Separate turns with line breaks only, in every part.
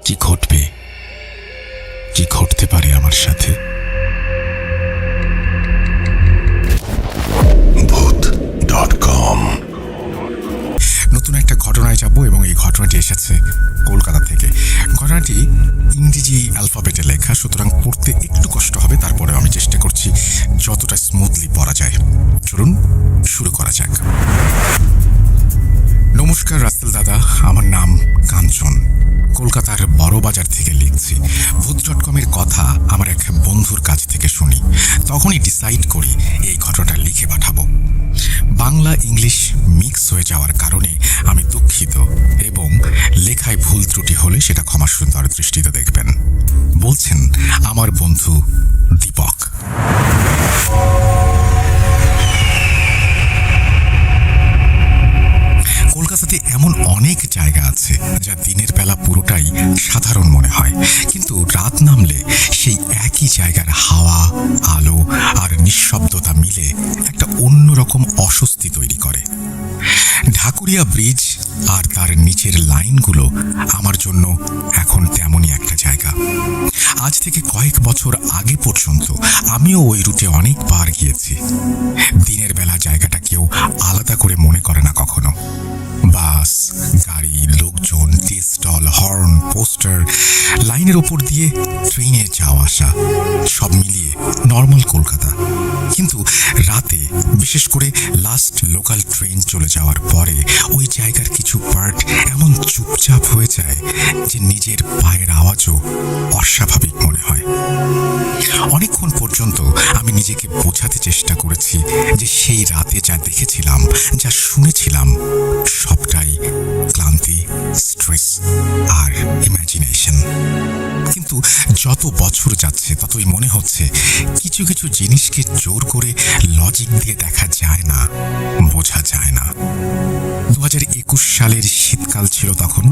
কি ঘটবে, কি ঘটতে পারে আমার সাথে। ভূত.com নতুন একটা ঘটনায় যাব এবং এই ঘটনাটি এসেছে কলকাতা থেকে। ঘটনাটি ইংরেজি অ্যালফাবেটে লেখা, সুতরাং পড়তে একটু কষ্ট হবে, তারপরে আমি চেষ্টা করছি যতটা স্মুথলি পড়া যায়। চলুন শুরু করা যাক। নমস্কার রাসেল দাদা, আমার নাম কাঞ্চন, কলকাতার বড়বাজার থেকে লিখছি। ভূত.com-এর কথা আমার এক বন্ধুর কাছ থেকে শুনি, তখনই ডিসাইড করি এই ঘটনাটা লিখে পাঠাবো। বাংলা ইংলিশ মিক্স হয়ে যাওয়ার কারণে আমি দুঃখিত এবং লেখায় ভুল ত্রুটি হলে সেটা ক্ষমা সুন্দর দৃষ্টিতে দেখবেন। বলছেন আমার বন্ধু দীপক। কলকাতাতে এমন অনেক জায়গা আছে যা দিনের বেলা পুরোটাই সাধারণ মনে হয়, কিন্তু রাত নামলে সেই একই জায়গার হাওয়া, আলো আর নিঃশব্দতা মিলে একটা অন্যরকম অস্বস্তি তৈরি করে। ঢাকুরিয়া ব্রিজ আর তার নিচের লাইনগুলো আমার জন্য এখন তেমনই একটা জায়গা। আজ থেকে কয়েক বছর আগে পর্যন্ত আমিও ওই রুটে অনেকবার গিয়েছি। দিনের বেলা জায়গাটা কেউ আলাদা করে মনে করে না কখনো। বাস, গাড়ি, লোকজন, টি স্টল, হর্ন, পোস্টার, লাইনের ওপর দিয়ে ট্রেনের যাওয়া আসা, সব মিলিয়ে নর্মাল কলকাতা। কিন্তু রাতে, বিশেষ করে লাস্ট লোকাল ট্রেন চলে যাওয়ার পরে ওই জায়গার কিছু পার্ট এমন চুপচাপ হয়ে যায় যে নিজের পায়ের আওয়াজও অস্বাভাবিক মনে হয়। অনেকক্ষণ পর্যন্ত আমি নিজেকে বোঝাতে চেষ্টা করেছি যে সেই রাতে যা দেখেছিলাম, যা শুনেছিলাম, সবটাই ক্লান্তি, স্ট্রেস আর ইমাজিনেশন। কিন্তু যত বছর যাচ্ছে ততই মনে হচ্ছে কিছু কিছু জিনিসকে জোর করে লজিক দিয়ে দেখা যায় না, বোঝা যায় না। 2021 সালের শীতকাল ছিল তখন।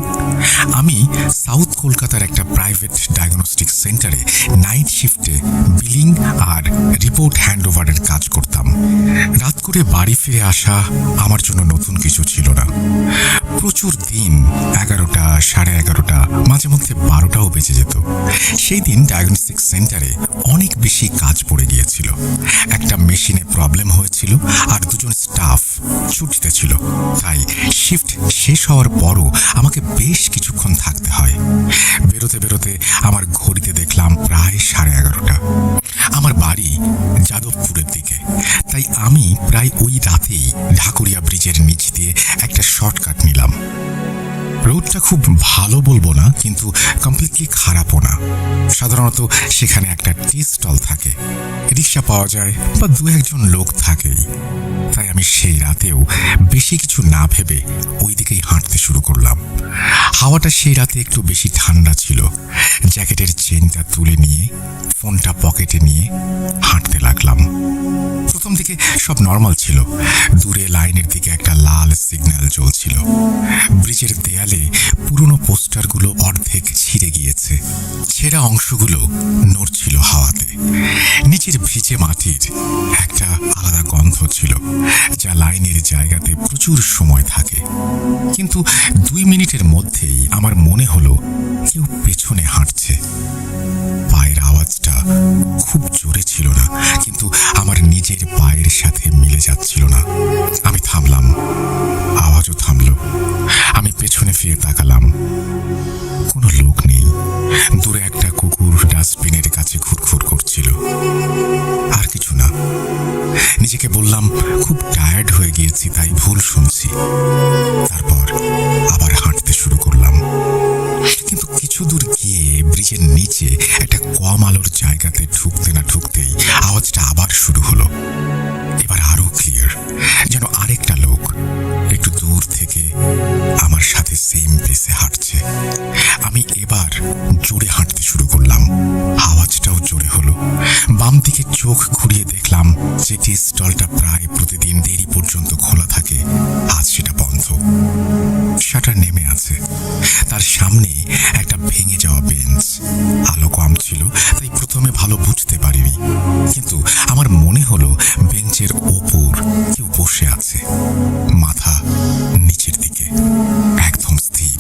আমি সাউথ কলকাতার একটা প্রাইভেট ডায়াগনস্টিক সেন্টারে নাইট শিফটে বিলিং আর রিপোর্ট হ্যান্ডওভারের কাজ করতাম। রাত করে বাড়ি ফিরে আসা আমার জন্য নতুন কিছু ছিল না। প্রচুর দিন 11টা, 11:30, মাঝে মধ্যে 12টাও বেজে যেত। সেই দিন ডায়াগনস্টিক সেন্টারে অনেক বেশি কাজ পড়ে গিয়েছিল। একটা মেশিনে প্রবলেম হয়েছিল আর দুজন স্টাফ ছুটিতে ছিল, তাই শিফট শেষ হওয়ার পরও আমাকে বেশ কিছুক্ষণ থাকতে হয়। বেরোতে বেরোতে আমার ঘড়িতে দেখলাম প্রায় 11:30। আমার বাড়ি যাদবপুরের দিকে, তাই আমি প্রায় ওই রাতেই ঢাকুরিয়া ব্রিজের নিচ দিয়ে একটা শর্টকাট নিলাম। রোডটা খুব ভালো বলবো না, কিন্তু কমপ্লিটলি খারাপও না। সাধারণত সেখানে একটা টি স্টল থাকে, রিক্সা পাওয়া যায় বা 2-1 লোক থাকেই। তাই আমি সেই রাতেও বেশি কিছু না ভেবে ওই দিকেই হাঁটতে শুরু করলাম। হাওয়াটা সেই রাতে একটু বেশি ঠান্ডা ছিল। জ্যাকেটের চেনটা তুলে নিয়ে, ফোনটা পকেটে নিয়ে হাঁটতে লাগলাম। প্রথম দিকে সব নর্মাল ছিল। দূরে লাইনের দিকে একটা লাল সিগন্যাল জ্বলছিল। ব্রিজের দেয়ালে পুরনো পোস্টারগুলো অর্ধেক ছিঁড়ে গিয়েছে, ছেঁড়া অংশগুলো নড়ছিল হাওয়াতে। নিচের ভিজে মাটির একটা আলাদা গন্ধ ছিল, যা লাইনের জায়গাতে প্রচুর সময় থাকে। কিন্তু 2 মিনিটের মধ্যেই আমার মনে হলো কেউ পেছনে হাঁটছে। পায়ের আওয়াজটা খুব জোরে ছিল না, কিন্তু আমার নিজের পায়ের সাথে মিলে যাচ্ছিল না। আমি থামলাম, আওয়াজও থামলো। আমি পেছনে ফিরে তাকালাম, কোনো লোক নেই। দূরে একটা কুকুর ডাস্টবিনের কাছে ঘুরঘুর করছিল, আর কিছু না। নিজেকে বললাম খুব টায়ার্ড হয়ে গিয়েছি, তাই ভুল শুনছি। তারপর আবার হাঁটতে শুরু করলাম। কিন্তু কিছু দূর গিয়ে ব্রিজের নিচে একটা কম আলোর জায়গাতে ঢুকতে না ঢুকতেই আওয়াজটা আবার শুরু হলো। এবার আরো ক্লিয়ার, যেন আরেকটা লোক একটু দূর থেকে আমার সাথে সেম পেসে হাঁটছে। আমি এবার জোরে হাঁটতে শুরু করলাম, আওয়াজটাও জোরে হলো। বাম দিকে চোখ ঘুরিয়ে দেখলাম যে টি স্টলটা প্রায় প্রতিদিন দেরি পর্যন্ত খোলা থাকে, আজ সেটা বন্ধ। শাটার নেমে আছে। তার সামনে একটা ভেঙে যাওয়া বেঞ্চ। আলো কম ছিল, তাই প্রথমে ভালো বুঝতে পারিনি, কিন্তু আমার মনে হলো বেঞ্চের ওপর কেউ বসে আছে, মাথা নিচের দিকে, একদম স্থির।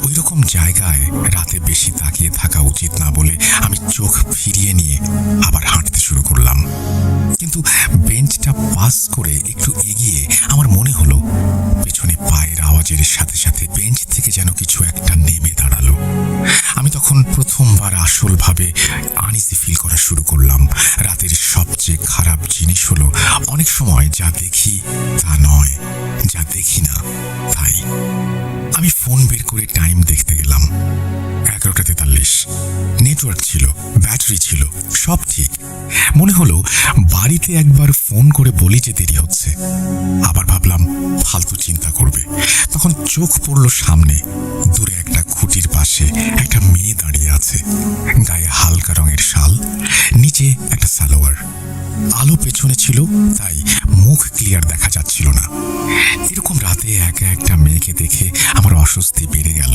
ওই রকম জায়গা জায়গায় রাতে বেশি তাকিয়ে থাকা উচিত না বলে আমি চোখ ফিরিয়ে নিয়ে আবার হাঁটতে শুরু করলাম। কিন্তু বেঞ্চটা পাস করে একটু এগিয়ে আমার মনে হলো পেছনে পায়ের আওয়াজের সাথে সাথে বেঞ্চ থেকে যেন কিছু একটা নেমে দাঁড়ালো। আমি তখন প্রথমবার আসলভাবে আনইজি ফিল করা শুরু করলাম। রাতের সবচেয়ে খারাপ জিনিস হলো অনেক সময় যা দেখি তা নয়, যা দেখি না তাই। আমি ফোন বের করে টাইম দেখতে গেলাম। 11:43। নেটওয়ার্ক ছিল, ব্যাটারি ছিল, সব ঠিক। মনে হলো বাড়িতে একবার ফোন করে বলি যে দেরি হচ্ছে। আবার ভাবলাম ফালতু চিন্তা করবে। তখন চোখ পড়ল সামনে, দূরে একটা খুঁটির পাশে একটা মেয়ে দাঁড়িয়ে আছে। গায়ে হালকা রঙের শাল, নিচে একটা সালোয়ার। আলো পেছনে ছিল, তাই মুখ ক্লিয়ার দেখা যাচ্ছিল না। এরকম রাতে একা একটা মেয়েকে দেখে আমার অস্বস্তি বেড়ে গেল।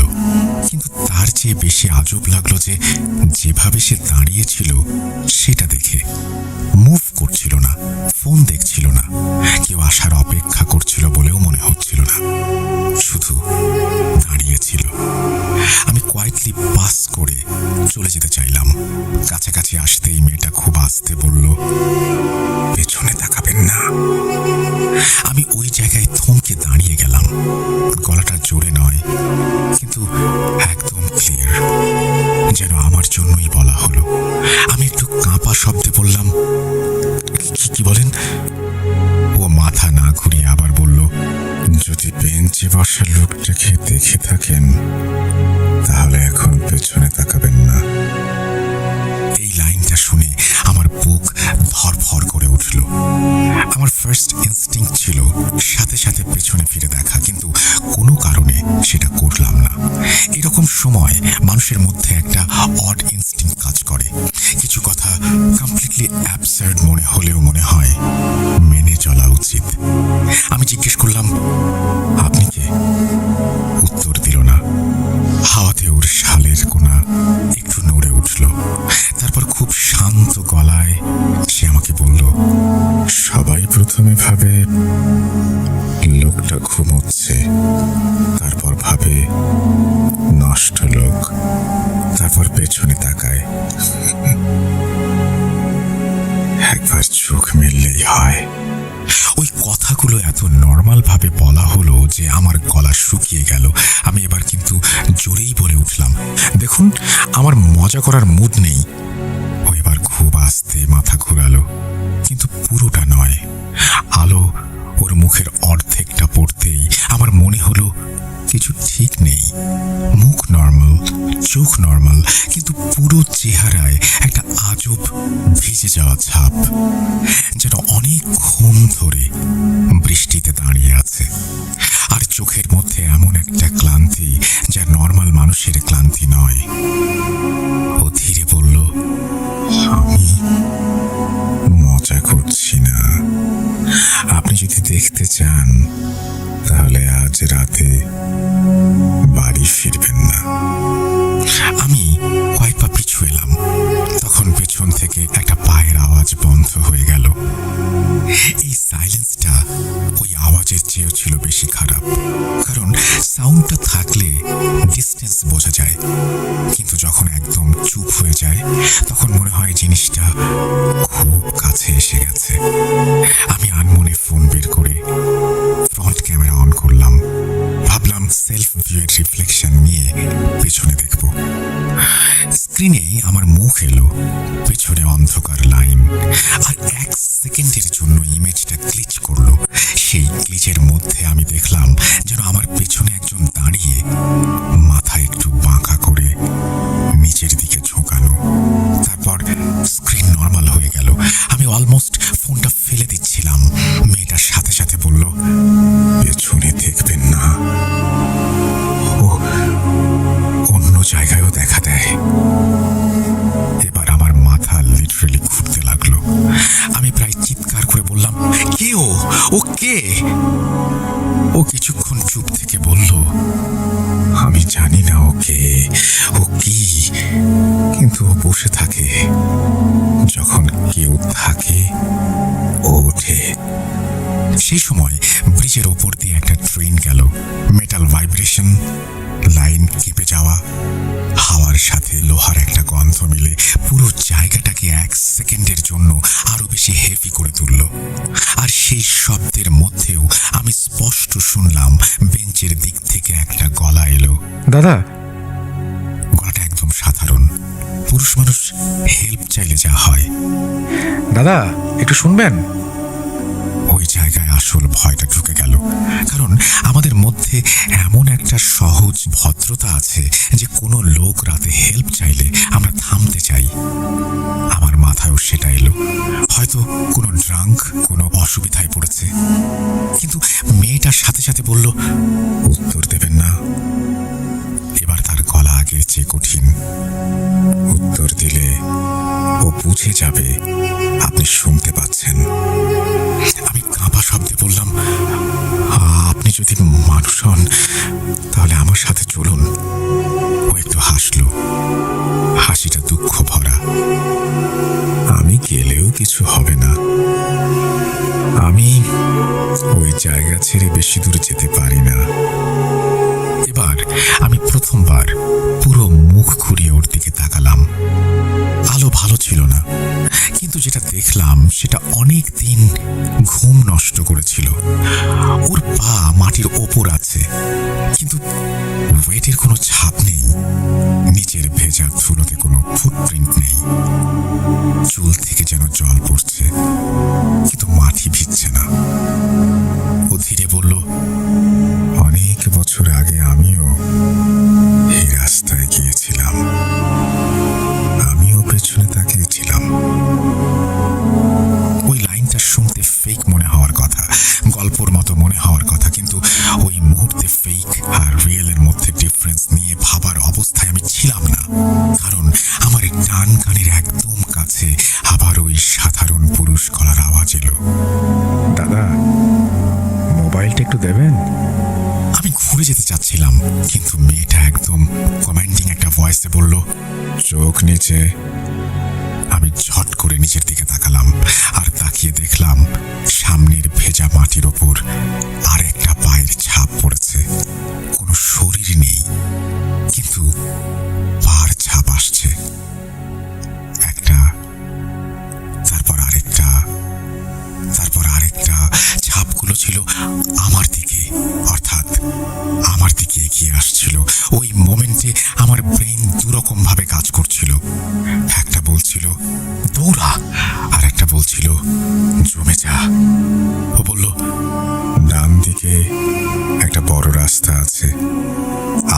কিন্তু তার চেয়ে বেশি আজব লাগলো যে যেভাবে সে দাঁড়িয়েছিল সেটা দেখে। মুভ করছিল না, ফোন দেখছিল না, কেউ আসার অপেক্ষা করছিল বলেও মনে হচ্ছিল না, শুধু দাঁড়িয়েছিল। আমি কোয়াইটলি পাস করে চলে যেতে চাইলাম। কাছাকাছি আসতেই মেয়েটা খুব আস্তে বলল, পেছনে তাকাবেন না। আমি ওই জায়গায় থমকে দাঁড়িয়ে গেলাম। গলাটা জোরে নয়, কিন্তু একদম ক্লিয়ার, যেন আমার জন্যই বলা হলো। আমি একটু কাঁপা শব্দে বললাম, কি বলেন? ও মাথা না ঘুরিয়ে আবার বলল, যদি বেঞ্চে বসা লোকটাকে দেখে থাকেন তাহলে এখন পেছনে তাকাবেন না। এই লাইনটা শুনে আমার বুক ধরফর করে উঠল। আমার ফার্স্ট ইনস্টিংক্ট ছিল সাথে সাথে পেছনে ফিরে দেখা, কিন্তু কোনো কারণে সেটা করলাম না। এরকম সময় মানুষের মধ্যে একটা অড ইনস্টিংক্ট কাজ করে। কিছু কথা কমপ্লিটলি অ্যাবসার্ড মনে হলেও মনে হয় মেনে চলা উচিত। আমি জিজ্ঞেস করলাম, আপনি কে? উত্তর দিল না। হাওয়াতে ওর শালের কোনা একটু নড়ে উঠল। তারপর খুব শান্ত গলায় সে আমাকে বলল, সবাই প্রথমে ভাবে লোকটা ঘুমোচ্ছে, তারপর ভাবে নষ্ট লোক, তারপর পেছনে তাকায়। একবার চোখ মেললেই হয়। ওই কথাগুলো এত নর্মাল ভাবে বলা হলো যে আমার গলা শুকিয়ে গেল। আমি এবার কিন্তু জোরেই বলে উঠলাম, দেখুন আমার মজা করার মুড নেই। ও এবার খুব আস্তে মাথা ঘুরালো, কিন্তু পুরোটা নয়। আলো ওর মুখের অর্ধেকটা পড়তেই আমার মনে হলো কিছু ঠিক নেই। মুখ নর্মাল, চোখ নর্মাল, কিন্তু পুরো চেহারায় একটা আজব ভিজে যাওয়া ছাপ, যেন অনেকক্ষণ ধরে বৃষ্টিতে দাঁড়িয়ে আছে। আর চোখের মধ্যে এমন একটা ক্লান্তি যা নর্মাল মানুষের ক্লান্তি নয়। ও ধীরে বলল, আমি মজা করছি না। আপনি যদি দেখতে চান তাহলে আজ রাতে বাড়ি ফিরবেন না। আমি কয়েক পা পিছু এলাম। তখন পেছন থেকে একটা পায়ের আওয়াজ বন্ধ হয়ে গেল। এই সাইলেন্সটা ওই আওয়াজের চেয়েও ছিল বেশি খারাপ, কারণ সাউন্ডটা থাকলে ডিস্টেন্স বোঝা যায়, কিন্তু যখন একদম চুপ হয়ে যায় তখন মনে হয় জিনিসটা খুব কাছে এসে গেছে। আমি আনমনে ফোন বের করে ফ্রন্ট ক্যামেরা অন করলাম। ভাবলাম সেলফ ভিউয়ের রিফ্লেকশন নিয়ে পেছনে দেখব। স্ক্রিনে আমার মুখ এলো, পেছনে অন্ধকার লাইন, আর 1 সেকেন্ডের জন্য ইমেজটা গ্লিচ করলো। সেই গ্লিচের মধ্যে আমি দেখলাম যেন আমার পেছনে একজন দাঁড়িয়ে, মাথা একটু বাঁকা করে নিচের দিকে ঝোঁকানো। তারপর স্ক্রিন নর্মাল হয়ে গেল। আমি অলমোস্ট ফোনটা ফেলে দিচ্ছিলাম। মেয়েটার সাথে সাথে বলল, পেছনে দেখবেন না, ও অন্য জায়গায়ও দেখা দেয়। এবার আমার মাথা লিটারালি ঘুরতে লাগলো। আমি প্রায় চিৎকার করে বললাম, কে ও? ও কে? ও কিছুক্ষণ চুপ থেকে বলল, আমি জানি না ও কে, ও কি, কিন্তু ও বসে থাকে। যখন কেউ থাকে ও ওঠে। সেই সময় ব্রিজের ওপর দিয়ে একটা ট্রেন গেল। মেটাল ভাইব্রেশন, লাইন কেঁপে যাওয়া, লোহার একটা গন্ধ মিলে পুরো জায়গাটাকে 1 সেকেন্ডের জন্য আরো বেশি হেভি করে তুলল। আর সেই শব্দের মধ্যেও আমি স্পষ্ট শুনলাম বেঞ্চের দিক থেকে একটা গলা এলো।
দাদা,
গলাটা একদম সাধারণ, পুরুষ মানুষ হেল্প চাইলে যা হয়।
দাদা একটু শুনবেন?
ওই জায়গায় আসল ভয়টা ঢুকে গেল, কারণ আমাদের মধ্যে এমন একটা সহজ ভদ্রতা আছে যে কোনো লোক রাতে হেল্প চাইলে আমরা থামতে চাই। আমার মাথায়ও সেটা এলো, হয়তো কোনো ড্রাঙ্ক কোনো অসুবিধায় পড়েছে। কিন্তু মেয়েটার সাথে সাথে বলল, উত্তর দেবেন না। এবার তার গলা আগের চেয়ে কঠিন। উত্তর দিলে ও বুঝে যাবে আপনি শুনতে পাচ্ছেন। আমি কাঁপা শব্দে বললাম, আপনি যদি মানুষ হন তাহলে আমার সাথে চলুন। ও একটু হাসলো, হাসিটা দুঃখ ভরা। আমি গেলেও কিছু হবে না, আমি ওই জায়গা ছেড়ে বেশি দূর যেতে পারি না। এবার আমি প্রথমবার পুরো মুখ ঘুরিয়ে ওর দিকে তাকালাম। আলো ভালো ছিল না, কিন্তু যেটা দেখলাম সেটা অনেক দিন ঘুম নষ্ট করেছিল। ওর পা মাটির ওপর আছে, কিন্তু ওয়েটের কোনো ছাপ নেই। নিচের ভেজা ধুলোতে কোনো ফুটপ্রিন্ট নেই। চুল থেকে যেন জল পড়ছে, কিন্তু মাটি ভিজছে না। ও ধীরে বলল, অনেক বছর আগে আমিও এই রাস্তায় গিয়েছিলাম, আমিও পেছনে তাকিয়েছিলাম। ওই লাইনটা শুনতে ফেক মনে হওয়ার কথা, গল্পর মতো মনে হওয়ার কথা, কিন্তু ওই মুহূর্তে ফেক আর রিয়েলের মধ্যে ডিফারেন্স নিয়ে ভাবার অবস্থায় আমি ছিলাম না। কারণ আমার ডান কানের একদম কাছে আবার ওই সাধারণ পুরুষ গলার আওয়াজ এলো।
দাদা, মোবাইলটা একটু দেবেন?
আমি ঘুরে যেতে চাচ্ছিলাম, কিন্তু মেয়েটা একদম কমান্ডিং একটা ভয়েসে বলল, চোখ নিচে। আমি ঝট করে নিচের দিকে তাকালাম, আর তাকিয়ে দেখলাম সামনের ভেজা মাটির ওপর আর একটা পায়ের ছাপ পড়েছে। কোনো শরীর নেই, কিন্তু পার ছাপ আসছে। একটা, তারপর আরেকটা, তারপর আরেকটা। ছাপগুলো ছিল আমার দিকে, অর্থাৎ আমার দিকে এগিয়ে আসছিল। ওই মোমেন্টে আমার ব্রেন দুরকম ভাবে কাজ করছিল। একটা বলছিল দৌড়া, আর একটা বলছিল জমে যা। ও বলল, ডান দিকে একটা বড় রাস্তা আছে,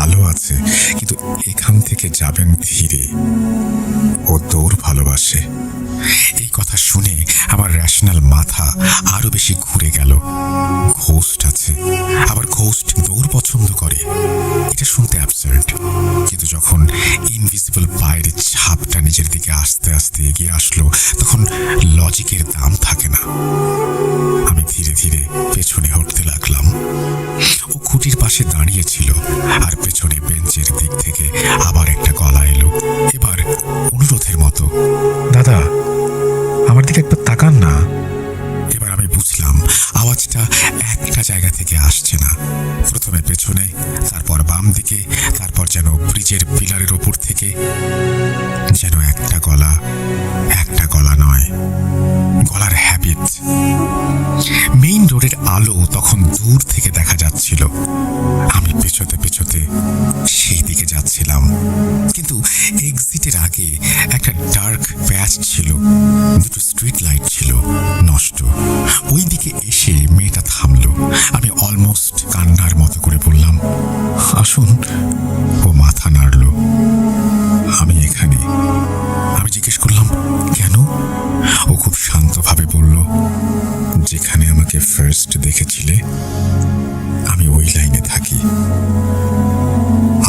আলো আছে, কিন্তু এখান থেকে যাবেন ধীরে। ও দৌড় ভালোবাসে। এই কথা শুনে আমার রেশনাল মাথা আরো বেশি ঘুরে গেল। ঘোস্ট আছে, আবার ঘোস্ট দৌড় পছন্দ করে। এটা শুনতে অ্যাবসার্ড, কিন্তু যখন ইনভিজিবল পায়ের ছাপটা নিজের দিকে আস্তে আস্তে এগিয়ে আসলো, তখন লজিকের দাম থাকে না। আমি ধীরে ধীরে পেছনে হটতে লাগলাম। ও খুঁটির পাশে দাঁড়িয়েছিল, আর পেছনে বেঞ্চের দিক থেকে আবার একটা গলা এলো, এবার অনুরোধের মতো,
দাদা, আমার দিকে একবার তাকান না।
এবার আমি বুঝলাম আওয়াজটা একটা জায়গা থেকে আসছে না। প্রথমে পেছনে, তারপর বাম দিকে, তারপর যেন ব্রিজের পিলারের ওপর থেকে। যেন একটা গলা নয়, গলার হ্যাবিট। মেইন রোডের আলো তখন দূর থেকে দেখা যাচ্ছিল। আমি পেছোতে পেছোতে সেই দিকে যাচ্ছিলাম, কিন্তু এক্সিটের আগে একটা ডার্ক প্যাচ ছিল, দুটো স্ট্রিট লাইট ছিল নষ্ট। ওই দিকে এসে মেয়েটা থামলো। আমি অলমোস্ট কান্নার মতো করে বললাম, আসুন। ও মাথা নাড়ল। আমি এখানে। আমি জিজ্ঞেস করলাম, কেন? ও খুব শান্তভাবে বলল, যেখানে আমাকে ফার্স্ট দেখেছিলে আমি ওই লাইনে থাকি।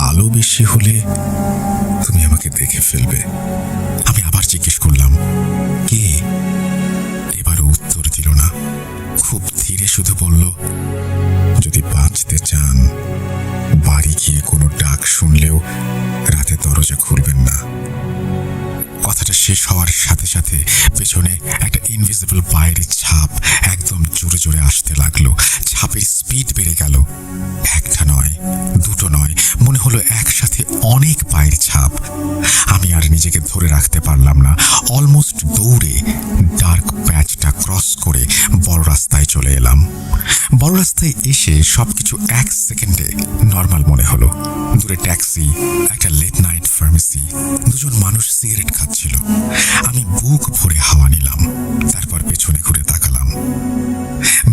আলো বেশি হলে তুমি আমাকে দেখে ফেলবে। আমি আবার জিজ্ঞেস করলাম, কে? এবারও উত্তর দিল না। খুব ধীরে শুধু বলল, যদি বাঁচতে চান বাড়ি গিয়ে কোনো ডাক শুনলেও রাতে দরজা খুলবেন না। কথাটা শেষ হওয়ার সাথে সাথে পেছনে একটা ইনভিজিবল পায়ের ছাপ একদম জোরে জোরে আসতে লাগলো। ছাপের স্পিড বেড়ে গেল। একটা নয়, দুটো নয়, মনে হলো একসাথে অনেক পায়ের ছাপ। আমি নিজেকে ধরে রাখতে পারলাম না। অলমোস্ট দৌড়ে ডার্ক প্যাচটা ক্রস করে বড় রাস্তায় চলে এলাম। বড় রাস্তায় এসে সবকিছু 1 সেকেন্ডে নর্মাল মনে হলো। দূরে ট্যাক্সি, একটা লেট নাইট ফার্মেসি, দুজন মানুষ সিগারেট খাচ্ছিল। আমি বুক ভরে হাওয়া নিলাম, তারপর পেছনে ঘুরে তাকালাম।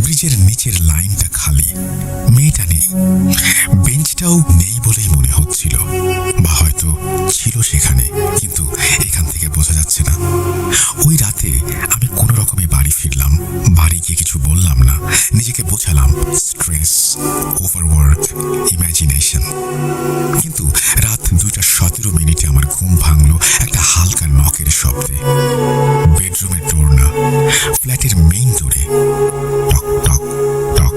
ব্রিজের নিচের লাইনটা খালি, মেয়েটা নেই, বেঞ্চটাও নেই বলেই মনে হচ্ছিল, বা হয়তো ছিল সেখানে, কিন্তু এখান থেকে বোঝা যাচ্ছে না। ওই রাতে আমি কোনো রকমে বাড়ি ফিরলাম। বাড়ি গিয়ে কিছু বললাম না, নিজেকে বোঝালাম স্ট্রেস, ওভারওয়ার্ক, ইমাজিনেশন। কিন্তু রাত 2:17 আমার ঘুম ভাঙলো একটা হালকা নকের শব্দে। বেডরুমের ডোর না, ফ্ল্যাটের মেইন ডোরে টক টক টক।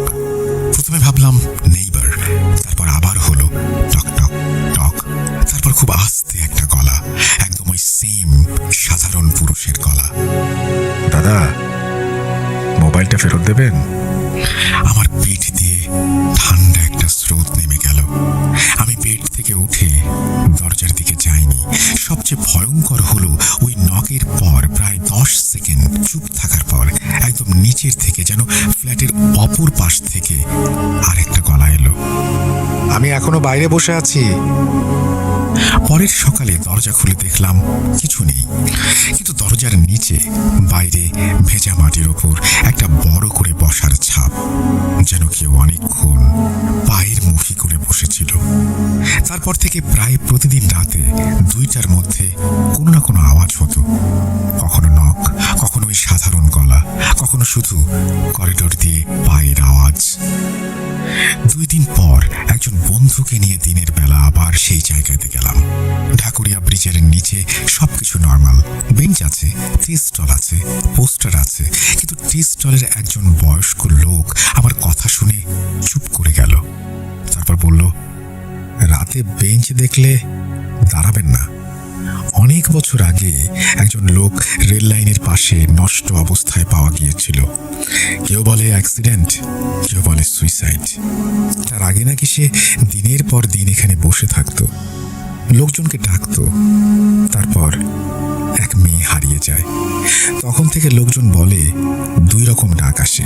প্রথমে ভাবলাম নেইবার, তারপর আবার হলো টক টক টক, তারপর খুব আস্তে একটা গলা, একদম ওই সেম সাধারণ পুরুষের গলা।
দাদা, মোবাইলটা ফেরত দেবেন?
আমার পিঠ দিয়ে ঠান্ডা একটা স্রোত নেমে গেল। আমি বেড থেকে উঠে দরজার দিকে যাইনি। সবচেয়ে ভয়ঙ্কর হলো ওই নকের পর প্রায় 10 সেকেন্ড চুপ থাকার পর একদম নিচের থেকে, যেন ফ্ল্যাটের অপর পাশ থেকে আরেকটা গলা এলো।
আমি এখনো বাইরে বসে আছি।
পরের সকালে দরজা খুলে দেখলাম কিছু নেই, কিন্তু দরজার নিচে বাইরে ভেজা মাটির ওপর একটা বড় করে বসার ছাপ, যেন কেউ অনেকক্ষণ পায়ের মুখি করে বসেছিল। তারপর থেকে প্রায় প্রতিদিন রাতে 2টার মধ্যে কোনো না কোনো আওয়াজ হতো। কখনো নক, কখনো ওই সাধারণ গলা, কখনো শুধু করিডোর দিয়ে পায়ের আওয়াজ। 2 দিন পর একজন বন্ধুকে নিয়ে দিনের বেলা আবার সেই জায়গাতে গেলাম। ঢাকুরিয়া ব্রিজের নিচে সবকিছু নর্মাল, বেঞ্চ আছে, টি স্টল আছে, পোস্টার আছে, কিন্তু টি স্টলের একজন বয়স্ক লোক আমার কথা শুনে চুপ করে গেল। তারপর বলল, রাতে বেঞ্চ দেখলে দাঁড়াবেন না। অনেক বছর আগে একজন লোক রেল লাইনের পাশে নষ্ট অবস্থায় পাওয়া গিয়েছিল। কেউ বলে অ্যাক্সিডেন্ট, কেউ বলে সুইসাইড। তার আগে নাকি সে দিনের পর দিন এখানে বসে থাকতো, লোকজনকে ডাকতো। তারপর এক মেয়ে হারিয়ে যায়। তখন থেকে লোকজন বলে 2 রকম ডাক আসে,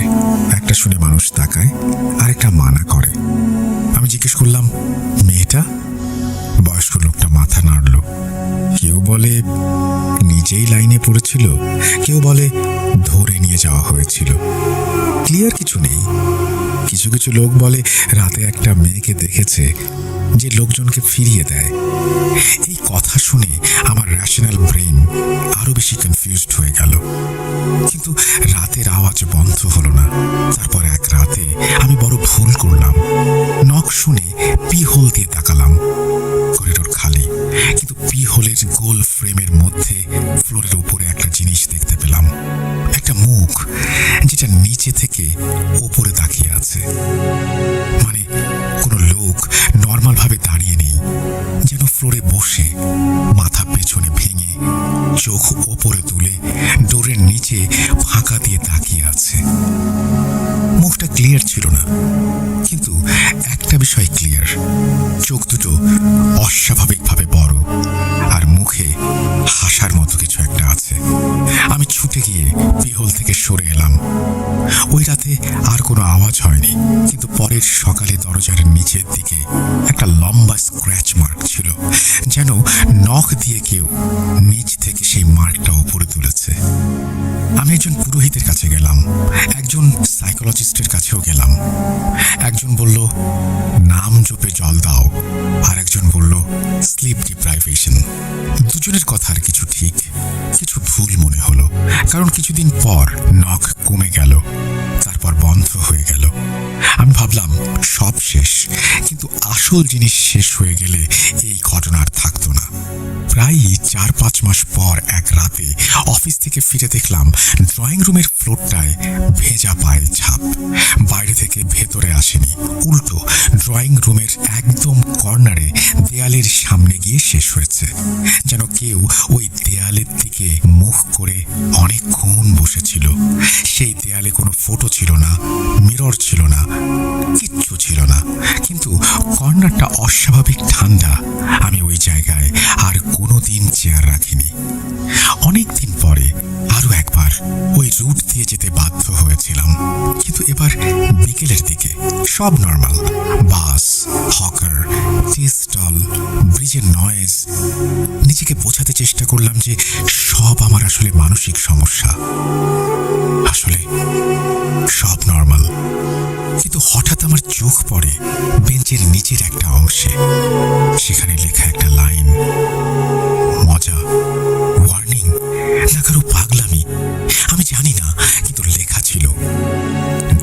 একটা শুনে মানুষ তাকায়, আর একটা মানা করে। আমি জিজ্ঞেস করলাম, মেয়েটা? বয়স্ক লোকটা মাথা নাড়ল। কেউ বলে নিজেই লাইনে পড়েছিল, কেউ বলে ধরে নিয়ে যাওয়া হয়েছিল। ক্লিয়ার কিছু নেই। কিছু কিছু লোক বলে রাতে একটা মেয়েকে দেখেছে যে লোকজনকে ফিরিয়ে দেয়। এই কথা শুনে আমার রেশনাল ব্রেন আরো বেশি কনফিউজড হয়ে গেল। কিন্তু রাতের আওয়াজ বন্ধ হলো না। তারপর এক রাতে আমি বড় ভুল করলাম। নক শুনে পি হোল দিয়ে তাকালাম। করিডোর খালি, কিন্তু পি হোলের গোল ফ্রেমের মধ্যে ফ্লোরের উপরে একটা জিনিস দেখতে পেলাম, একটা মুখ যেটা নিচে থেকে ওপরে তাকিয়ে আছে। মানে কোনো লোক নর্মাল ভাবে দাঁড়িয়ে নেই, যেন ফ্লোরে বসে, মাথা পেছনে ভেঙে, চোখ ওপরে তুলে ডোরের নিচে ফাঁকা দিয়ে তাকিয়ে আছে। মুখটা ক্লিয়ার ছিল না, কিন্তু একটা বিষয় ক্লিয়ার, চোখ দুটো অস্বাভাবিকভাবে বড়, আর মুখে হাসার মতো কিছু একটা আছে। আমি ছুটে গিয়ে পিহল থেকে সরে এলাম। ওই রাতে আর কোনো আওয়াজ হয়নি, কিন্তু পরের সকালে দরজার নিচের দিকে একটা লম্বা স্ক্র্যাচ মার্ক ছিল, যেন নখ দিয়ে কেউ নিচ থেকে সেই মার্কটা উপরে তুলেছে। আমি একজন পুরোহিতের কাছে গেলাম, একজন সাইকোলজিস্টের কাছেও গেলাম। একজন বলল নাম জপে জল দাও, আর একজন বলল স্লিপ ডিপ্রাইভেশন। দুজনের কথার কিছু ঠিক, কিছু ভুল মনে হলো, কারণ কিছুদিন পর নখ কমে গেল, তারপর বন্ধ হয়ে গেল। আমি ভাবলাম সব শেষ, কিন্তু আসল জিনিস শেষ হয়ে গেলে এই ঘটনা আর থাকতো না। প্রায় 4-5 মাস পর এক রাতে অফিস থেকে ফিরে দেখলাম ড্রয়িং রুমের ফ্লোরটায় ভেজা পায়ের ছাপ। বাইরে থেকে ভেতরে আসেনি, উল্টো ড্রয়িং রুমের একদম কর্নারে দেয়ালের সামনে গিয়ে শেষ হয়েছে, যেন কেউ ওই দেয়ালের দিকে মুখ করে অনেকক্ষণ বসেছিল। সেই দেয়ালে কোনো ফটো ছিল না, মিরর ছিল না, কিচ্ছু ছিল না, কিন্তু কর্নারটা অস্বাভাবিক ঠান্ডা। আমি ওই জায়গায় আর কোনোদিন চেয়ার রাখিনি। অনেক দিন পরে আরো একবার ওই রুট দিয়ে যেতে বাধ্য হয়েছিলাম, কিন্তু এবার বিকেলের দিকে। সব নর্মাল, বাস, হকার, টি স্টল, ব্রিজের নয়েজ। নিজেকে বোঝাতে চেষ্টা করলাম যে সব আমার আসলে মানসিক সমস্যা, আসলে সব নর্মাল। কিন্তু হঠাৎ আমার চোখ পড়ে বেঞ্চের নিচের একটা অংশে। সেখানে লেখা একটা লাইন, মজা, ওয়ার্নিং না কারো পাগলামি আমি জানি না, কিন্তু লেখা ছিল,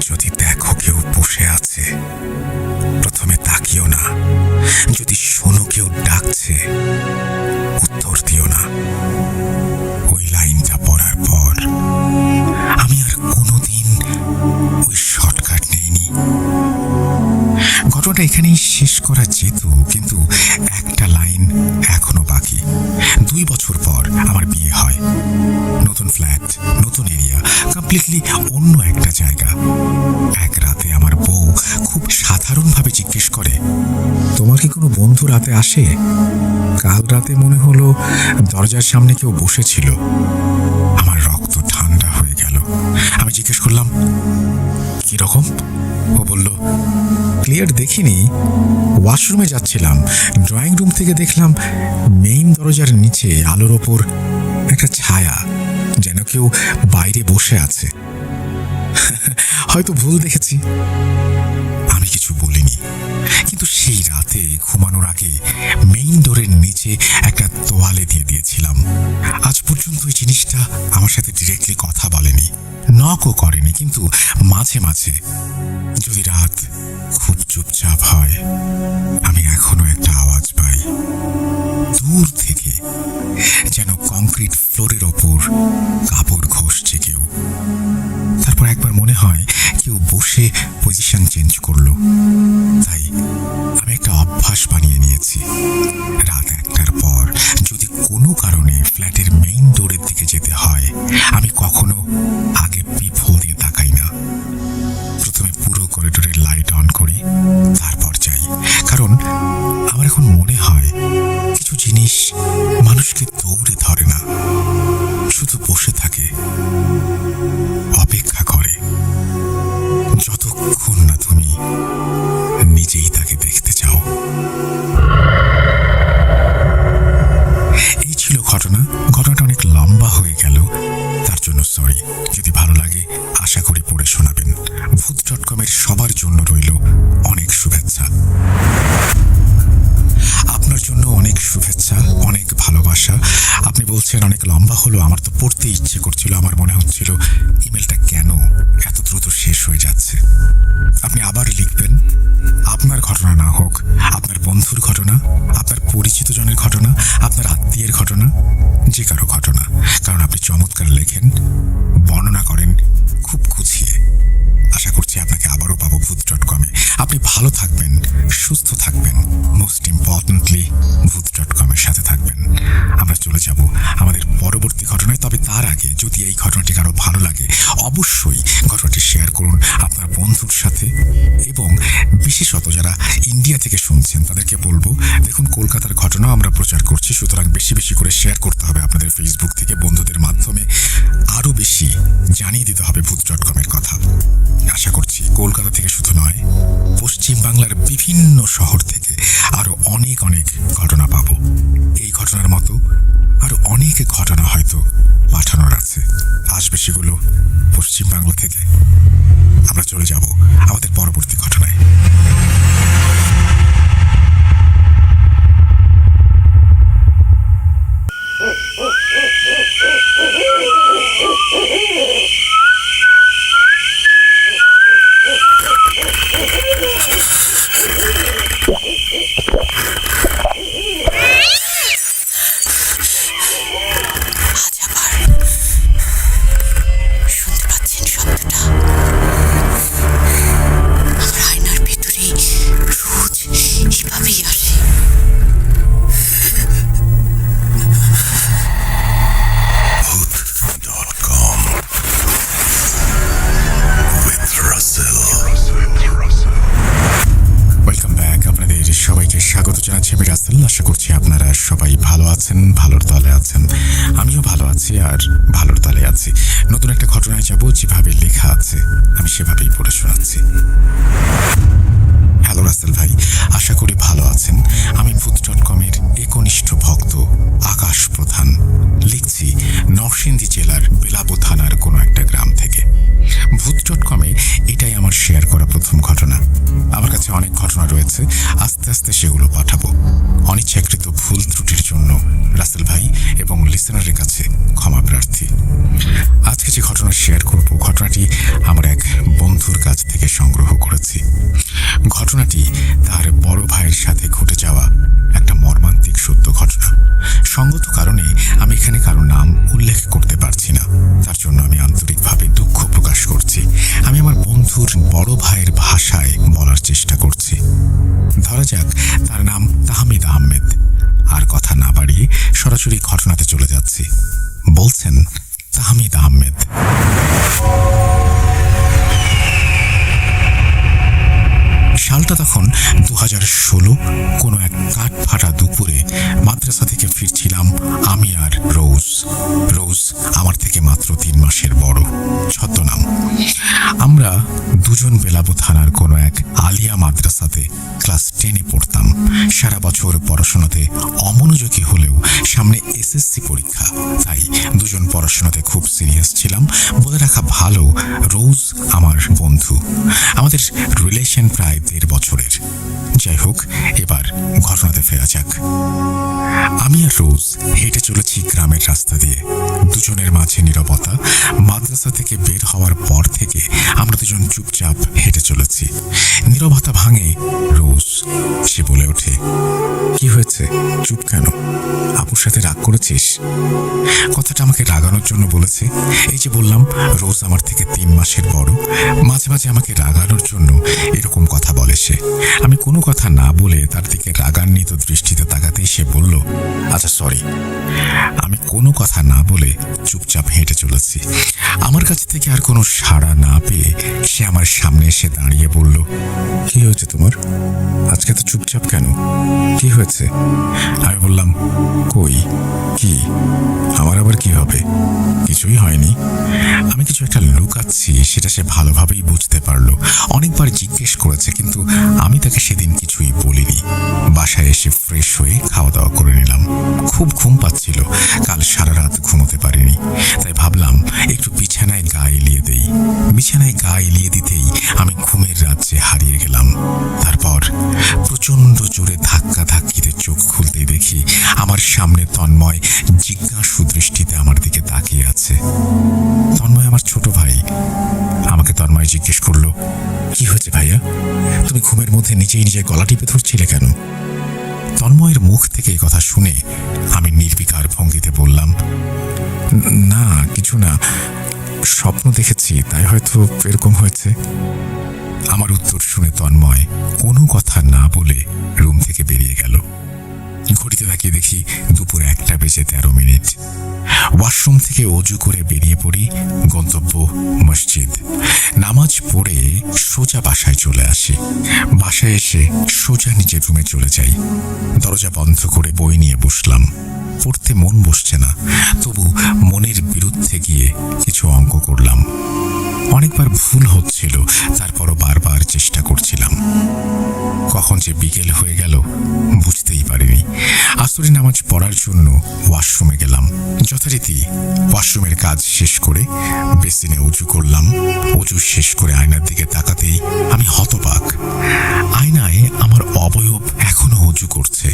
যদি দেখো কেউ বসে আছে প্রথমে তাকিও না, যদি শোনো কেউ ডাকছে উত্তর দিও না। ওই লাইনটা পড়ার পর আমি আর কোনোদিন ওই শর্টকাট নেইনি। ঘটনাটা এখানেই শেষ করা যেত, কিন্তু একটা লাইন এখনো বাকি। 2 বছর পর আমার বিয়ে হয়। নতুন ফ্ল্যাট, নতুন এরিয়া, কমপ্লিটলি অন্য একটা জায়গা। এক রাতে আমার বউ খুব সাধারণভাবে জিজ্ঞেস করে,
তোমার কি কোনো বন্ধু রাতে আসে? কাল রাতে মনে হলো দরজার সামনে কেউ বসেছিল।
আমার রক্ত ঠান্ডা হয়ে গেল। আমি জিজ্ঞেস করলাম,
কিরকম?
ও বলল,
ক্লিয়ার দেখিনি, ওয়াশরুমে যাচ্ছিলাম, ড্রয়িং রুম থেকে দেখলাম মেইন দরজার নিচে আলোর ওপর একটা ছায়া, যেন কেউ বাইরে বসে আছে। হয়তো ভুল দেখেছি।
আমি কিছু বলিনি, কিন্তু সেই রাতে ঘুমানোর আগে মেইন ডোরের নিচে একটা তোয়ালে দিয়ে দিয়েছিলাম। আজ পর্যন্ত ওই জিনিসটা আমার সাথে ডিরেক্টলি কথা বলেনি, নকও করেনি, কিন্তু মাঝে মাঝে যদি রাত খুব চুপচাপ হয় আমি এখনো একটা আওয়াজ পাই দূর থেকে, যেন কংক্রিট ফ্লোরের ওপর কাপড় ঘষছে কেউ। তারপর একবার মনে হয় কেউ বসে পজিশন চেঞ্জ করলো। তাই আমি একটা অভ্যাস বানিয়ে নিয়েছি, রাত 1টার পর যদি কোনো কারণে ফ্ল্যাটের মেইন ডোরের দিকে যেতে হয় আমি কখনো আগে পিপহোল দিয়ে তাকাই না। প্রথমে পুরো করিডোরের লাইট অন করি, তারপর যাই। কারণ আমার এখন মনে হয় কিছু জিনিস মানুষকে দৌড়ে ধরে না, শুধু বসে থাকে, অপেক্ষা করে, যতক্ষণ না তুমি নিজেই তাকে দেখতে চাও। এই ছিল ঘটনাটা অনেক লম্বা হয়ে গেল, তার জন্য সরি। যদি ভালো লাগে আশা করি পড়ে শোনাবেন। ভূত.com-এর সবার জন্য রইল অনেক শুভেচ্ছা। আপনার জন্য অনেক শুভেচ্ছা, অনেক ভালোবাসা। আপনি বলছেন অনেক লম্বা হলো, আমার তো পড়তে ইচ্ছে করছিল। আমার মনে হচ্ছিল ইমেলটা কেন এত দ্রুত শেষ হয়ে যাচ্ছে। আপনি আবার লিখবেন, আপনার ঘটনা না হোক, আপনার বন্ধুর ঘটনা, আপনার পরিচিত জনের ঘটনা, আপনার আত্মীয়ের ঘটনা, যে কারো ঘটনা। কারণ আপনি চমৎকার লেখেন, বর্ণনা করেন খুব গুছিয়ে। আশা করছি আপনাকে আবারও পাবো ভূত.com-এ। আপনি ভালো থাকবেন, সুস্থ থাকবেন, মোস্ট ইম্পর্টেন্টলি ভূত.com-এর সাথে থাকবেন। আমরা চলে যাব আমাদের পরবর্তী ঘটনায়। তবে তার আগে যদি এই ঘটনাটি কারো ভালো লাগে অবশ্যই ঘটনাটি শেয়ার করুন আপনার বন্ধুর সাথে। এবং বিশেষত যারা ইন্ডিয়া থেকে শুনছেন তাদেরকে বলবো, দেখুন কলকাতার ঘটনাও আমরা প্রচার করছি, সুতরাং বেশি বেশি করে শেয়ার করতে হবে আপনাদের ফেসবুক থেকে, বন্ধুদের মাধ্যমে আরও বেশি জানিয়ে দিতে হবে ভূত.com-এর কথা। আশা করছি কলকাতা থেকে শুধু নয়, পশ্চিম বাংলার বিভিন্ন শহর থেকে আরো অনেক অনেক ঘটনা পাবো। এই ঘটনার মতো আরো অনেক ঘটনা হয়তো পাঠানোর আছে, আসবে সেগুলো পশ্চিম বাংলা থেকে। আমরা চলে যাব আমাদের পরবর্তী ঘটনায়। আছেন, ভালোর তলে আছেন। আমিও ভালো আছি আর ভালোর তলে আছি। নতুন একটা ঘটনায় যাব, যেভাবে লেখা আছে আমি সেভাবেই পড়ে শোনাচ্ছি। হ্যালো রাসেল ভাই, আশা করি ভালো আছেন। আমি ভূত.com-এর একনিষ্ঠ ভক্ত আকাশ প্রধান। লিখছি নরসিংদী জেলার বেলাবো থানার কোনো একটা গ্রাম থেকে। ভূত.com-এ এটাই আমার শেয়ার করা প্রথম ঘটনা। আমার কাছে অনেক ঘটনা রয়েছে, আস্তে আস্তে সেগুলো পাঠাবো। অনিচ্ছাকৃত ভুল ত্রুটির জন্য রাসেল ভাই এবং লিসেনারের কাছে ক্ষমা প্রার্থী। আজকে যে ঘটনা শেয়ার করব, ঘটনাটি আমার এক বন্ধুর কাছ থেকে সংগ্রহ করেছি। ঘটনাটি তার বড় ভাইয়ের সাথে ঘটে যাওয়া একটা মর্মান্তিক সত্য ঘটনা। সঙ্গত কারণে আমি এখানে কারো নাম উল্লেখ করতে পারছি না, তার জন্য আমি আন্তরিকভাবে দুঃখ প্রকাশ করছি। আমি আমার বন্ধুর বড় ভাইয়ের ভাষায় বলার চেষ্টা করছি। ধরা যাক তার নাম তাহমিদ আহমেদ। আর কথা না বাড়িয়ে সরাসরি ঘটনাতে চলে যাচ্ছি। বলছেন তাহমিদ আহমেদ। সালটা তখন 2016। কোনো এক কাঠ ফাটা দুপুরে মাদ্রাসা থেকে ফিরছিলাম আমি আর রোজ। রোজ আমার থেকে মাত্র 3 মাসের বড়, ছদ্মনাম। আমরা দুজন বেলাবো থানার কোনো এক আলিয়া মাদ্রাসাতে ক্লাস 10-এ পড়তাম। সারা বছর পড়াশোনাতে অমনোযোগী হলেও সামনে এসএসসি পরীক্ষা, তাই দুজন পড়াশোনাতে খুব সিরিয়াস ছিলাম। বলে রাখা ভালো, রোজ আমার বন্ধু। আমাদের রিলেশন প্রায় 1.5 বছরের। যাই হোক, এবার ঘটনাতে ফেরা যাক। আমি আর রোজ হেঁটে চলেছি গ্রামের রাস্তা দিয়ে। দুজনের মাঝে নীরবতা। মাদ্রাসা থেকে বের হওয়ার পর থেকে আমরা দুজন চুপচাপ হেঁটে চলেছি। নীরবতা ভাঙে রোজ। সে বলে ওঠে, কি হয়েছে, চুপ কেন? আপুর সাথে রাগ করেছিস? কথাটা আমাকে রাগানোর জন্য বলেছে। এই যে বললাম, রোজ আমার থেকে 3 মাসের বড়। মাঝে মাঝে আমাকে রাগানোর জন্য এরকম কথা বলে সে। আমি কোনো কথা না বলে তার দিকে রাগান্বিত দৃষ্টিতে তাকাতেই সে বলল, আচ্ছা সরি। আমি কোনো কথা না বলে চুপচাপ হেঁটে চলেছি। আমার কাছ থেকে আর কোনো সাড়া না পেয়ে সে আমার সামনে এসে দাঁড়িয়ে বলল, কি হয়েছে তোমার? আজকে তো চুপচাপ কেন, কি হয়েছে? আমি বললাম, কই কি, আমার আবার কি হবে? কিছুই হয়নি। আমি কিছু একটা লুকাচ্ছি, সেটা সে ভালোভাবেই বুঝতে পারলো। অনেকবার জিজ্ঞেস করেছে, কিন্তু আমি তাকে সেদিন কিছুই বলিনি। বাসায় এসে ফ্রেশ হয়ে খাওয়া দাওয়া করে নিলাম। খুব ঘুম পাচ্ছিল, কাল সারা রাত ঘুমোতে পারিনি। তাই ভাবলাম একটু বিছানায় গা এলিয়ে দেই। বিছানায় গা এলিয়ে দিতেই আমি ঘুমের রাজ্যে হারিয়ে গেলাম। তারপর প্রচন্ড জোরে ধাক্কা ধাক্কিতে চোখ খুলতেই দেখি আমার সামনে তন্ময় জিজ্ঞাসু দৃষ্টিতে আমার দিকে তাকিয়ে আছে। তন্ময় আমার ছোট ভাই। আমাকে তন্ময় জিজ্ঞেস করলো, কি হয়েছে ভাইয়া? তুমি ঘুমের মধ্যে নিজেই নিজের গলা টিপে ধরছিলে কেন? তন্ময়ের মুখ থেকে এই কথা শুনে আমি নির্বিকার ভঙ্গিতে বললাম, না কিছু না, স্বপ্ন দেখেছি, তাই হয়তো এরকম হয়েছে। আমার উত্তর শুনে তন্ময় কোনো কথা না বলে রুম থেকে বেরিয়ে গেল। ঘড়িতে তাকিয়ে দেখি দুপুর 1:13। ওয়াশরুম থেকে অজু করে বেরিয়ে পড়ি। গন্তব্য মসজিদ। নামাজ পড়ে সোজা বাসায় চলে আসি। বাসায় এসে সোজা নিজের রুমে চলে যাই। দরজা বন্ধ করে বই নিয়ে বসলাম। পড়তে মন বসছে না, তবু মনের বিরুদ্ধে গিয়ে কিছু অঙ্ক করলাম। অনেকবার ভুল হচ্ছিল, তারপরও বারবার চেষ্টা করছিলাম। কখন যে বিকেল হয়ে গেল বুঝতেই পারিনি। আসরে নামাজ পড়ার জন্য ওয়াশরুমে গেলাম। যথারীতি ওয়াশরুমের কাজ শেষ করে বেসিনে উজু করলাম। উজু শেষ করে আয়নার দিকে তাকাতেই আমি হতবাক। আয়নায় আমার অবয়ব এখনো উজু করছে।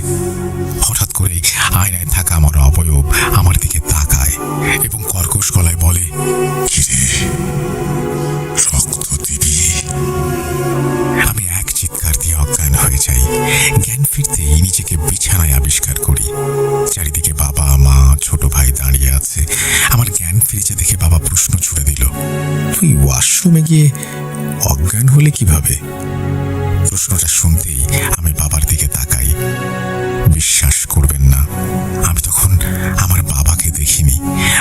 হঠাৎ করে আয়নায় থাকা আমার অবয়ব আমার দিকে তাকায় এবং কর্কশ গলায় বলে, কিরে রক্ত দিবি? আমি এক চিৎকার দিয়ে অজ্ঞান হয়ে যাই। জ্ঞান ফিরতেই নিজেকে বিছানায় আবিষ্কার করি। চারিদিকে বাবা, মা, ছোট ভাই দাঁড়িয়ে আছে। আমার জ্ঞান ফিরেছে দেখে বাবা প্রশ্ন ছুড়ে দিল, তুই ওয়াশরুমে গিয়ে অজ্ঞান হলে কিভাবে? প্রশ্নটা শুনতেই আমি বাবার দিকে তাকাই। বিশ্বাস করবেন না, আমি তখন আমার বাবাকে দেখিনি।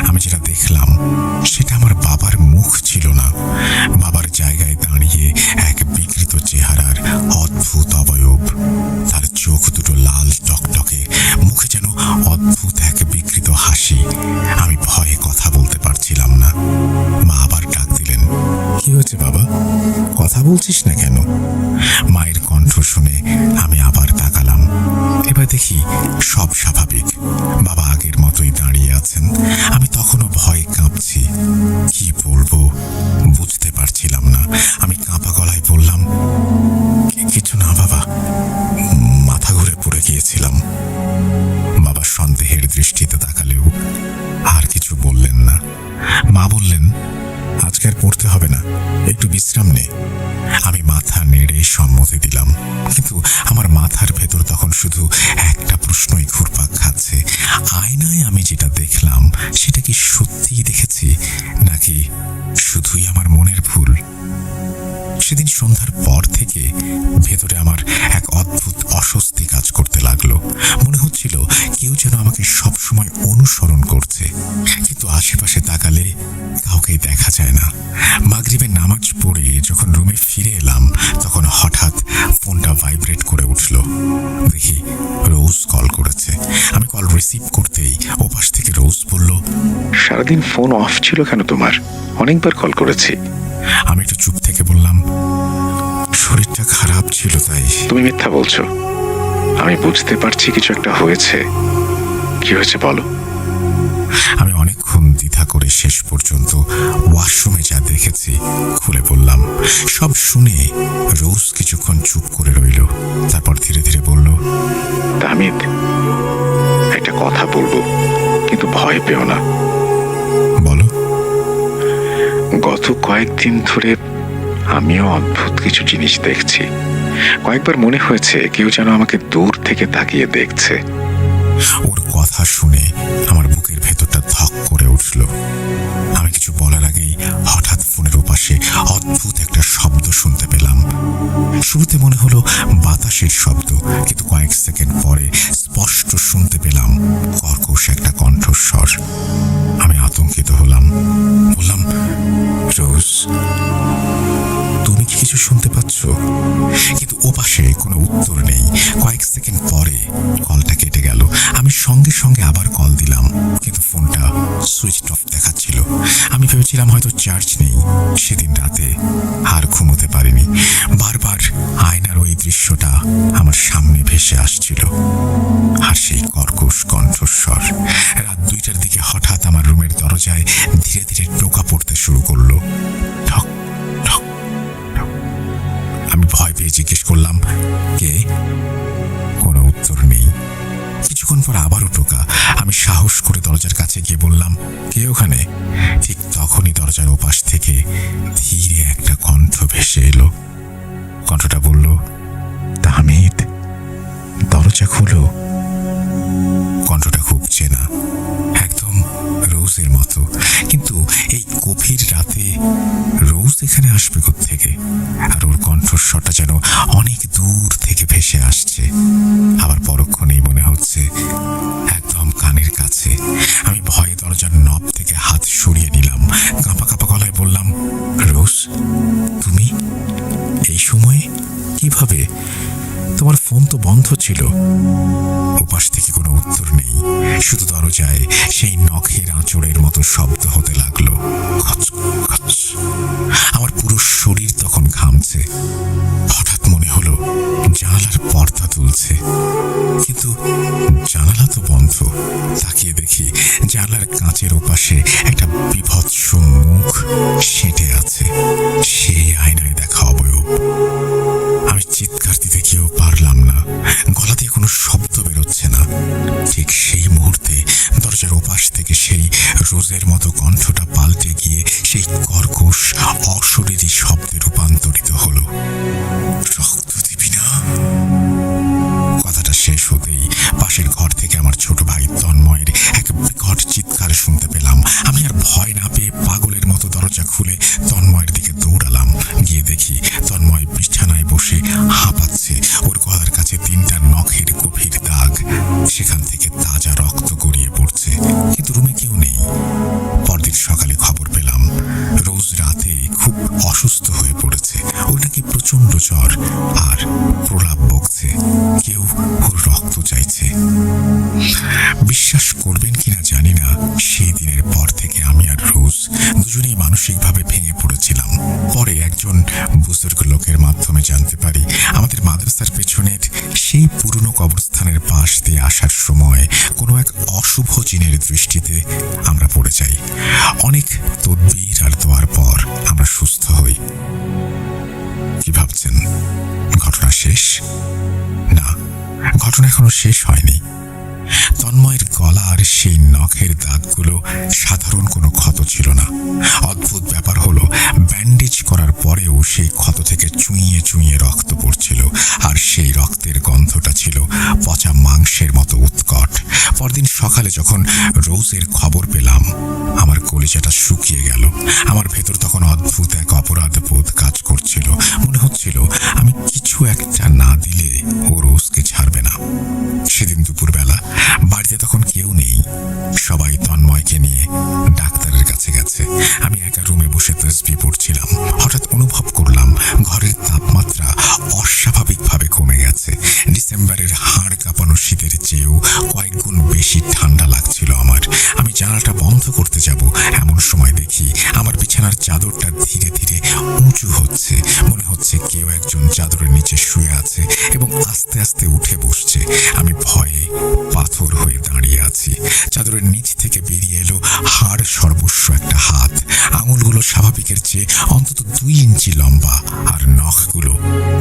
আমি যেটা দেখলাম সেটা আমার বাবার মুখ ছিল না। বাবার জায়গায় দাঁড়িয়ে এক বিকৃত চেহারার অদ্ভুত অবয়ব। তার চোখ দুটো লাল টকটকে, মুখে যেন অদ্ভুত আমি ভয়ে কথা বলতে পারছিলাম না। মা আবার ডাক দিলেন।
কি হয়েছে বাবা, কথা বলছিস না কেন?
মায়ের কণ্ঠ শুনে আমি আবার তাকালাম। এবার দেখি সব স্বাভাবিক। বাবা আগের মতোই দাঁড়িয়ে আছেন। আমি তখনও ভয়ে কাঁপছি। কি বলবো বুঝতে পারছিলাম না। আমি কাঁপা গলায় বললাম, কিছু না বাবা, মাথা ঘুরে পড়ে গিয়েছিলাম। বাবা সন্দেহের দৃষ্টিতে তাকালেও আর কিছু বললেন না। মা বললেন,
আজকে আর পড়তে হবে না, একটু বিশ্রাম নে।
আমি মাথা নেড়ে সম্মতি দিলাম, কিন্তু আমার মাথার ভেতর তখন শুধু একটা প্রশ্নই ঘুরপাক খাচ্ছে। আয়নায় আমি যেটা দেখলাম সেটা কি সত্যিই দেখেছি, নাকি শুধুই আমার মনের ভুল? সেদিন সন্ধ্যার পর থেকে ভেতরে আমার এক অদ্ভুত অস্বস্তি কাজ করতে লাগলো। মনে হচ্ছিল কেউ যেন আমাকে সবসময় অনুসরণ করছে, কিন্তু আশেপাশে তাকালে কাউকে দেখা যায় না। মাগরিবের নামাজ পড়ে যখন রুমে ফিরে এলাম, তখন হঠাৎ ফোনটা ভাইব্রেট করে উঠল। দেখি রোজ কল করেছে। আমি কল রিসিভ করতেই ওপাশ থেকে রোজ বলল,
সারাদিন ফোন অফ ছিল কেন তোমার? অনেকবার কল করেছি।
আমি একটু চুপ থেকে বললাম, শরীরটা খারাপ ছিল তাই।
তুমি মিথ্যা বলছো। আমি বুঝতে পারছি কিছু একটা হয়েছে। কি হয়েছে বলো।
আমি অনেকক্ষণ দ্বিধা করে শেষ পর্যন্ত ওয়াশরুমে যা দেখেছি খুলে বললাম। সব শুনে রোজ কিছুক্ষণ চুপ করে রইল। তারপর ধীরে ধীরে বলল,
তাহমিদ, একটা কথা বলবো, কিন্তু ভয় পেও না।
বলো।
গত কয়েকদিন ধরে আমিও অদ্ভুত কিছু জিনিস দেখছি। কয়েকবার মনে হয়েছে কেউ যেন আমাকে দূর থেকে তাকিয়ে দেখছে।
ওর কথা শুনে আমার বুকের ভেতরটা ধক করে উঠল। আমি কিছু বলার আগেই হঠাৎ ফোনের ওপাশে অদ্ভুত একটা শব্দ শুনতে পেলাম। শুরুতে মনে হলো বাতাসের শব্দ, কিন্তু কয়েক সেকেন্ড পরে স্পষ্ট শুনতে পেলাম কর্কশ একটা কণ্ঠস্বর। আমি আতঙ্কিত হলাম। বললাম, রোজ, তুমি কি কিছু শুনতে পাচ্ছ? কিন্তু ওপাশে কোনো উত্তর নেই। কয়েক সেকেন্ড পরে কলটা কেটে গেল। আমি সঙ্গে সঙ্গে আবার কল দিলাম, কিন্তু ফোনটা সুইচ অফ দেখাচ্ছিল। আমি ভেবেছিলাম হয়তো চার্জ নেই। সেদিন রাতে আর ঘুমোতে পারিনি। বারবার আয়নার ওই দৃশ্যটা আমার সামনে ভেসে আসছিল, আর সেই কর্কশ কণ্ঠস্বর। রাত 2টার দিকে হঠাৎ আমার রুমের দরজায় ধীরে ধীরে টোকা পড়তে শুরু করলো। ঠক ঠক ঠক। আমি ভয় পেয়ে জিজ্ঞেস করলাম, কে? কোনো উত্তর নেই। কিছুক্ষণ পর আবারও টোকা। আমি সাহস করে দরজার কাছে গিয়ে বললাম, কে ওখানে? ঠিক তখনই দরজার ওপাশ থেকে ধীরে একটা কণ্ঠ ভেসে এলো। কণ্ঠটা বলল, তাহমিদ, দরজা খুলো। কণ্ঠটা খুব চেনা, একদম রোজের মতো। কিন্তু এই গভীর রাতে রোজ এখানে আসবে কোত্থেকে? আর ওর কণ্ঠস্বরটা যেন অনেক দূর থেকে ভেসে আসছে। আবার পরক্ষণেই মনে হচ্ছে একদম কানের কাছে। আমি ভয়ে দরজার নব থেকে হাত সরিয়ে নিলাম। কাঁপা কাঁপা গলায় বললাম, রোজ, তুমি এই সময়ে? কিভাবে? তোমার ফোন তো বন্ধ ছিল। ওপাশ থেকে কোনো উত্তর নেই, শুধু দরজায় সেই নখের আঁচড়ের মতো শব্দ হতে লাগলো। খচ খচ। আমার পুরো শরীর তখন ঘামছে। হঠাৎ মনে হলো জানালার পর্দা তুলছে, কিন্তু জানালা তো বন্ধ। তাকিয়ে দেখি জানালার কাঁচের ওপাশে একটা বিভৎস মুখ সেঁটে আছে, সেই আয়নায় দেখা অবয়ব। আমি চিৎকার দিতে গিয়েও পারলাম না, গলা দিয়ে কোনো শব্দ বেরোচ্ছে না। ঠিক সেই মুহূর্তে দরজার ওপাশ থেকে সেই রোজের মতো কণ্ঠটা পাল্টে গিয়ে সেই কর্কশ অশরীরী শব্দে রূপান্তরিত হলো, রক্ত দিবি না। কথাটা শেষ হতেই পাশের ঘর থেকে আমার ছোট ভাই তন্ময়ের এক বিকট চিৎকার শুনতে পেলাম। আমি আর ভয় না পেয়ে পাগলের মতো দরজা খুলে তন্ময়ের দিকে দৌড়ালাম। গিয়ে দেখি তন্ময় বিছানায় বসে হাঁপাচ্ছে। ওর গলার কাছে 3টা নখের গভীর দাগ, সেখান থেকে তাজা রক্ত গড়িয়ে পড়ছে। কিন্তু রুমে কেউ নেই। পরদিন সকালে খবর পেলাম রোজ রাতে খুব অসুস্থ হয়ে পড়েছে। ওর নাকি প্রচন্ড জ্বর আর প্রলাপ বকছে। কেউ ওর রক্ত চাইছে। বিশ্বাস করবেন কিনা জানি না, একজন বুজুর্গ লোকের মাধ্যমে জানতে পারি আমাদের মাদ্রাসার পেছনের সেই পুরনো কবরস্থানের পাশ দিয়ে আসার সময় কোনো এক অশুভ জিনের দৃষ্টিতে আমরা পড়ে যাই। অনেক তদবির আর দোয়ার পর আমরা সুস্থ হই। কি ভাবছেন ঘটনা শেষ? না, ঘটনা এখনো শেষ হয়নি। তন্ময়ের গলার সেই নখের দাগগুলো সাধারণ কোনো ক্ষত ছিল না। অদ্ভুত ব্যাপার হলো, ব্যান্ডেজ করার পরেও সেই ক্ষত থেকে চুইয়ে চুইয়ে রক্ত পড়ছিল, আর সেই রক্তের গন্ধটা ছিল পচা মাংসের মতো উৎকট। পরদিন সকালে যখন রোজের খবর পেলাম, আমার কলিজাটা শুকিয়ে গেল। আমার ভেতর তখন অদ্ভুত এক অপরাধ বোধ কাজ করছিল। মনে হচ্ছিল আমি কিছু একটা না দিলে ও রোজকে ছাড়বে না। সেদিন দুপুরবেলা বাড়িতে তখন কেউ নেই, সবাই তন্ময়কে নিয়ে ডাক্তারের কাছে গেছে। আমি একা রুমে বসে তসবিহ পড়ছিলাম। হঠাৎ অনুভব করলাম ঘরের তাপমাত্রা অস্বাভাবিকভাবে কমে গেছে। ডিসেম্বরের হাড় কাঁপানো শীতের চেয়েও কয়েক গুণ বেশি ঠান্ডা লাগছিল আমার। আমি জানালাটা বন্ধ করতে যাব, এমন সময় দেখি আমার বিছানার চাদরটা ধীরে ধীরে উঁচু হচ্ছে। মনে হচ্ছে কেউ একজন চাদরের নিচে শুয়ে আছে এবং আস্তে আস্তে উঠে বসছে। আমি ভয়ে পাথর হয়ে দাঁড়িয়ে আছি। চাদরের নিচ থেকে বেরিয়ে এলো হাড় সর্বস্ব একটা হাত। আঙুলগুলো স্বাভাবিকের চেয়ে অন্তত 2 ইঞ্চি লম্বা, আর নখগুলো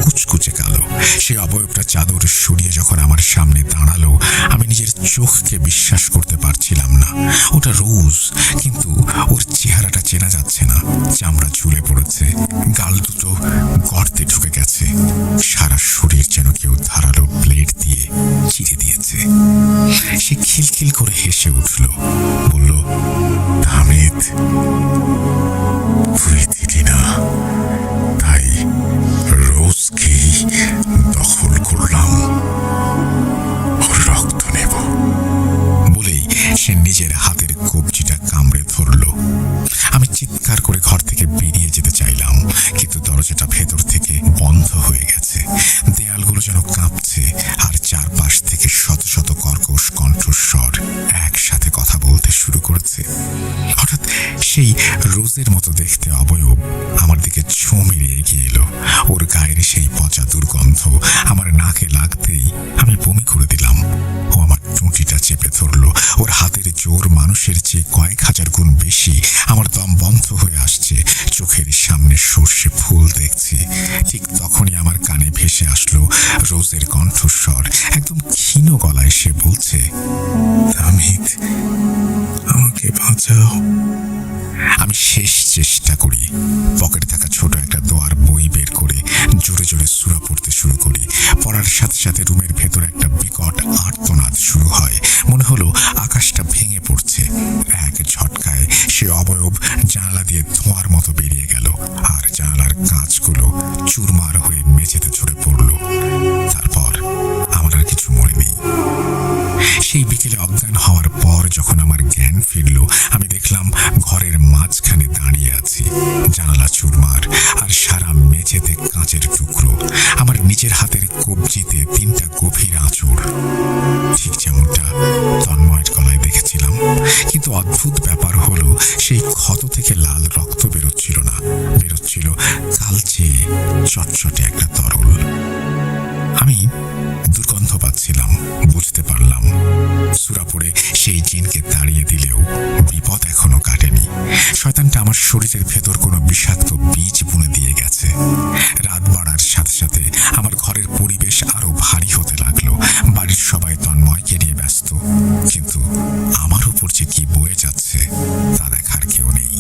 কুচকুচে কালো। সেই অবয়বটা চাদর সরিয়ে যখন আমার সামনে দাঁড়ালো, আমি নিজের চোখকে বিশ্বাস করতে পারছিলাম না। ওটা রোজ, কিন্তু ওর চেহারাটা চেনা যাচ্ছে না। চামড়া ঝুলে পড়েছে, গাল দুটো গর্তে ঢুকে গেছে, সারা শরীর যেন কেউ ধারালো ব্লেড দিয়ে চিরে দিয়েছে। সে খিলখিল করে হেসে উঠল, বলল, হামিদ, ভুলে দিলি না, তাই রোজকেই দখল করলাম, ওর রক্ত নেব। বলেই সে নিজের হাতের কবজিটা কামড়ে ধরল। আমি চিৎকার করে ঘর থেকে বেরিয়ে যেতে চাইলাম, কিন্তু দরজাটা ভেতর থেকে বন্ধ হয়ে গেছে। দেয়ালগুলো যেন কাঁপছে, আর চারপাশ থেকে শত শত কর্কশ কণ্ঠস্বর একসাথে কথা বলতে শুরু করেছে। হঠাৎ সেই রোজের মতো দেখতে অবয়ব আমার দিকে ছোঁ মেরে এগিয়ে এলো। ওর গায়ের সেই পচা দুর্গন্ধ আমার নাকে লাগতেই আমি বমি করে দিলাম। ও আমার টুঁটিটা চেপে ধরলো। ওর হাতের জোর মানুষের চেয়ে কয়েক হাজার গুণ বেশি। আমার দম বন্ধ হয়ে আসছে, চোখের সামনে সর্ষে ফুল দেখছি। ঠিক তখনই আমার কানে ভেসে আসলো রোজের কণ্ঠস্বর। একদম ক্ষীণ গলায় সে বলছে, হামিদ, আমাকে বাঁচাও। আমি শেষ চেষ্টা করি। পকেটে থাকা ছোট একটা দোয়ার বই বের করে জোরে জোরে সূরা পড়তে শুরু করি। পড়ার সাথে সাথে রুমের ভেতর একটা বিকট আর্তনাদ শুরু হয়। মনে হলো আকাশটা ভেঙে পড়ছে। এক ঝটকায় সে অবয়ব জানালা দিয়ে ধোঁয়ার মতো বেরিয়ে গেল, আর জানালার কাঁচগুলো চুরমার হয়ে মেঝেতে ঝরে পড়ল। তারপর আমার আর কিছু মনে নেই। সেই বিকেলে অজ্ঞান হওয়ার পর যখন আমার জ্ঞান ফিরল, আমি দেখলাম ঘরের মাঝখানে দাঁড়িয়ে আছি। জানালা চুরমার, আর সারা মেঝেতে কাঁচের টুকরো। আমার নিজের হাতের কবজিতে 3টা গভীর আঁচড়, ঠিক যেমনটা তন্ময়ের গলায় দেখেছিলাম। কিন্তু অদ্ভুত ব্যাপার হলো, সেই ক্ষত থেকে লাল রক্ত বেরোচ্ছিল না, বেরোচ্ছিল কালচে চটচটে একটা তরল। আমি দুর্গন্ধ পাচ্ছিলাম, বুঝতে পারলাম সূরা পড়ে সেই জিনকে তাড়িয়ে দিলেও বিপদ এখনো কাটেনি। শয়তানটা আমার শরীরের ভেতর কোনো বিষাক্ত বীজ বুনে দিয়ে গেছে। রাত বাড়ার সাথে সাথে আমার ঘরের পরিবেশ আরো ভারী হতে লাগলো। বাড়ির সবাই তন্ময়কে নিয়ে ব্যস্ত, কিন্তু আমার উপর যে কি বয়ে যাচ্ছে তা দেখার কেউ নেই।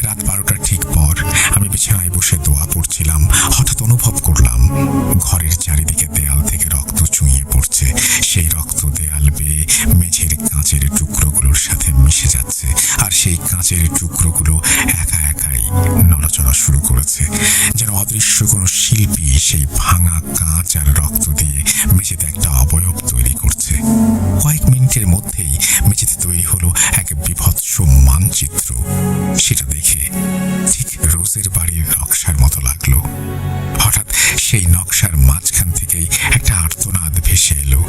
রাত 12টার ঠিক পর আমি বিছানায় বসে দোয়া পড়ছিলাম। হঠাৎ অনুভব করলাম ঘরের চারিদিকে দেয়াল থেকে রক্ত চুইয়ে পড়ছে। সেই রক্ত দেয়াল বেয়ে মেঝের কাঁচের টুকরোগুলোর সাথে মিশে যাচ্ছে, আর সেই কাঁচের টুকরোগুলো একা একাই নড়াচড়া শুরু করেছে, যেন অদৃশ্য কোনো শিল্পী সেই ভাঙা কাঁচ আর রক্ত দিয়ে মেঝেতে একটা অবয়ব তৈরি করছে। কয়েক মিনিটের মধ্যেই মেঝেতে তৈরি হলো এক বিভৎস মানচিত্র। সেটা দেখে ঠিক রোজের বাড়ির নকশার মতো লাগলো। হঠাৎ সেই নকশার মাঝখান থেকেই একটা আর্তনাদ ভেসে এলো,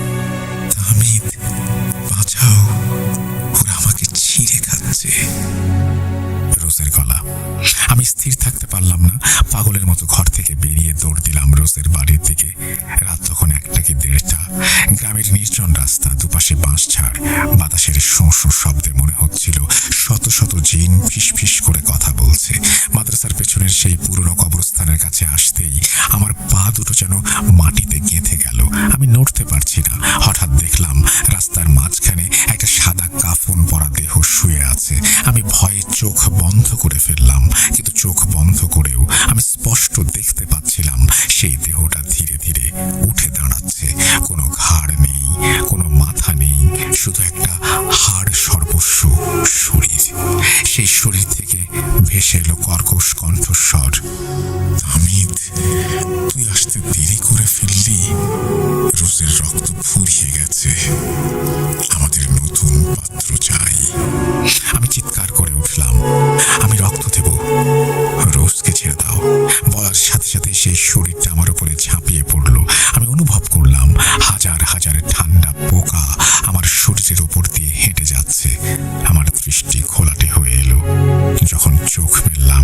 হামিদ, বাঁচাও, ওরা আমাকে ছিঁড়ে খাচ্ছে। রোজের গলা। আমি স্থির থাকতে পারলাম না। পাগল নির্জন রাস্তা, দুপাশে বাঁশঝাড়, বাতাসের শোঁ শোঁ শব্দে মনে হচ্ছিল শত শত জিন ফিস ফিস করে কথা বলছে। মাদ্রাসার পেছনের সেই পুরনো কবরস্থানের কাছে আসতেই আমার পা দুটো যেন মাটিতে গেঁথে গেল। আমি নড়তে পারছি না। হঠাৎ দেখলাম রাস্তার মাঝখানে একটা সাদা কাফন পরা দেহ শুয়ে আছে। আমি ভয়ে চোখ বন্ধ করে ফেললাম, কিন্তু চোখ বন্ধ করেও আমি স্পষ্ট দেখতে পাচ্ছিলাম সেই দেহটা ধীরে ধীরে উঠে দাঁড়াচ্ছে। কোনো ঘাড় নেই, কোনো মাথা নেই, শুধু একটা হাড় সর্বস্ব শরীর। সেই শরীর থেকে ভেসে এলো কর্কশ কণ্ঠস্বর, হামিদ, তুই আসতে দেরি করে ফেললি। রোজের রক্ত ফুরিয়ে গেছে, আমাদের নতুন পাত্র চাই। আমি চিৎকার করে উঠলাম, আমি রক্ত দেব, রোজকে ছেড়ে দাও। বলার সাথে সাথে সেই শরীরটা আমার উপরে ঝাঁপিয়ে পড়লো। আমি অনুভব করলাম হাজার হাজার ঠান্ডা পোকা আমার শরীরের উপর দিয়ে হেঁটে যাচ্ছে। আমার দৃষ্টি ঘোলাটে হয়ে এলো। যখন চোখ মেললাম,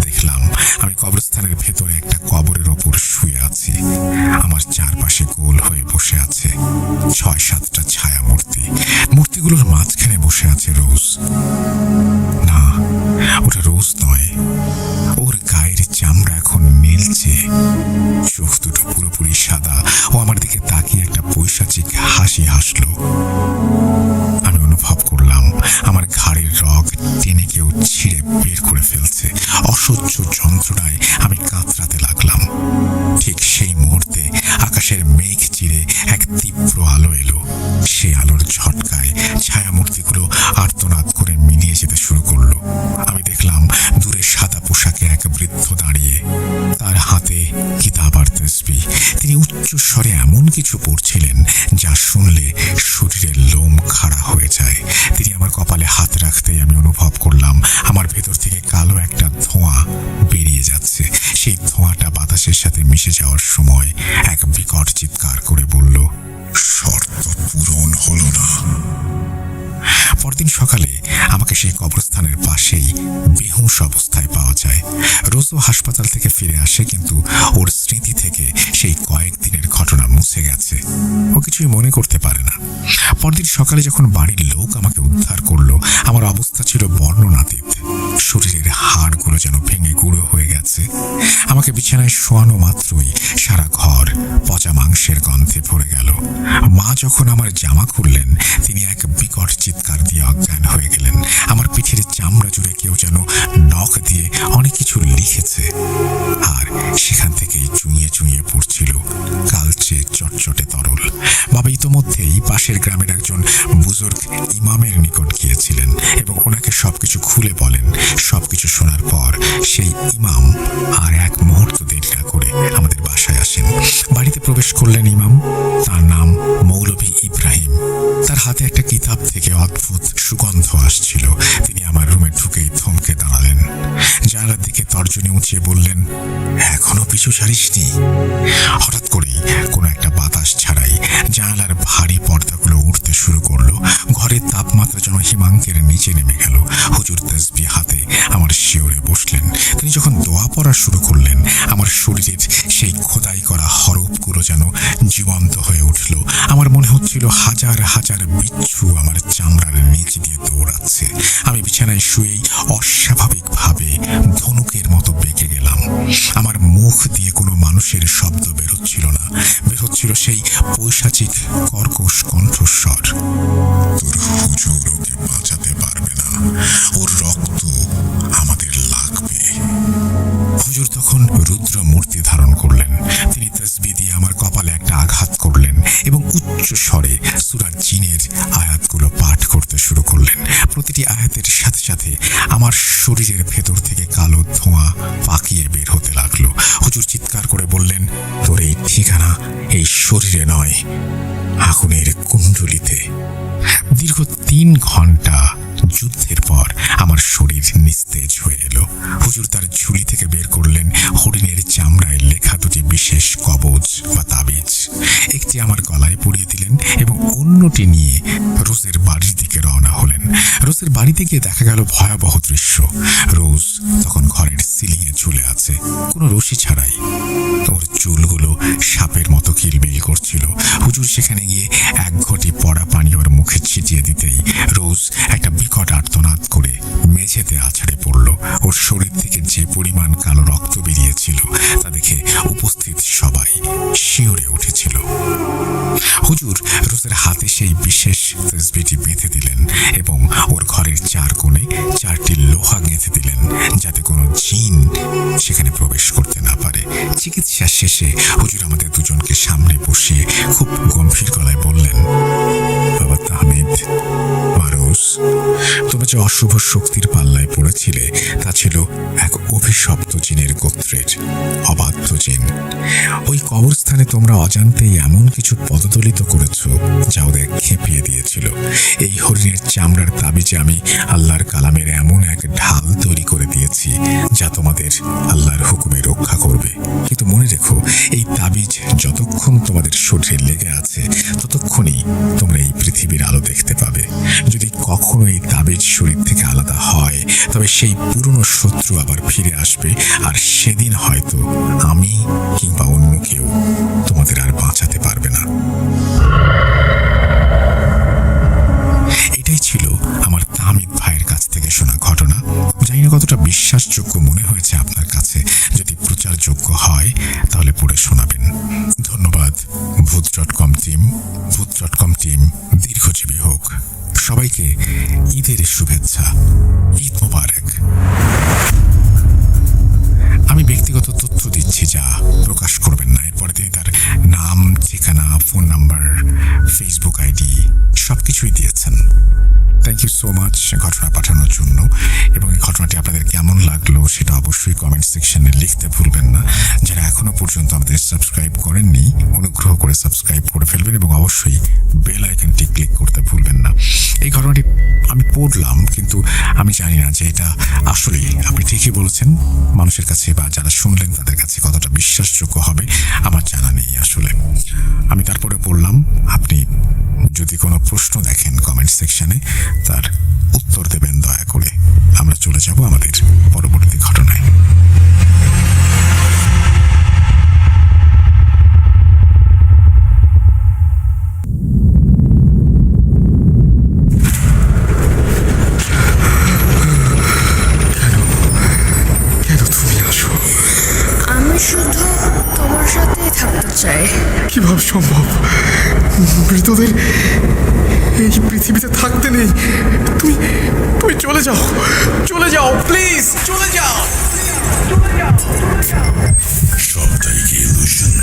দেখলাম আমি কবরস্থানের ভেতরে একটা কবরের ওপর শুয়ে আছি। আমার চারপাশে গোল হয়ে বসে আছে 6-7টা ছায়া মূর্তি। মূর্তিগুলোর মাঝখানে বসে আছে রোজ। না, ওটা রোজ নয়। ওর গায়ের চামড়া এখন নীলচে, চোখ দুটো পুরোপুরি সাদা। ও আমার দিকে তাকিয়ে একটা পৈশাচিক হাসি হাসলো। আমি অনুভব করলাম আমার ঘাড়ের রগ টেনে কেউ ছিঁড়ে বের করে ফেলছে। অসহ্য যন্ত্রণায় আমি কাতরাতে লাগলাম। ঠিক সেই মুহূর্তে আকাশের মেঘ চিরে এক তীব্র আলো এলো। সেই আলোর ঝটকায় ছায়ামূর্তিগুলো আর্তনাদ করে মিলিয়ে যেতে শুরু করলো। আমি দেখলাম দূরে সাদা পোশাকে এক বৃদ্ধ দাঁড়িয়ে, তার হাতে কিতাব আর তাসবিহ। তিনি উচ্চ স্বরে এমন কিছু পড়ছিলেন যা শুনলে শরীরের লোম খাড়া হয়ে যায়। তিনি আমার কপালে হাত রাখতেই আমি অনুভব করলাম আমার ভেতর থেকে কালো একটা ধোঁয়া বেরিয়ে যাচ্ছে। সেই ধোঁয়াটা বাতাসের সাথে মিশে যাওয়ার সময় এক বিকট চিৎকার করে বলল, শর্ত পূরণ হলো না। পরদিন সকালে আমাকে সেই কবরস্থানের পাশেই বেহুশ অবস্থায় পাওয়া যায়। রোজও হাসপাতাল থেকে ফিরে আসে, কিন্তু ওর স্মৃতি থেকে সেই কয়েকদিনের ঘটনা মুছে গেছে। ও কিছুই মনে করতে পারে না। পরদিন সকালে যখন বাড়ির লোক আমাকে উদ্ধার করলো, আমার অবস্থা ছিল বর্ণনাতীত। শরীরের হাড়গুলো যেন ভেঙে গুঁড়ো হয়ে গেছে। আমাকে বিছানায় শোয়ানো মাত্রই সারা ঘর পচা মাংসের গন্ধে ভরে গেল। মা যখন আমার জামা খুললেন, তিনি এক বিকট চিৎকার দিয়ে অজ্ঞান হয়ে গেলেন। আমার পিঠের চামড়া জুড়ে কেউ যেন নখ দিয়ে অনেক কিছু লিখেছে, আর সেখান থেকেই চুইয়ে চুইয়ে পড়ছিল কালচে চটচটে তরল। বাবা ইতোমধ্যেই পাশের গ্রামের একজন বুজুর্গ ইমামের নিকট গিয়েছিলেন এবং ওনাকে সবকিছু খুলে বলেন। সবকিছু শোনার পর সেই ইমাম আর এক মুহূর্ত দেরি না করে আমাদের বাসায় আসেন। বাড়িতে প্রবেশ করলেন ইমাম। তার নাম মৌলভী ইব্রাহিম। তার হাতে একটা কিতাব থেকে অদ্ভুত সুগন্ধ আসছিল। তিনি আমার রুমে ঢুকেই থমকে দাঁড়ালেন। জানালার দিকে তর্জনী উঁচিয়ে বললেন, এখনো পিছু ছাড়িসনি? হঠাৎ করেই কোনো একটা বাতাস ছাড়াই জানালার ভারী পর্দাগুলো উঠতে শুরু করলো। ঘরের তাপমাত্রা যেন হিমাঙ্কের নিচে নেমে গেল। হুজুর তাসবিহ হাতে আমার শিওরে বসলেন। তিনি যখন দোয়া পড়া শুরু করলেন, আমার শরীরের সেই খোদাই করা হরফগুলো যেন জীবন্ত হয়ে উঠল। আমার মনে হচ্ছিল হাজার হাজার বিচ্ছু আমার চামড়ার নিচ দিয়ে দৌড়াচ্ছে। আমি বিছানায় শুয়েই অস্বাভাবিকভাবে ধনুকের মতো বেঁকে গেলাম। আমার মুখ দিয়ে কোনো মানুষের শব্দ বেরোচ্ছিল না, বেরোচ্ছিল সেই পৈশাচিক কর্কশ কণ্ঠস্বর, তোর হুজুর ওকে বাঁচাতে পারবে না, ওর রক্ত আমাদের লাগবে। হুজুর তখন রুদ্র মূর্তি ধারণ করলেন। তিনি তাসবিহ দিয়ে আমার কপালে একটা আঘাত করলেন এবং উচ্চ স্বরে সূরা জিনের আয়াতগুলো পাঠ করতে শুরু করলেন। প্রতিটি আয়াতের সাথে সাথে আমার শরীরের ভেতর থেকে কালো ধোঁয়া পাকিয়ে বের হতে লাগলো। হুজুর চিৎকার করে বললেন, তোর এই ঠিকানা এই শরীরে নয়, আগুনের কুণ্ডলিতে। দীর্ঘ 3 ঘন্টা যুদ্ধের পর আমার শরীর নিস্তেজ হয়ে এলো। হুজুর তার ঝুলি থেকে বের করলেন হরিণের চামড়ায় লেখা দুটি বিশেষ কবজ বা তাবিজ। একটি আমার গলায় পরিয়ে দিলেন এবং অন্যটি নিয়ে রোজের বাড়ির দিকে রওনা হলেন। রোজের বাড়িতে গিয়ে দেখা গেল ভয়াবহ দৃশ্য। রোজ তখন ঘরের সিলিংয়ে ঝুলে আছে, কোনো রশি ছাড়াই। ওর চুলগুলো সাপের মতো কিলবিল করছিল। হুজুর সেখানে গিয়ে এক ঘটি পড়া পানি ওর মুখে ছিটিয়ে দিতেই রোজ একটা বিকট আর্তনাদ করে মেঝেতে আছড়ে পড়ল। ওর শরীর থেকে যে পরিমাণ কালো রক্ত বেরিয়েছিল তা দেখে উপস্থিত সবাই শিউরে উঠেছিল। হুজুর রোজের হাতে সেই বিশেষ তসবিটি বেঁধে দিলেন এবং ওর ঘরের চার কোণে 4টি লোহা গেঁথে দিলেন যাতে কোনো জিন সেখানে প্রবেশ করতে না পারে। চিকিৎসা শেষে হুজুর আমাদের দুজনকে সামনে বসিয়ে খুব গম্ভীর গলায় বললেন, বাবা তাহমিদ, মারুস, তোমরা যে অশুভ শক্তির পাল্লায় পড়েছিলে তা ছিল এক অভিশপ্ত জিনের গোত্রের অবাধ্য জিন। ওই কবরস্থানে তোমরা অজান্তেই এমন কিছু পদদলিত করেছ যা ওদের খেপিয়ে দিয়েছিল। এই হরিণের চামড়ার তাবিজে আমি আল্লাহর কালামের এমন এক ঢাল তৈরি করে দিয়েছি যা তোমাদের আল্লাহর হুকুমে রক্ষা করবে। কিন্তু মনে রেখো, এই তাবিজ যতক্ষণ তোমাদের শরীরে লেগে আছে ততক্ষণই তোমরা এই পৃথিবীর আলো দেখতে পাবে। যদি কখনো এই তাবিজ শরীর থেকে আলাদা হয় তবে সেই পুরনো শত্রু আবার ফিরে আসবে, আর সেদিন হয়তো আমি কিংবা অন্য কেউ তোমাদের আর বাঁচাতে পারবে না। এটাই ছিল আমার তাহমিদ ভাইয়ের কাছ থেকে শোনা ঘটনা। জানি না কতটা বিশ্বাসযোগ্য মনে হয়েছে আপনার কাছে। যদি প্রচারযোগ্য হয় তাহলে পড়ে শোনাবেন। ধন্যবাদ ভূত.com টিম। ভূত.com টিম দীর্ঘজীবী হোক। সবাইকে ঈদের শুভেচ্ছা। ঈদ মোবারক। আমি ব্যক্তিগত তথ্য দিচ্ছি যা প্রকাশ করবেন না। এরপরে তিনি তার নাম, ঠিকানা, ফোন নাম্বার, ফেসবুক আইডি সবকিছুই দিয়েছেন। থ্যাংক ইউ সো মাচ ঘটনা পাঠানোর জন্য। এবং এই ঘটনাটি আপনাদের কেমন লাগলো সেটা অবশ্যই কমেন্ট সেকশনে লিখতে ভুলবেন না। যারা এখনো পর্যন্ত আমাদের সাবস্ক্রাইব করেননি অনুগ্রহ করে সাবস্ক্রাইব করে ফেলবেন এবং অবশ্যই বেল আইকনটি ক্লিক করতে ভুলবেন না। এই ঘটনাটি আমি পড়লাম, কিন্তু আমি জানি না যে এটা আসলে আপনি ঠিকই বলেছেন মানুষের কাছে বা যারা শুনলেন তাদের কাছে কতটা বিশ্বাসযোগ্য হবে আমার জানা নেই আসলে। আমি তারপরে বললাম, আপনি যদি কোনো প্রশ্ন দেখেন কমেন্ট সেকশনে তার উত্তর দেবেন দয়া করে। আমরা চলে যাব আমাদের পরবর্তী ঘটনায়। কেন তুমি আসো?
আমি শুধু তোমার সাথেই থাকতে চাই।
কিভাবে সম্ভব? মৃতদের এই পৃথিবীতে থাকতে নেই। তুমি তুমি চলে যাও, চলে যাও, প্লিজ চলে যাও।
সবটাই কি ইলুশন,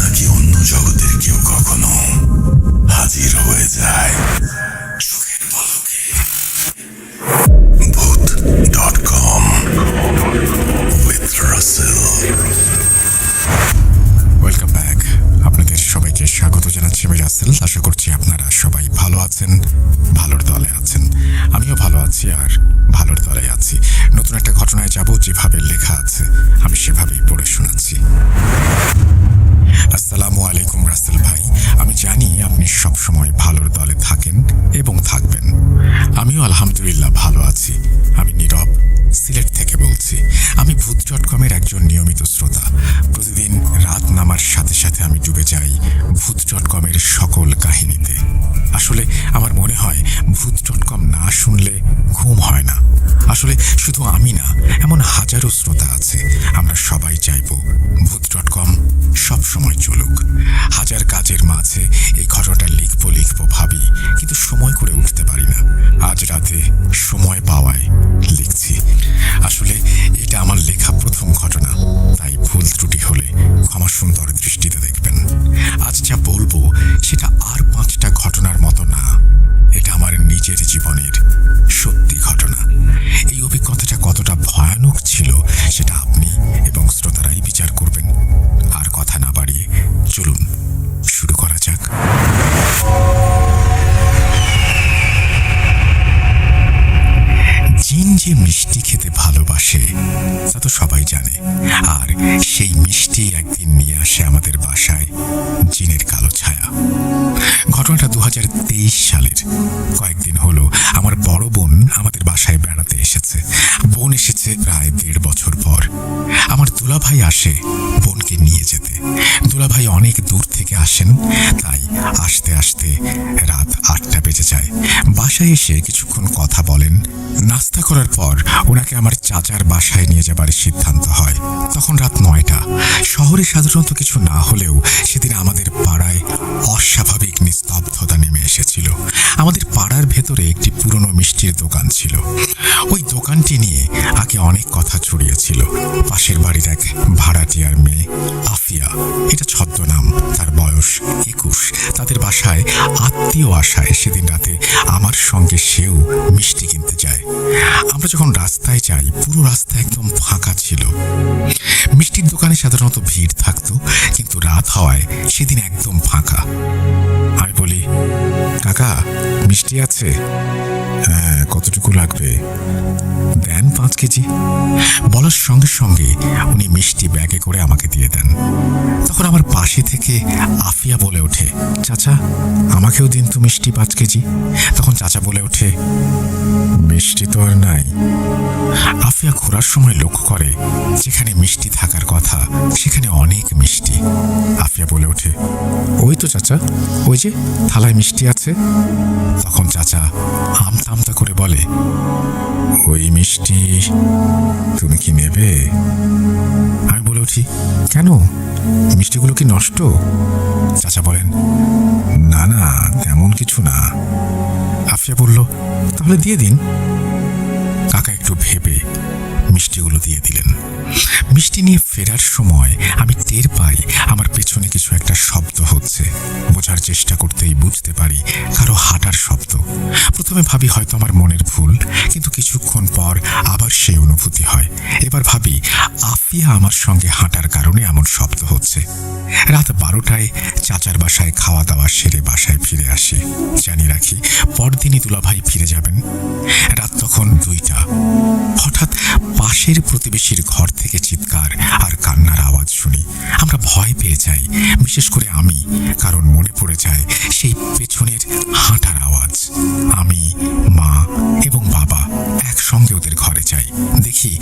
নাকি অন্য জগতের কেউ কখনো হাজির হয়ে যায় চোখের পলকে? ভূত.com with রাসেল। Welcome back. আপনাদের সবাইকে স্বাগত জানাচ্ছি আমি রাসেল। আশা করছি আপনারা সবাই ভালো আছেন, ভালোর দলে আছেন। আমিও ভালো আছি আর ভালোর দলে আছি। নতুন একটা ঘটনায় যাব, যেভাবে লেখা আছে আমি সেভাবেই পড়ে শোনাচ্ছি। আসসালামু আলাইকুম রাসেল ভাই। আমি জানি আপনি সবসময় ভালোর দলে থাকেন এবং থাকবেন। আমিও আলহামদুলিল্লাহ ভালো আছি। আমি নীরব, সিলেট থেকে বলছি। আমি ভূত.com-এর একজন নিয়মিত শ্রোতা। প্রতিদিন রাত নামার সাথে সাথে আমি ডুবে যাই ভূত.com-এর সকল কাহিনীতে। আসলে আমার মনে হয় ভূত.com না শুনলে ঘুম হয় না। আসলে শুধু আমি না, এমন হাজারো শ্রোতা আছে। আমরা সবাই চাইব ভূত.com সব সময় চলুক। হাজার কাজের মাঝে এই ঘটনাটা লিখবো ভাবি, কিন্তু সময় করে উঠতে পারি না। আজ রাতে সময় পাওয়ায় লিখছি। আসলে এটা আমার লেখা প্রথম ঘটনা, তাই ভুল ত্রুটি হলে ক্ষমা সুন্দর দৃষ্টিতে দেখবেন। আজ যা বলবো সেটা আর 5টা ঘটনার মতো না। এটা আমার নিজের জীবনের সত্যি ঘটনা। এই অভিজ্ঞতাটা কতটা ভয়ানক ছিল সেটা আপনি এবং শ্রোতারাই বিচার করবেন। আর কথা না বাড়িয়ে চলুন শুরু করা যাক। জিন যে মিষ্টি খেতে ভালোবাসে তা তো সবাই জানে। আর সেই মিষ্টি একদিন নিয়ে আসে আমাদের বাসায় জিনের কালো ছায়া। ঘটনাটা 2023 সালের। কয়েকদিন হলো আমার বড় বোন আমাদের বাসায় বেড়াতে এসেছে। বোন এসেছে প্রায় 1.5 বছর পর। আমার দুলাভাই আসে বোনকে নিয়ে যেতে। আসেন, তাই আসতে আসতে রাত 8টা বেজে যায়। বাসায় এসে কিছুক্ষণ কথা বলেন। নাস্তা করার পর ওনাকে আমার চাচার বাসায় নিয়ে যাবার সিদ্ধান্ত হয়। তখন রাত 9টা। শহরে সাধারণত কিছু না হলেও সেদিন আমাদের পাড়ায় অস্বাভাবিক নিস্তব্ধতা নেমে এসেছিল। আমাদের পাড়ার ভেতরে একটি পুরনো মিষ্টির দোকান ছিল। ওই দোকানটি নিয়ে আগে অনেক কথা ছড়িয়েছিল। পাশের বাড়ির এক ভাড়াটিয়ার মেয়ে আফিয়া, এটা ছদ্মনাম, তার বয়স 21, তাদের বাসায় আত্মীয় আসায় সেদিন রাতে আমার সঙ্গে সেও মিষ্টি কিনতে যায়। আমরা যখন রাস্তায় যাই, পুরো রাস্তা একদম ফাঁকা ছিল। মিষ্টির দোকানে সাধারণত ভিড় থাকতো, কিন্তু রাত হওয়ায় সেদিন একদম ফাঁকা। আমি বলি, কাকা মিষ্টি আছে? হ্যাঁ, কতটুকু লাগবে? দেন 5 কেজি। বলার সঙ্গে সঙ্গে উনি মিষ্টি ব্যাগে করে আমাকে দিয়ে দেন। তখন আমার পাশে থেকে আফিয়া বলে ওঠে, চাচা আমাকেও দিন তো মিষ্টি 5 কেজি। তখন চাচা বলে ওঠে, মিষ্টি তো আর নাই। আফিয়া ঘোরার সময় লক্ষ্য করে যেখানে মিষ্টি থাকার কথা সেখানে অনেক মিষ্টি। আফিয়া বলে ওঠে, ওই তো চাচা, ওই যে থালায় মিষ্টি আছে। তখন চাচা আমতা আমতা করে বলে, ওই মিষ্টি তুমি কি নেবে? আমি বলে উঠি, কেন, মিষ্টিগুলো কি নষ্ট? চাচা বলেন, না না, তেমন কিছু না। আফিয়া বলল, তাহলে দিয়ে দিন। কাকা একটু ভেবে মিষ্টিগুলো দিয়ে দিলেন। মিষ্টি নিয়ে ফেরার সময় আমি টের পাই আমার পেছনে কিছু একটা শব্দ হচ্ছে। বোঝার চেষ্টা করতেই বুঝতে পারি কারো হাঁটার শব্দ। প্রথমে ভাবি হয়তো আমার মনের ভুল, কিন্তু কিছুক্ষণ পর আবার সেই অনুভূতি হয়। এবার ভাবি আফিয়া আমার সঙ্গে হাঁটার কারণে এমন শব্দ হচ্ছে। রাত 12টায় চাচার বাসায় খাওয়া দাওয়া সেরে বাসায় ফিরে আসি। জানিয়ে রাখি, পরদিনই দুলাভাই ফিরে যাবেন। রাত তখন 2টা। হঠাৎ পাশের প্রতিবেশীর ঘর থেকে চিৎকার আর কান্নার আওয়াজ শুনি। আমরা ভয় পেয়ে যাই, বিশেষ করে আমি, কারণ মনে পড়ে যায় সেই পেছনের হাঁটার আওয়াজ। আমি, মা এবং বাবা একসঙ্গে ওদের ঘরে যাই। দেখি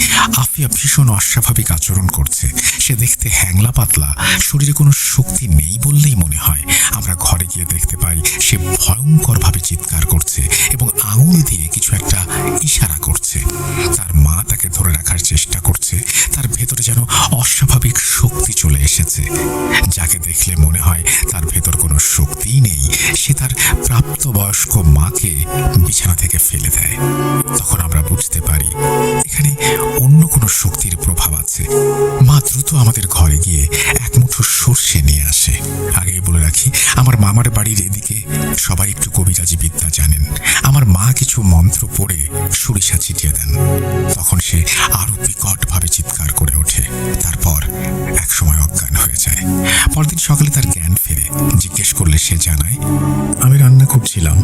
আফিয়া ভীষণ অস্বাভাবিক আচরণ করছে। সে দেখতে হ্যাংলা পাতলা, শরীরে কোনো শক্তি নেই বললেই মনে হয়। আমরা ঘরে গিয়ে দেখতে পাই সে ভয়ঙ্করভাবে চিৎকার করছে এবং আঙুল দিয়ে কিছু একটা ইশারা করছে। তার মা তাকে ধরে রাখার চেষ্টা করছে। তার ভেতরে যেন অস্বাভাবিক শক্তি চলে এসেছে। যাকে দেখলে মনে হয় তার ভেতর কোনো শক্তিই নেই। সে তার প্রাপ্তবয়স্ক মাকে বিছানা থেকে ফেলে দেয়। তখন আমরা বুঝতে পারি এখানে অন্য কোনো শক্তির প্রভাব আছে। মা দ্রুত আমাদের ঘরে গিয়ে এক মুঠো সর্ষে নিয়ে আসে। আগেই বলে রাখি, আমার মামার বাড়ির এদিকে সবাই একটু কবিরাজি বিদ্যা জানেন। আমার মা কিছু মন্ত্র পড়ে সরিষা ছিটিয়ে দেন। তখন সে আরো বিকটভাবে চিৎকার করে ওঠে। তারপর একসময় অজ্ঞান হয়ে যায়। পরদিন সকালে তার জ্ঞান ফেরে। জিজ্ঞেস করলে সে জানায়, আমি রান্না করছিলাম।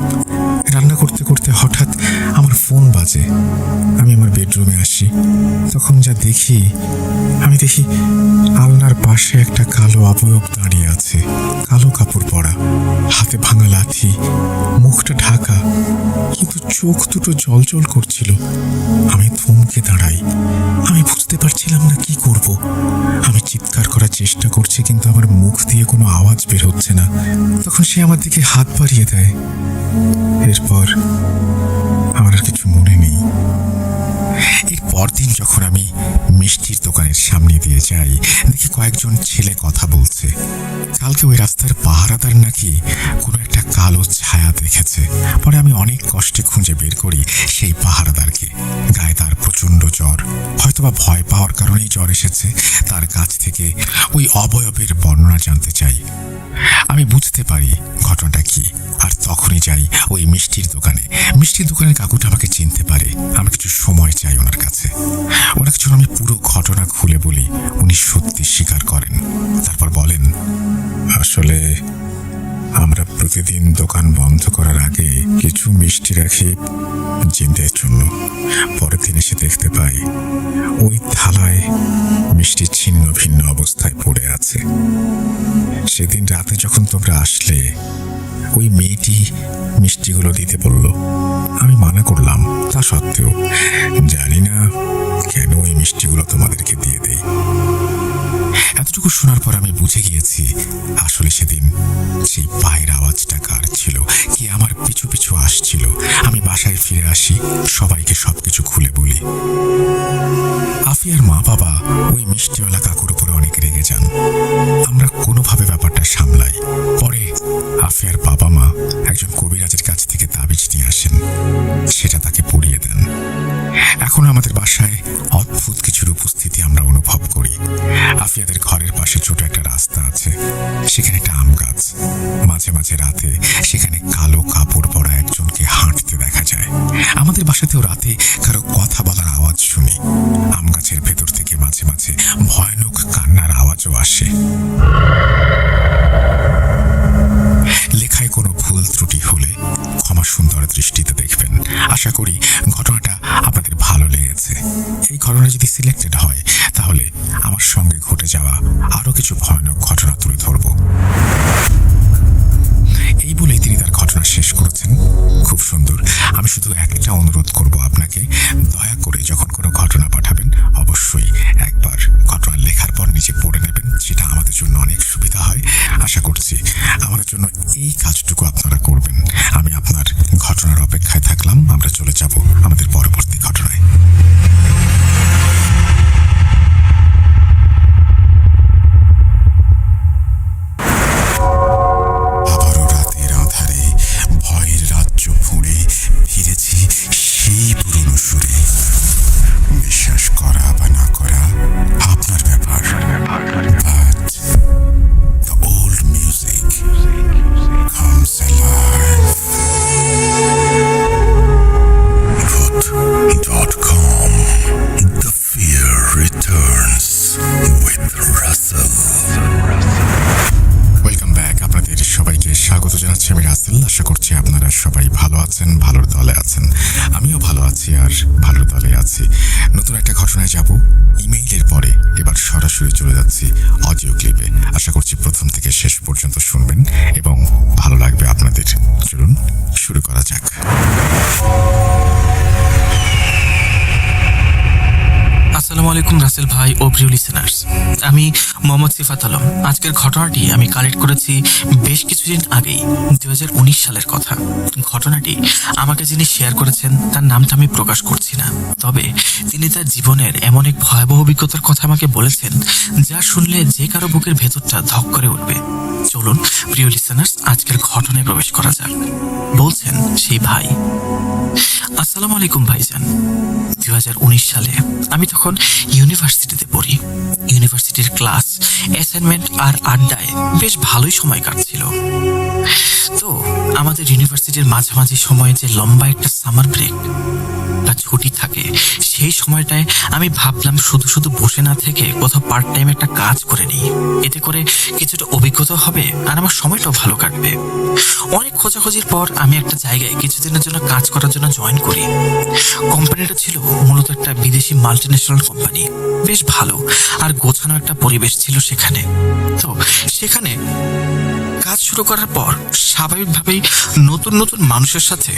রান্না করতে করতে হঠাৎ আমার ফোন বাজে। আমি আমার বেডরুমে আসি। তখন যা দেখি, আমি দেখি আলনার পাশে একটা কালো অবয়ব দাঁড়িয়ে আছে। কালো কাপড় পরা, হাতে ভাঙা লাঠি, মুখটা ঢাকা, কিন্তু চোখ দুটো জলজল করছিল। আমি থমকে দাঁড়াই। আমি বুঝতে পারছিলাম না কি করব। আমি চিৎকার করার চেষ্টা করছি, কিন্তু আমার মুখ দিয়ে কোনো আওয়াজ বের হচ্ছে না। তখন সে আমার দিকে হাত বাড়িয়ে দেয়। এরপর আমার আর কিছু মনে নেই। এর পরদিন যখন আমি মিষ্টির দোকানের সামনে দিয়ে যাই, দেখি কয়েকজন ছেলে কথা বলছে। কালকে ওই রাস্তার পাহারাদার নাকি কোনো একটা কালো ছায়া দেখেছে। পরে আমি অনেক কষ্টে খুঁজে বের করি সেই পাহারাদারকে। গায়ে তার প্রচণ্ড জ্বর, হয়তোবা ভয় পাওয়ার কারণেই জ্বর এসেছে। তার কাছ থেকে ওই অবয়বের বর্ণনা জানতে চাই। আমি বুঝতে পারি ঘটনাটা কি, আর তখনই যাই ওই মিষ্টির দোকানে। মিষ্টির দোকানের কাকুটা আমাকে চিনতে পারে। আমি কিছু সময় চাই ওনার কাছে। ওনাকে যখন আমি পুরো ঘটনা খুলে বলি, উনি সত্যি স্বীকার করেন। তারপর বলেন, আসলে আমরা প্রতিদিন দোকান বন্ধ করার আগে কিছু মিষ্টি রাখি জিনদের জন্য। পরের দিন এসে দেখতে পাই ওই থালায় মিষ্টি ছিন্ন ভিন্ন অবস্থায় পড়ে আছে। সেদিন রাতে যখন তোমরা আসলে, ওই মেয়েটি মিষ্টিগুলো দিতে বলল। আমি মানা করলাম। তা সত্ত্বেও জানি না কেন ওই মিষ্টিগুলো তোমাদেরকে দিয়ে দেই। এতটুকু শোনার পর আমি বুঝে গিয়েছি আসলে সেদিন সেই পায়ের আওয়াজটা কার ছিল, কে আমার পিছু পিছু আসছিল। আমি বাসায় ফিরে আসি, সবাইকে সবকিছু খুলে বলি। আফিয়ার মা বাবা ওই মিষ্টিওয়ালা কাকুর উপরে অনেক রেগে যান। আমরা কোনোভাবে ব্যাপারটা সামলাই। পরে আফিয়ার বাবা মা একজন কবিরাজের কাছ থেকে তাবিজ নিয়ে আসেন, সেটা তাকে পরিয়ে দেন। এখন আমাদের বাসায় অদ্ভুত কিছুর উপস্থিতি আমরা অনুভব করি। আফিয়াদের ঘরের পাশে ছোট একটা রাস্তা আছে, সেখানে একটা আম গাছ। মাঝে মাঝে রাতে সেখানে কালো কাপড় পরা একজনকে হাঁটতে দেখা যায়। আমাদের বাসাতেও রাতে কারো কথা বলার আওয়াজ শুনি। আম গাছের ভেতর থেকে মাঝে মাঝে ভয়ানক কান্নার আওয়াজও আসে। লেখায় কোনো ভুল ত্রুটি হলে ক্ষমা সুন্দর দৃষ্টিতে দেখবেন। আশা করি ঘটনাটা আপনাদের ভালো লেগেছে। এই ঘটনা যদি সিলেক্টেড হয় তাহলে আমার সঙ্গে ঘটে যাওয়া আরো কিছু ভয়ানক ঘটনা তুলে ধরব। এই বলেই তিনি তার ঘটনা শেষ করেছেন। খুব সুন্দর। আমি শুধু একটা অনুরোধ করব আপনাকে, দয়া করে যখন কোনো ঘটনা পাঠাবেন অবশ্যই একবার ঘটনা লেখার পর নিচে পড়ে নেবেন, সেটা আমাদের জন্য অনেক সুবিধা হয়। আশা করছি আমাদের জন্য এই কাজটুকু আপনারা করবেন। আমি আপনার ঘটনার অপেক্ষায় থাকলাম। আমরা চলে যাব আমাদের পরবর্তী ঘটনায়। আবারও রাতের আঁধারে ভয়ের রাজ্য ফুঁড়ে ফিরেছি সেই পুরনো সুরে। বিশ্বাস করা বা না করা আপনার ব্যাপার, but the old music comes alive. Truth.com. The fear returns with Russell. Welcome back. আপনাদের সবাইকে স্বাগত জানাচ্ছি। আমি রাসেল। আশা করছি আপনারা সবাই ভালো আছেন, ভালোর দলে আছেন। আমিও ভালো আছি আর ভালোর দলে আছি। নতুন একটা ঘটনায় যাব। ইমেইলের পরে এবার সরাসরি চলে যাচ্ছি অডিও ক্লিপে। আশা করছি প্রথম থেকে শেষ পর্যন্ত শুনবেন এবং ভালো লাগবে আপনাদের। চলুন শুরু করা যাক।
আসসালামু আলাইকুম রাসেল ভাই ও প্রিয় লিসেনার্স, আমি মোহাম্মদ সিফাত আলম। আজকের ঘটনাটি আমি কালেক্ট করেছি বেশ কিছুদিন আগেই, 2019 সালের কথা। ঘটনাটি আমাকে যিনি শেয়ার করেছেন তার নামটা আমি প্রকাশ করছি না, তবে তিনি তার জীবনের এমন এক ভয়াবহ অভিজ্ঞতার কথা আমাকে বলেছেন যা শুনলে যে কারো বুকের ভেতরটা ধক করে উঠবে। চলুন প্রিয় লিসেনার্স, আজকের ঘটনায় প্রবেশ করা যাক। বলছেন সেই ভাই। আসসালামু আলাইকুম ভাইজান। 2019 সালে আমি তখন ইউনিভার্সিটিতে পড়ি। ইউনিভার্সিটির ক্লাস, অ্যাসাইনমেন্ট আর আড্ডায় বেশ ভালোই সময় কাটছিল। তো আমাদের ইউনিভার্সিটির মাঝামাঝি সময়ে যে লম্বা একটা সামার ব্রেক বা ছুটি থাকে, সেই সময়টায় আমি ভাবলাম শুধু শুধু বসে না থেকে কোথাও পার্ট টাইম একটা কাজ করে নিই। এতে করে কিছুটা অভিজ্ঞতা হবে আর আমার সময়টাও ভালো কাটবে। অনেক খোঁজাখুঁজির পর আমি একটা জায়গায় কিছুদিনের জন্য কাজ করার জন্য জয়েন করি। কোম্পানিটা ছিল মূলত একটা বিদেশি মাল্টিন্যাশনাল কোম্পানি। বেশ ভালো আর গোছানো একটা পরিবেশ ছিল সেখানে। তো সেখানে কাজ শুরু করার পর স্বাভাবিকভাবেই নতুন নতুন মানুষের সাথে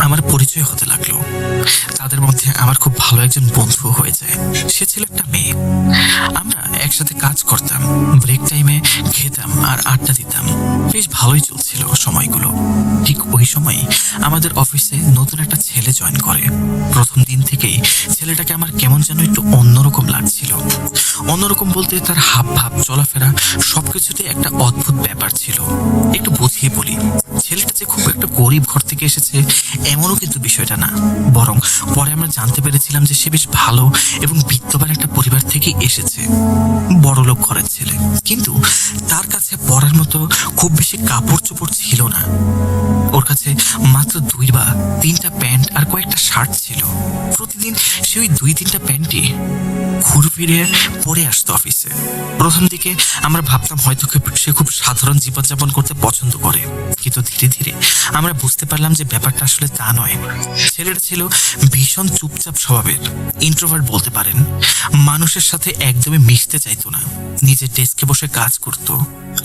আমার পরিচয় হতে লাগলো। তাদের মধ্যে আমার খুব ভালো একজন বন্ধু হয়ে যায়। সে ছিল একটা মেয়ে। আমরা একসাথে কাজ করতাম, ব্রেক টাইমে খেতাম আর আড্ডা দিতাম। বেশ ভালোই চলছিল সময়গুলো। ঠিক ওই সময় আমাদের অফিসে নতুন একটা ছেলে জয়েন করে। প্রথম দিন থেকেই ছেলেটাকে আমার কেমন যেন একটু অন্যরকম লাগছিল। অন্যরকম বলতে তার হাব ভাব, চলাফেরা সবকিছুতে একটা অদ্ভুত ব্যাপার ছিল। একটু বুঝিয়ে বলি, ছেলেটা যে খুব একটা গরিব ঘর থেকে এসেছে এমনও কিন্তু বিষয়টা না, বরং পরে আমরা জানতে পেরেছিলাম যে সে বেশ ভালো এবং বিত্তবান একটা পরিবার থেকে এসেছে। বড়লোক ঘরের ছেলে, কিন্তু তার কাছে পরার মতো খুব বেশি কাপড় চোপড় ছিল না। ওর কাছে মাত্র 2 বা 3টা প্যান্ট আর কয়েকটা শার্ট ছিল। প্রতিদিন সে ওই 2-3টা প্যান্টই ঘুরে ফিরে পরে আসতো অফিসে। প্রথম দিকে আমরা ভাবতাম হয়তো সে খুব সাধারণ জীবনযাপন করতে পছন্দ করে, কিন্তু ধীরে ধীরে আমরা বুঝতে পারলাম যে ব্যাপারটা আসলে তা নয়। ছেলেটা ছিল ভীষণ চুপচাপ স্বভাবের, ইন্ট্রোভার্ট বলতে পারেন। মানুষের সাথে একদমই মিশতে চাইতো না। নিজের ডেস্কে বসে কাজ করত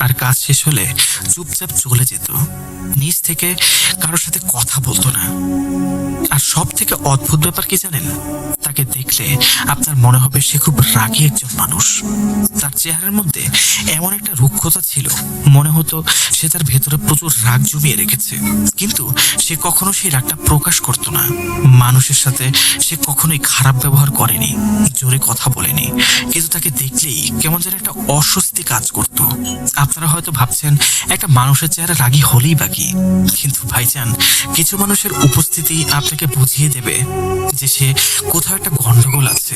আর কাজ শেষ হলে চুপচাপ চলে যেত। নিজ থেকে কারোর সাথে কথা বলতো না। আর সব থেকে অদ্ভুত ব্যাপার কি জানেন? তাকে দেখলে আপনার মনে হবে সে খুব রাগী একজন মানুষ। তার চেহারার মধ্যে এমন একটা রুক্ষতা ছিল, মনে হতো সে তার ভেতরে প্রচুর রাগ জমিয়ে রেখেছে, কিন্তু সে কখনো সেই রাগটা প্রকাশ করতো না। মানুষের সাথে সে কখনোই খারাপ ব্যবহার করেনি, জোরে কথা বলেনি, কিন্তু তাকে দেখলেই কেমন যেন একটা অস্বস্তি কাজ করত। আপনারা হয়তো ভাবছেন একটা মানুষের চেহারা রাগী হলেই বাকি, কিন্তু ভাইজান, কিছু মানুষের উপস্থিতি আপনাকে বুঝিয়ে দেবে যে সে কোথাও একটা গন্ডগোল আছে।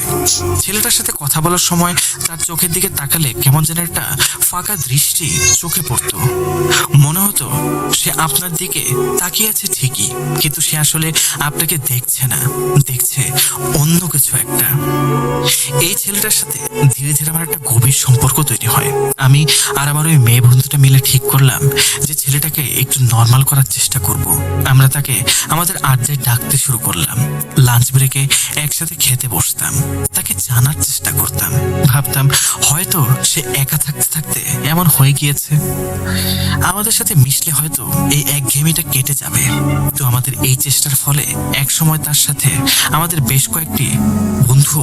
ছেলেটার সাথে কথা বলার সময় তার চোখের দিকে তাকালে কেমন যেন একটা ফাঁকা দৃষ্টি চোখে পড়তো। মনে হতো সে আপনার দিকে তাকিয়ে আছে ঠিকই, কিন্তু সে আসলে আপনাকে দেখছে না, দেখছে অন্য কিছু একটা। এই ছেলেটার সাথে ধীরে ধীরে আমার একটা গভীর সম্পর্ক তৈরি হয়। আমি আর আমার ওই মেয়ে বন্ধুটা মিলে ঠিক করলাম যে ছেলেটাকে একটু নর্মাল করার চেষ্টা করব। আমরা তাকে আমাদের আড্ডায় ডাকতে শুরু করলাম। লাঞ্চ ব্রেকে একসাথে খেতে বসতাম, তাকে জানার চেষ্টা করতাম। ভাবতাম হয়তো সে একা থাকতে থাকতে এমন হয়ে গিয়েছে, আমাদের সাথে মিশলে হয়তো এই একঘেয়েমিটা কেটে যাবে। তো আমাদের এই চেষ্টার ফলে এক সময় তার সাথে আমাদের বেশ কয়েকটি বন্ধু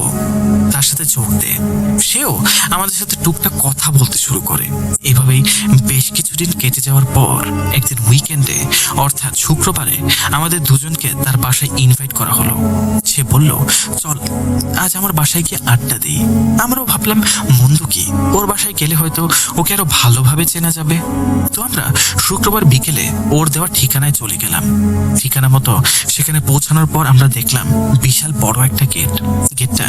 তার সাথে যোগ দেয়। সেও আমাদের সাথে টুকটাক কথা বলতে শুরু করে। এভাবেই বেশ কিছুদিন কেটে যাওয়ার পর একদিন উইকেন্ডে, অর্থাৎ শুক্রবারে, আমাদের দুজনকে তার বাসায় ইনভাইট করা হলো। সে বলল, চল আজ আমার বাসায় গিয়ে আড্ডা দিই। আমরাও ভাবলাম মন্দ কি, ওর বাসায় গেলে হয়তো ওকে আরো ভালোভাবে চেনা যাবে। তো আমরা শুক্রবার বিকেলে ওর দেওয়া ঠিকানায় চলে গেলাম। ঠিকানা মতো সেখানে পৌঁছানোর পর আমরা দেখলাম বিশাল বড় একটা গেট। গেটটা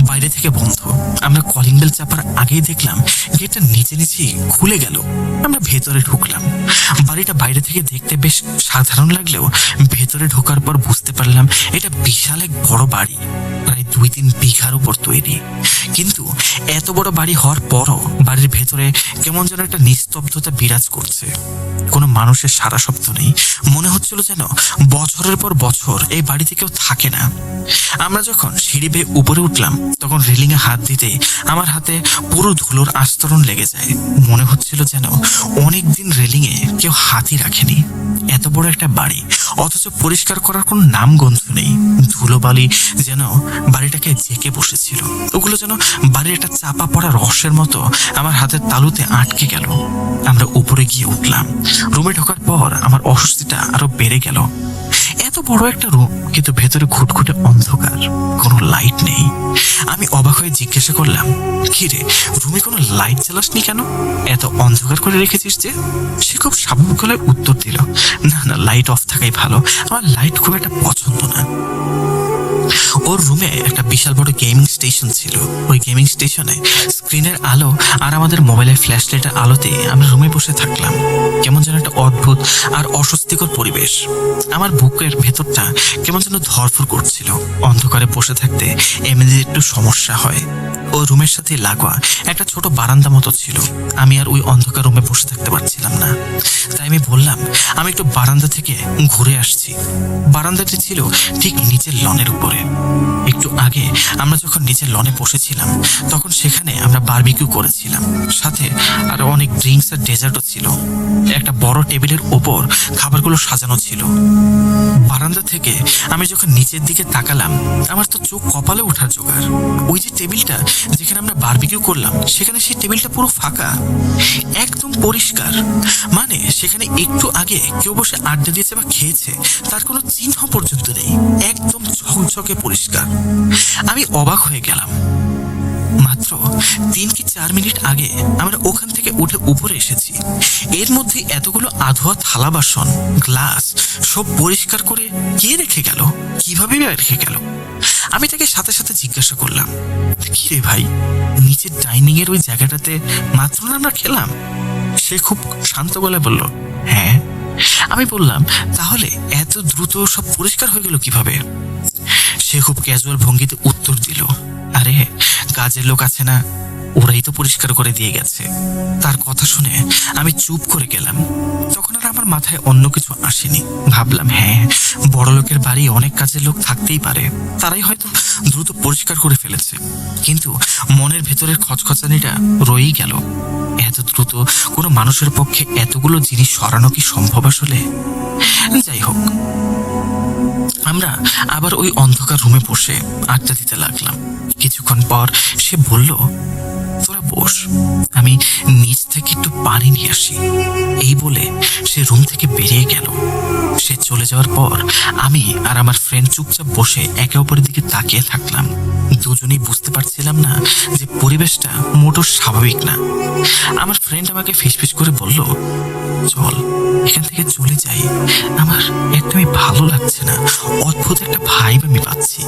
বাইরে থেকে বন্ধ। আমরা কলিং বেল চাপার আগেই দেখলাম গেটটা নিচে নিচেই খুলে গেল। আমরা ভেতরে ঢুকলাম। বাড়িটা বাইরে থেকে দেখতে বেশ সাধারণ লাগলেও ভেতরে ঢোকার পর বুঝতে পারলাম এটা বিশাল এক বড় বাড়ি, প্রায় 2-3 বিঘার উপর তৈরি। কিন্তু এত বড় বাড়ি হওয়ার পরও বাড়ির ভেতরে কেমন যেন একটা নিস্তব্ধতা বিরাজ করছে। কোনো মানুষের সারা শব্দ নেই। মনে হচ্ছিল যেন বছরের পর বছর এই বাড়িতে কেউ থাকে না। আমরা যখন সিঁড়ি বেয়ে উপরে উঠলাম তখন রেলিংয়ে হাত দিতে আমার হাতে পুরো ধুলোর আস্তরণ লেগে যায়। মনে হচ্ছিল যেন অনেকদিন রেলিংয়ে কেউ হাতই রাখেনি। এত বড় একটা বাড়ি, অথচ পরিষ্কার করার কোনো নামগন্ধ নেই। ধুলোবালি যেন বাড়িটাকে জেঁকে বসেছিল। ওগুলো যেন বাড়ির একটা চাপা পড়া রহস্যের মতো আমার হাতের তালুতে আটকে গেল। আমরা উপরে গিয়ে উঠলাম। রুমে ঢোকার পর আমার অস্বস্তিটা আরো বেড়ে গেল। এত বড় একটা রুম, কিন্তু ভেতরে ঘুটঘুটে অন্ধকার, কোনো লাইট নেই। আমি অবাক হয়ে জিজ্ঞাসা করলাম, কি রে, রুমে কোনো লাইট জ্বালাসনি কেন? এত অন্ধকার করে রেখেছিস যে? সে খুব স্বাভাবিক গলায় উত্তর দিল, না না, লাইট অফ থাকাই ভালো, আমার লাইট খুব একটা পছন্দ না। ওর রুমে একটা বিশাল বড় গেমিং স্টেশন ছিল। ওই গেমিং স্টেশনে স্ক্রিনের আলো আর আমাদের মোবাইলের ফ্ল্যাশ লাইটের আলোতে আমরা রুমে বসে থাকলাম। কেমন যেন একটা অদ্ভুত আর অস্বস্তিকর পরিবেশ। আমার বুকের ভেতরটা কেমন যেন ধরফর করছিল। অন্ধকারে বসে থাকতে এমনিতে একটু সমস্যা হয়। ওই রুমের সাথে লাগোয়া একটা ছোট বারান্দা মতো ছিল। আমি আর ওই অন্ধকার রুমে বসে থাকতে পারছিলাম না। তাই আমি বললাম, আমি একটু বারান্দা থেকে ঘুরে আসছি। বারান্দাটি ছিল ঠিক নিচের লনের উপরে। একটু আগে আমরা যখন নিচের লনে বসেছিলাম তখন সেখানে আমরা বারবিকিউ করেছিলাম, সাথে আরো অনেক ড্রিঙ্কস আর ডেজার্টও ছিল। একটা বড় টেবিলের ওপর খাবারগুলো সাজানো ছিল। বারান্দা থেকে আমি যখন নিচের দিকে তাকালাম, আমার তো চোখ কপালে ওঠার জোগাড়। ওই যে টেবিলটা যেখানে আমরা বারবিকিউ করলাম, সেখানে সেই টেবিলটা পুরো ফাঁকা, একদম পরিষ্কার। মানে সেখানে একটু আগে কেউ বসে আড্ডা দিয়েছে বা খেয়েছে তার কোনো চিহ্ন পর্যন্ত নেই। একদম ঝকঝকে পরিষ্কার। আমি অবাক হয়ে গেলাম। মাত্র 3 কি 4 মিনিট আগে আমরা ওখান থেকে উঠে উপরে এসেছি। এর মধ্যে এতগুলো আধোয়া থালা বাসন, গ্লাস সব পরিষ্কার করে কে রেখে গেল? কিভাবে রেখে গেল? আমি তাকে সাথে সাথে জিজ্ঞাসা করলাম, কি রে ভাই, নিচের ডাইনিং এর ওই জায়গাটাতে মাত্র না আমরা খেলাম? সে খুব শান্ত গলায় বলল, হ্যাঁ। আমি বললাম, তাহলে এত দ্রুত সব পরিষ্কার হয়ে গেল কিভাবে? সে খুব ক্যাজুয়াল ভঙ্গিতে উত্তর দিল, আরে কাজের লোক আছে না, ওরাই তো পরিষ্কার করে দিয়ে গেছে। তার কথা শুনে আমি চুপ করে গেলাম। তখন আর আমার মাথায় অন্য কিছু আসেনি। ভাবলাম, হ্যাঁ, বড় লোকের বাড়ি অনেক কাজের লোক থাকতেই পারে, তারাই হয়তো দ্রুত পরিষ্কার করে ফেলেছে। কিন্তু মনের ভেতরের খচখচানিটা রয়েই গেল। এত দ্রুত কোনো মানুষের পক্ষে এতগুলো জিনিস সরানো কি সম্ভব আসলে? যাই হোক, আমরা আবার ওই অন্ধকার রুমে বসে আড্ডা দিতে লাগলাম। কিছুক্ষণ পর সে বলল, তোরা বস, আমি নিচ থেকে একটু পানি নিয়ে আসি। এই বলে সে রুম থেকে বেরিয়ে গেল। সে চলে যাওয়ার পর আমি আর আমার ফ্রেন্ড চুপচাপ বসে একে অপরের দিকে তাকিয়ে থাকলাম। দুজনেই বুঝতে পারছিলাম না যে পরিবেশটা মোটেও স্বাভাবিক না। আমার ফ্রেন্ড আমাকে ফিসফিস করে বলল, চল এখান থেকে চলে যাই, আমার একদমই ভালো লাগছে না, অদ্ভুত একটা ভাইব আমি পাচ্ছি।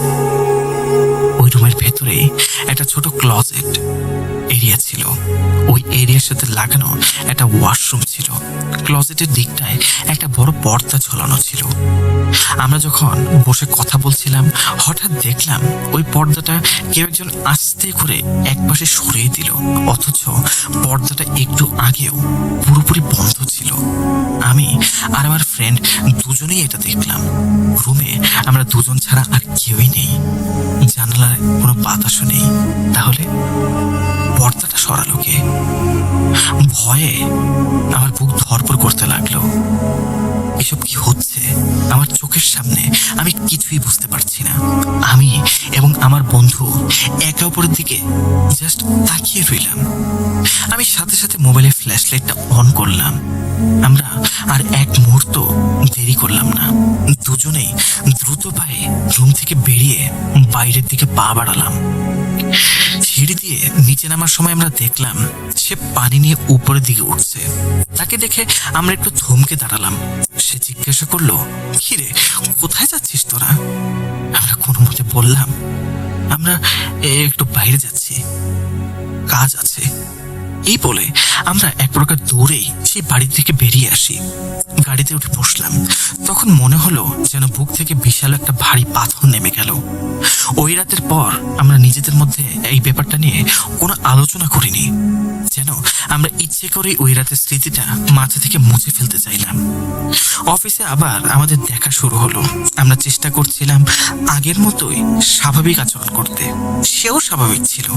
ওই রুমের ভেতরেই একটা ছোট ক্লজেট এরিয়া ছিল। ওই এরিয়ার সাথে লাগানো একটা ওয়াশরুম ছিল। ক্লজেটের দিকটায় একটা বড় পর্দা ঝোলানো ছিল। আমরা যখন বসে কথা বলছিলাম, হঠাৎ দেখলাম ওই পর্দাটা কেউ একজন আস্তে করে একপাশে সরিয়ে দিল, অথচ পর্দাটা একটু আগেও পুরোপুরি বন্ধ ছিল। আমি আর আমার ফ্রেন্ড দুজনেই এটা দেখলাম। রুমে আমরা দুজন ছাড়া আর কেউই নেই, জানালার কোনো বাতাসও নেই। তাহলে পর্দাটা সরালো কে? ভয়ে আমার বুক ধড়ফড় করতে লাগলো। এসব কি হচ্ছে আমার চোখের সামনে? আমি কিছুই বুঝতে পারছি না। আমি এবং আমার বন্ধু একে অপরের দিকে জাস্ট তাকিয়ে রইলাম। আমি সাথে সাথে মোবাইলের ফ্ল্যাশ লাইটটা অন করলাম। আমরা আর এক মুহূর্ত দেরি করলাম না, দুজনেই দ্রুত পায়ে রুম থেকে বেরিয়ে বাইরের দিকে পা বাড়ালাম। সিঁড়ি দিয়ে নিচে নামার সময় আমরা দেখলাম সে পানি নিয়ে উপরের দিকে উঠছে। তাকে দেখে আমরা একটু থমকে দাঁড়ালাম। সে জিজ্ঞাসা করলো, কিরে, কোথায় যাচ্ছিস তোরা? আমরা কোনো মতে বললাম, আমরা একটু বাইরে যাচ্ছি, কাজ আছে। এই বলে আমরা এক প্রকার দৌড়েই সেই বাড়ি থেকে বেরিয়ে আসি। গাড়িতে উঠে বসলাম। তখন মনে হলো যেন বুক থেকে বিশাল একটা ভারী পাথর নেমে গেল। ওই রাতের পর আমরা নিজেদের মধ্যে এই ব্যাপারটা নিয়ে কোনো আলোচনা করিনি, যেন আমরা ইচ্ছে করে ওই রাতের স্মৃতিটা মাথা থেকে মুছে ফেলতে চাইলাম। অফিসে আবার আমাদের দেখা শুরু হলো। আমরা চেষ্টা করছিলাম আগের মতোই স্বাভাবিক আচরণ করতে। সেও স্বাভাবিক ছিল,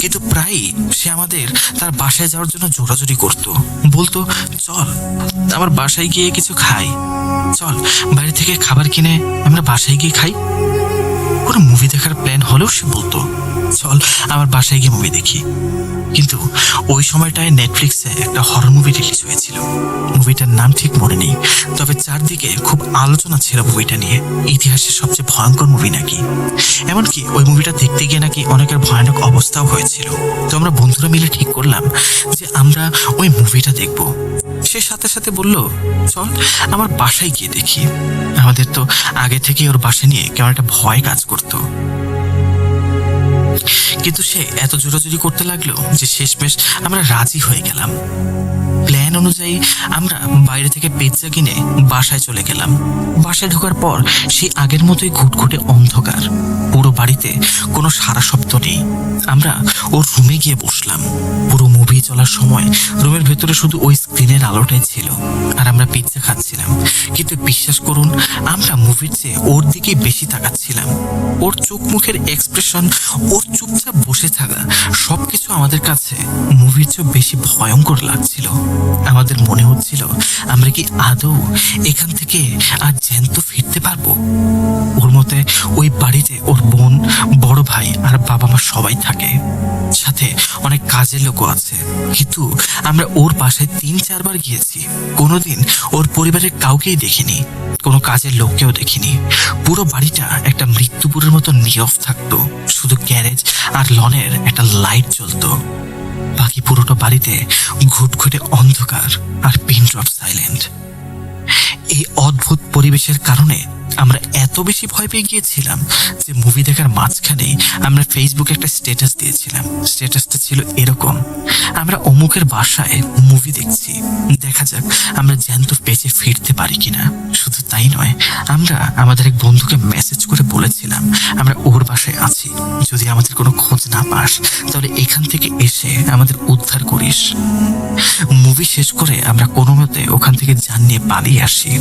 কিন্তু প্রায়ই সে আমাদের তার বাসায় যাওয়ার জন্য জোরাজুরি করতো। বলতো, চল আমার বাসায় গিয়ে কিছু খাই, চল বাইরে থেকে খাবার কিনে আমরা বাসায় গিয়ে খাই। কোনো মুভি দেখার প্ল্যান হলেও সে বলতো, চল আমার বাসায় গিয়ে মুভি দেখি। কিন্তু ওই সময়টায় নেটফ্লিক্সে একটা হরর মুভি রিলিজ হয়েছিল। মুভিটার নাম ঠিক মনে নেই, তবে চারদিকে খুব আলোচনা ছিল মুভিটা নিয়ে। ইতিহাসের সবচেয়ে ভয়ঙ্কর মুভি নাকি। এমনকি ওই মুভিটা দেখতে গিয়ে নাকি অনেকের ভয়ানক অবস্থাও হয়েছিল। তো আমরা বন্ধুরা মিলে ঠিক করলাম যে আমরা ওই মুভিটা দেখব। সে সাথে সাথে বলল, চল আমার বাসায় গিয়ে দেখি। আমাদের তো আগে থেকে ওর বাসা নিয়ে কেমন একটা ভয় কাজ করতো। কিন্তু সে এত জোরাজুরি করতে লাগলো যে শেষমেশ আমরা রাজি হয়ে গেলাম। প্ল্যান অনুযায়ী আমরা বাইরে থেকে পিৎজা কিনে বাসায় চলে গেলাম। বাসায় ঢোকার পর সেই আগের মতোই ঘুটঘুটে অন্ধকার। পুরো বাড়িতে কোনো সারা শব্দ নেই। আমরা ওর রুমে গিয়ে বসলাম। পুরো মুভি চলার সময় রুমের ভেতরে শুধু ওই স্ক্রিনের আলোটাই ছিল, আর আমরা পিৎজা খাচ্ছিলাম। কিন্তু বিশ্বাস করুন, আমরা মুভির চেয়ে ওর দিকে বেশি তাকাচ্ছিলাম। ওর চোখ মুখের এক্সপ্রেশন, ওর চুপচাপ বসে থাকা, সবকিছু আমাদের কাছে মুভির চেয়ে বেশি ভয়ঙ্কর লাগছিল। আমাদের মনে হচ্ছিল আমরা কি আদৌ এখান থেকে আর জ্যান্ত ফিরতে পারবো। ওর মতে ওই বাড়িতে ওর বোন, বড় ভাই আর বাবা মা সবাই থাকে, সাথে অনেক কাজের লোকও আছে। কিন্তু আমরা ওর বাসায় 3-4 বার গিয়েছি, কোনোদিন ওর পরিবারের কাউকেই দেখিনি, কোনো কাজের লোককেও দেখিনি। পুরো বাড়িটা একটা মৃত্যুপুরের মতো নীরব থাকতো। শুধু গ্যারেজ আর লনের একটা লাইট জ্বলতো। বাকি পুরোটা বাড়িতে ঘুটঘুটে অন্ধকার আর পিন ড্রপ সাইলেন্ট। এই অদ্ভুত পরিবেশের কারণে আমরা এত বেশি ভয় পেয়ে গিয়েছিলাম যে মুভি দেখার মাঝখানেই আমরা ফেসবুকে একটা স্ট্যাটাস দিয়েছিলাম। স্ট্যাটাসটা ছিল এরকম, আমরা অমুকের বাসায় মুভি দেখছি, দেখা যাক আমরা জ্যান্ত বেঁচে ফিরতে পারি কিনা। শুধু তাই নয়, আমরা আমাদের এক বন্ধুকে মেসেজ করে বলেছিলাম আমরা ওর বাসায় আছি, যদি আমাদের কোনো খোঁজ না পাস তাহলে এখান থেকে এসে আমাদের উদ্ধার করিস। মুভি শেষ করে আমরা কোনো মতে ওখান থেকে যান নিয়ে পালিয়ে আসি।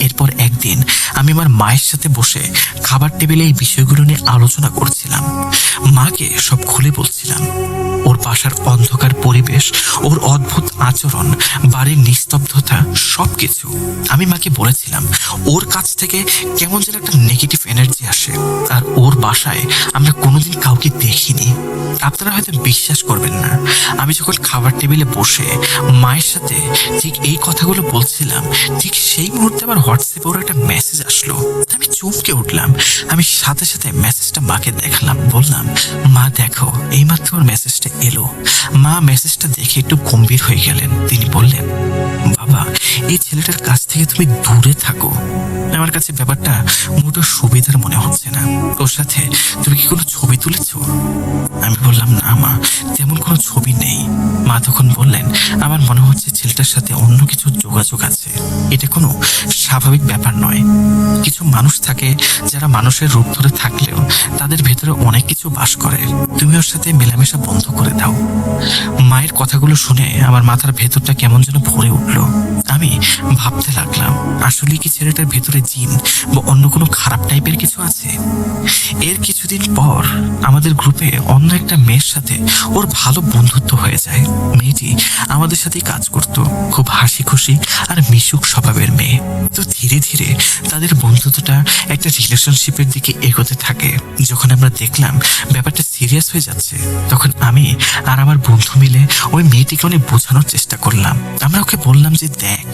এরপর একদিন আমি আমার মায়ের সাথে বসে খাবার টেবিলে এই বিষয়গুলো নিয়ে আলোচনা করছিলাম। মাকে সব খুলে বলছিলাম, ওর বাসার অন্ধকার পরিবেশ, ওর অদ্ভুত আচরণ, বাড়ির নিস্তব্ধতা, সবকিছু। আমি মাকে বলেছিলাম ওর কাছ থেকে কেমন যেন একটা নেগেটিভ এনার্জি আসে, আর ওর বাসায় আমরা কোনোদিন কাউকে দেখিনি। আপনারা হয়তো বিশ্বাস করবেন না, আমি যখন খাবার টেবিলে বসে মায়ের সাথে ঠিক এই কথাগুলো বলছিলাম, ঠিক সেই মুহূর্তে আমার হোয়াটসঅ্যাপে ওর একটা মেসেজ আসলো। আমি চমকে উঠলাম। আমি সাথে সাথে মেসেজটা মাকে দেখালাম, বললাম, মা দেখো, এইমাত্র ওর মেসেজটা এলো। মা মেসেজটা দেখে একটু গম্ভীর হয়ে গেলেন। তিনি বললেন, বাবা, এই ছেলেটার কাছ থেকে তুমি দূরে থাকো। আমার কাছে ব্যাপারটা মোটেও সুবিধার মনে হচ্ছে না। ওর সাথে তুমি কি কোনো ছবি তুলেছো? আমি বললাম, না মা, তেমন কোনো ছবি নেই। মা তখন বললেন, আমার মনে হচ্ছে ছেলেটার সাথে অন্য কিছু যোগাযোগ আছে। এটা কোনো স্বাভাবিক ব্যাপার নয়। কিছু মানুষ থাকে যারা মানুষের রূপ ধরে থাকলেও তাদের ভেতরে অনেক কিছু বাস করে। তুমি ওর সাথে মেলামেশা বন্ধ করে দাও। মায়ের কথাগুলো শুনে আমার মাথার ভেতরটা কেমন যেন ভরে উঠল। আমি ভাবতে লাগলাম, আসলে কি ছেলেটার ভেতরে জিন বা অন্য কোনো খারাপ টাইপের কিছু আছে? এর কিছুদিন পর আমাদের গ্রুপে অন্য একটা মেয়ের সাথে ওর ভালো বন্ধুত্ব হয়ে যায়। মেয়েটি আমাদের সাথেই কাজ করত, খুব হাসি খুশি আর মিশুক স্বভাবের মেয়ে। তো ধীরে ধীরে তাদের বন্ধুত্বটা একটা রিলেশনশিপের দিকে এগোতে থাকে। যখন আমরা দেখলাম ব্যাপারটা সিরিয়াস হয়ে যাচ্ছে, তখন আমি আর আমার বন্ধু মিলে ওই মেয়েটিকে অনেক বোঝানোর চেষ্টা করলাম। আমরা ওকে বললাম যে, দেখ,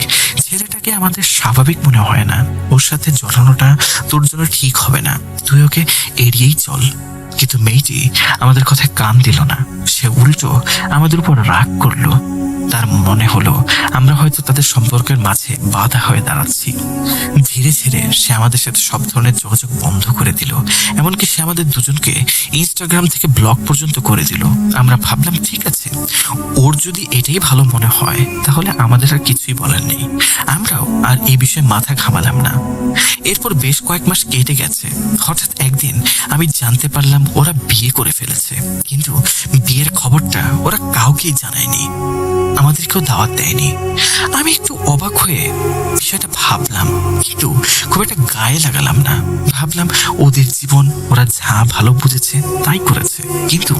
ছেলেটাকে আমাদের স্বাভাবিক মনে হয় না, ওর সাথে জড়ানোটা তোর জন্য ঠিক হবে না, তুই ওকে এড়িয়েই চল। কিন্তু মেয়েটি আমাদের কথায় কান দিল না। সে উল্টো আমাদের উপর রাগ করলো। তার মনে হলো আমরা হয়তো তাদের সম্পর্কের মাঝে বাধা হয়ে দাঁড়াচ্ছি। ধীরে ধীরে সে আমাদের সাথে সব ধরনের যোগাযোগ বন্ধ করে দিল। এমনকি সে আমাদের দুজনকে ইনস্টাগ্রাম থেকে ব্লক পর্যন্ত করে দিল। আমরা ভাবলাম, ঠিক আছে, ওর যদি এটাই ভালো মনে হয় তাহলে আমাদের আর কিছুই বলার নেই। আমরাও আর এই বিষয়ে মাথা ঘামালাম না। এরপর বেশ কয়েক মাস কেটে গেছে। হঠাৎ একদিন আমি জানতে পারলাম ওরা বিয়ে করে ফেলেছে, কিন্তু বিয়ের খবরটা ওরা কাউকেই জানায়নি, আমাদেরকেও দাওয়াত দেয়নি। আমি একটু অবাক হয়ে বিষয়টা ভাবলাম, কিন্তু খুব একটা গায়ে লাগালাম না। ভাবলাম ওদের জীবন, ওরা যা ভালো বুঝেছে তাই করেছে। কিন্তু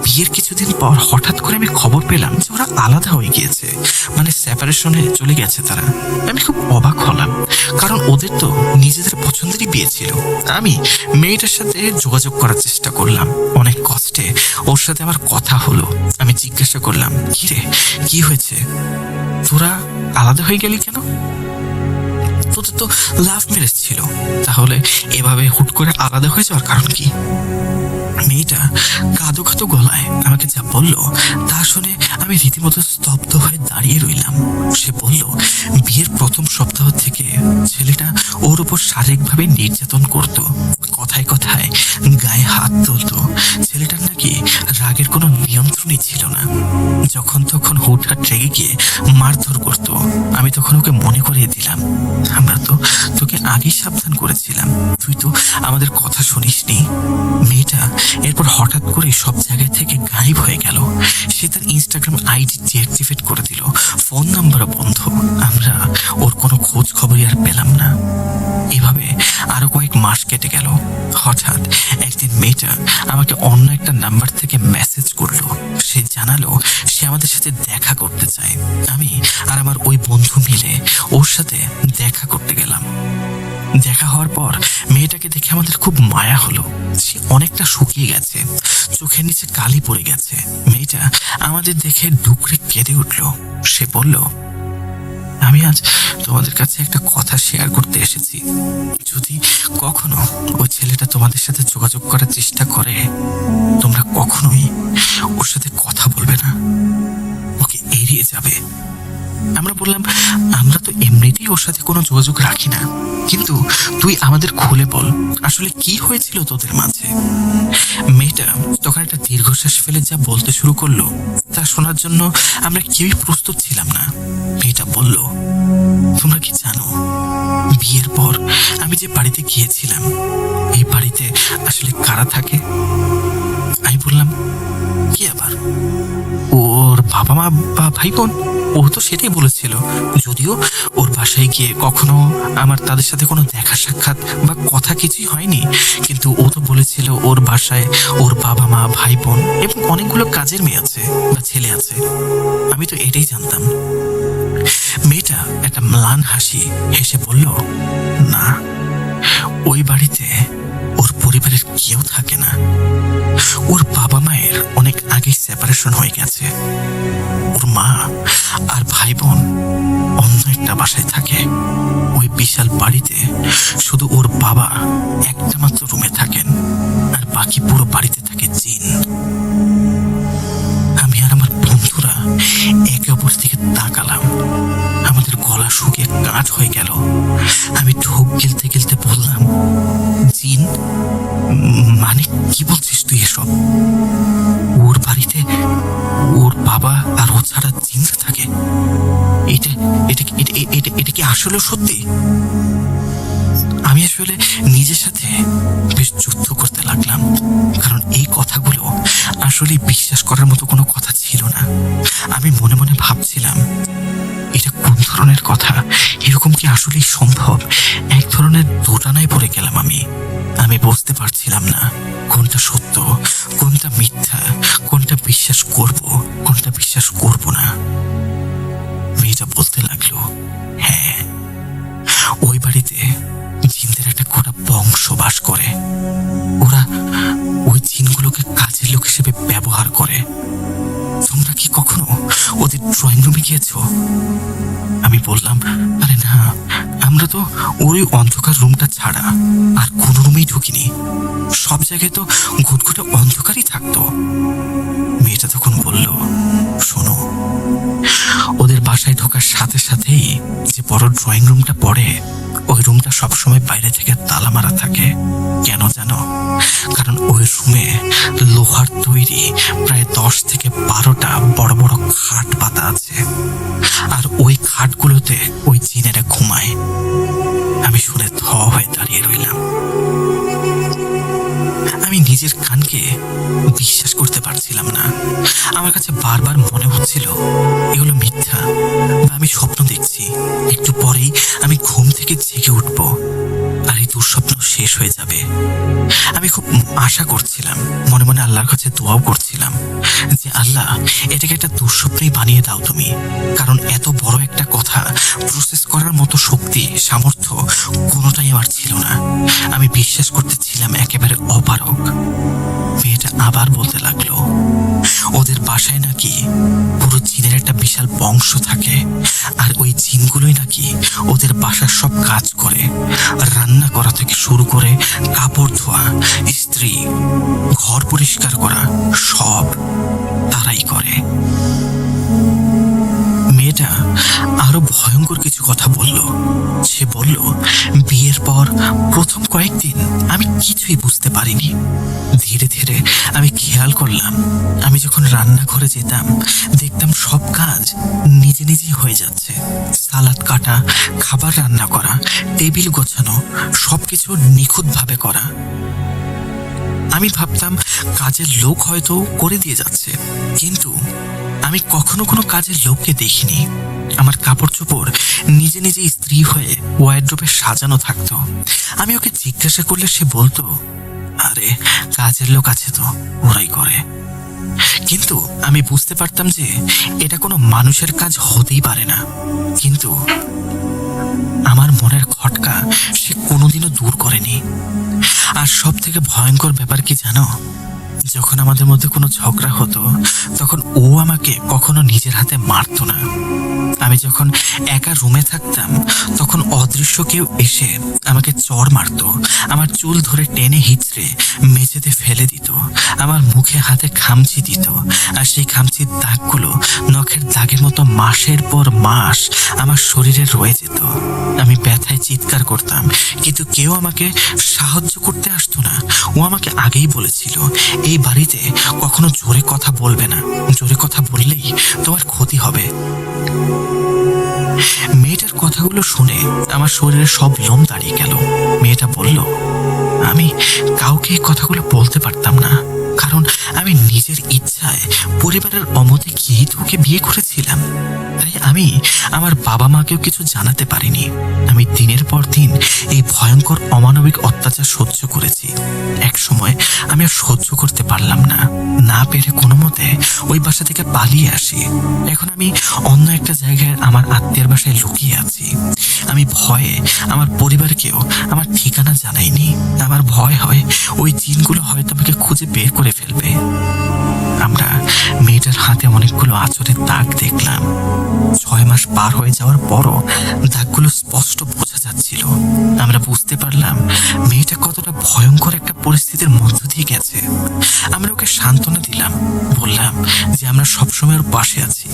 বিয়ের কিছুদিন পর হঠাৎ করে আমি খবর পেলাম যে ওরা আলাদা হয়ে গিয়েছে, মানে সেপারেশনে চলে গেছে তারা। আমি খুব অবাক হলাম, কারণ ওদের তো নিজেদের পছন্দেরই বিয়ে ছিল। আমি মেয়েটার সাথে যোগাযোগ করার চেষ্টা করলাম। অনেক কষ্টে ওর সাথে আমার কথা হলো। আমি জিজ্ঞাসা করলাম, কিরে, কি হয়েছে? তোরা আলাদা হয়ে গেলি কেন? তোদের তো লাভ ম্যারেজ ছিল, তাহলে এভাবে হুট করে আলাদা হয়ে যাওয়ার কারণ কি? মেয়েটা কাঁদো কাঁদো গলায় আমাকে যা বলল তা শুনে আমি রীতিমতো স্তব্ধ হয়ে দাঁড়িয়ে রইলাম। সে বলল, বিয়ের প্রথম সপ্তাহ থেকে ছেলেটা ওর উপর শারীরিকভাবে নির্যাতন করত, কথায় কথায় গায়ে হাত তুলতো। ছেলেটার নাকি রাগের কোনো নিয়ন্ত্রণই ছিল না, যখন তখন হুটহাট রেগে গিয়ে মারধর করত। আমি তখন ওকে মনে করিয়ে দিলাম, আমরা তো তোকে আগেই সাবধান করেছিলাম, তুই তো আমাদের কথা শুনিসনি। মেয়েটা এরপর হঠাৎ করে সব জায়গা থেকে গায়েব হয়ে গেল। সে তার ইনস্টাগ্রাম আইডি ডিঅ্যাক্টিভেট করে দিল, ফোন নাম্বারও বন্ধ। আমরা ওর কোনো খোঁজ খবরই আর পেলাম না। এভাবে আরো কয়েক মাস কেটে গেল। হঠাৎ একদিন মেয়েটা আমাকে অন্য একটা নাম্বার থেকে মেসেজ করলো। সে জানালো সে আমাদের সাথে দেখা করতে চায়। আমি আর আমার ওই বন্ধু মিলে ওর সাথে দেখা করতে গেলাম। দেখা হওয়ার পর মেয়েটাকে দেখে আমাদের খুব মায়া হলো। সে অনেকটা শুকিয়ে গেছে, চোখের নিচে কালি পড়ে গেছে। মেয়েটা আমাদের দেখে ডুকরে কেঁদে উঠলো। সে বলল, আমি আজ তোমাদের কাছে একটা কথা শেয়ার করতে এসেছি। যদি কখনো ওই ছেলেটা তোমাদের সাথে যোগাযোগ করার চেষ্টা করে, তোমরা কখনোই ওর সাথে কথা বলবে না, ওকে এড়িয়ে যাবে। আমরা বললাম, আমরা তো এমনিতেই ওর সাথে কোনো যোগাযোগ রাখি না, কিন্তু তুই আমাদের খুলে বল, আসলে কি হয়েছিল তোদের মাঝে। মেয়েটা তখন একটা দীর্ঘশ্বাস ফেলে যা বলতে শুরু করলো তা শোনার জন্য আমরা কেউই প্রস্তুত ছিলাম না। মেয়েটা বলল, তোমরা কি জানো, বিয়ের পর আমি যে বাড়িতে গিয়েছিলাম, এই বাড়িতে আসলে কারা থাকে? বললাম, কি আবার? ওর বাবা মা বা ভাই বোন? ও তো সেটাই বলেছিল, যদিও ওর বাসায় গিয়ে কখনো আমার তাদের সাথে কোনো দেখা সাক্ষাৎ বা কথা কিছুই হয়নি, কিন্তু ও তো বলেছিল ওর বাসায় ওর বাবা মা, ভাই বোন এবং অনেকগুলো কাজের মেয়ে আছে বা ছেলে আছে। আমি তো এটাই জানতাম। মেয়েটা একটা ম্লান হাসি হেসে বলল, না, ওই বাড়িতে ওর পরিবারের কেউ থাকে না। ওর বাবা মায়ের অনেক আগেই সেপারেশন হয়ে গেছে। ওর মা আর ভাই বোন অন্য একটা বাসায় থাকে। ওই বিশাল বাড়িতে শুধু ওর বাবা একটা মাত্র রুমে থাকেন, আর বাকি পুরো বাড়িতে থাকে জিন। আমি আর আমার বন্ধুরা একে অপরের দিকে তাকালাম। আমাদের গলা শুকিয়ে কাঠ হয়ে গেল। আমি ঢোক গিলতে গিলতে বললাম, জিন? মানে কি বলছিস তুই এসব? ওর বাড়িতে ওর বাবা আর ও ছাড়া জিন থাকে? এটা এটা এটা এটা কি আসলে সত্যি? আমি আসলে নিজের সাথে বেশ যুদ্ধ করতে লাগলাম, কারণ এই কথাগুলো আসলে বিশ্বাস করার মতো কোনো কথা ছিল না। আমি মনে মনে ভাবছিলাম, এটা কোন ধরনের কথা? এরকম কি আসলেই সম্ভব? এক ধরনের দোটানায় পড়ে গেলাম আমি বুঝতে পারছিলাম না কোনটা সত্য, কোনটা মিথ্যা, কোনটা বিশ্বাস করব, কোনটা বিশ্বাস করব না। মেয়েটা বলতে লাগলো, হ্যাঁ, ওই বাড়িতে জিনদের একটা গোটা বংশ বাস করে। ওরা ওই জিনগুলোকে কাজের লোক হিসেবে ব্যবহার করে। তোমরা কি কখনো ওদের ড্রয়িং রুমে গিয়েছো? আমি বললাম, আরে না, আমরা তো ওই অন্ধকার রুমটা ছাড়া আর কোনো রুমেই ঢুকিনি। সব জায়গায় তো ঘুটঘুটে অন্ধকারই থাকতো। মেয়েটা তখন বলল, শোনো, ওদের বাসায় ঢোকার সাথে সাথেই যে বড় ড্রয়িং রুমটা পড়ে, ওই রুমটা সবসময় বাইরে থেকে তালা মারা থাকে। কেন জানো? কারণ ওই রুমে লোহার তৈরি প্রায় 10 থেকে 12টা বড় বড় খাট পাতা আছে, আর ওই খাটগুলোতে ওই জিনেরা ঘুমায়। আমি শুনে থ হয়ে দাঁড়িয়ে রইলাম। আমি নিজের কানকে বিশ্বাস করতে পারছিলাম না। আমার কাছে বারবার মনে হচ্ছিল এগুলো মিথ্যা বা আমি স্বপ্ন দেখছি। একটু পরেই আমি ঘুম থেকে জেগে উঠব আর এই দুঃস্বপ্ন শেষ হয়ে যাবে। আমি খুব আশা করছিলাম, মনে মনে আল্লাহর কাছে দোয়াও করছিলাম যে আল্লাহ, এটাকে একটা দুঃস্বপ্নই বানিয়ে দাও তুমি, কারণ এত বড় একটা কথা প্রসেস করার মতো শক্তি, সামর্থ্য কোনোটাই আমার ছিল না। আমি বিশ্বাস করতেছিলাম একেবারে অপারগ। মেয়েটা আবার বলতে লাগলো, ওদের বাসায় নাকি পুরো জিনের একটা বিশাল বংশ থাকে, আর ওই জিনগুলোই নাকি ওদের বাসার সব কাজ করে। রান্না করা থেকে শুরু করে কাপড় ধোয়া, ইস্ত্রি, ঘর পরিষ্কার করা, সব তারাই করে। মেয়েটা আরো ভয়ঙ্কর কিছু কথা বলল। সে বলল, বিয়ের পর প্রথম কয়েকদিন আমি কিছুই বুঝতে পারিনি। ধীরে ধীরে আমি খেয়াল করলাম, আমি যখন রান্নাঘরে যেতাম দেখতাম সব কাজ নিজে নিজেই হয়ে যাচ্ছে। সালাদ কাটা, খাবার রান্না করা, টেবিল গোছানো, সবকিছু নিখুঁতভাবে করা। আমি ভাবতাম কাজের লোক হয়তো করে দিয়ে যাচ্ছে, কিন্তু আমি কখনো কোনো কাজের লোককে দেখিনি। আমার কাপড় চোপড় নিজে নিজে ইস্ত্রি হয়ে ওয়ারড্রোবে সাজানো থাকতো। আমি ওকে জিজ্ঞাসা করলে সে বলতো, আরে কাজের লোক আছে তো, ওরাই করে। কিন্তু আমি বুঝতে পারতাম যে এটা কোনো মানুষের কাজ হতেই পারে না। কিন্তু আমার মনের খটকা সে কোনোদিনও দূর করেনি। আর সব থেকে ভয়ঙ্কর ব্যাপার কি জানো? যখন আমাদের মধ্যে কোনো ঝগড়া হতো, তখন ও আমাকে কখনো নিজের হাতে মারতো না। আমি যখন একা রুমে থাকতাম, তখন অদৃশ্য কেউ এসে আমাকে চড় মারতো, আমার চুল ধরে টেনে হিঁচড়ে মেঝেতে ফেলে দিত, আমার মুখে হাতে খামচি দিত, আর সেই খামচির দাগগুলো নখের দাগের মতো মাসের পর মাস আমার শরীরে রয়ে যেত। আমি ব্যথায় চিৎকার করতাম, কিন্তু কেউ আমাকে সাহায্য করতে আসতো না। ও আমাকে আগেই বলেছিল, এই বাড়িতে কখনো জোরে কথা বলবে না, জোরে কথা বললেই তোমার ক্ষতি হবে। মেয়েটার কথাগুলো শুনে আমার শরীরে সব লোম দাঁড়িয়ে গেল। মেয়েটা বলল, আমি কাউকে এই কথাগুলো বলতে পারতাম না, কারণ আমি নিজের ইচ্ছায় পরিবারের অমতে গিয়েই তো ওকে বিয়ে করেছিলাম। তাই আমি আমার বাবা মাকেও কিছু জানাতে পারিনি। আমি দিনের পর দিন এই ভয়ঙ্কর অমানবিক অত্যাচার সহ্য করেছি। এক সময় আমি আর সহ্য করতে পারলাম না, না পেরে কোনো মতে ওই বাসা থেকে পালিয়ে আসি। এখন আমি অন্য একটা জায়গায় আমার আত্মীয়ের বাসায় লুকিয়ে আছি। আমি ভয়ে আমার পরিবারকেও আমার ঠিকানা জানাইনি। আমার ভয় হয় ওই জিনগুলো হয়তো আমাকে খুঁজে বের করে ফেলবে। আমরা মেয়েটার হাতে অনেকগুলো আঁচড়ের দাগ দেখলাম। 6 মাস পার হয়ে যাওয়ার পরও দাগগুলো স্পষ্ট বোঝা যাচ্ছিল। আমরা বুঝতে পারলাম মেয়েটা কতটা ভয়ঙ্কর একটা পরিস্থিতির মধ্য দিয়ে গেছে। আমরা ওকে সান্ত্বনা দিলাম, বললাম যে আমরা সবসময় ওর পাশে আছি।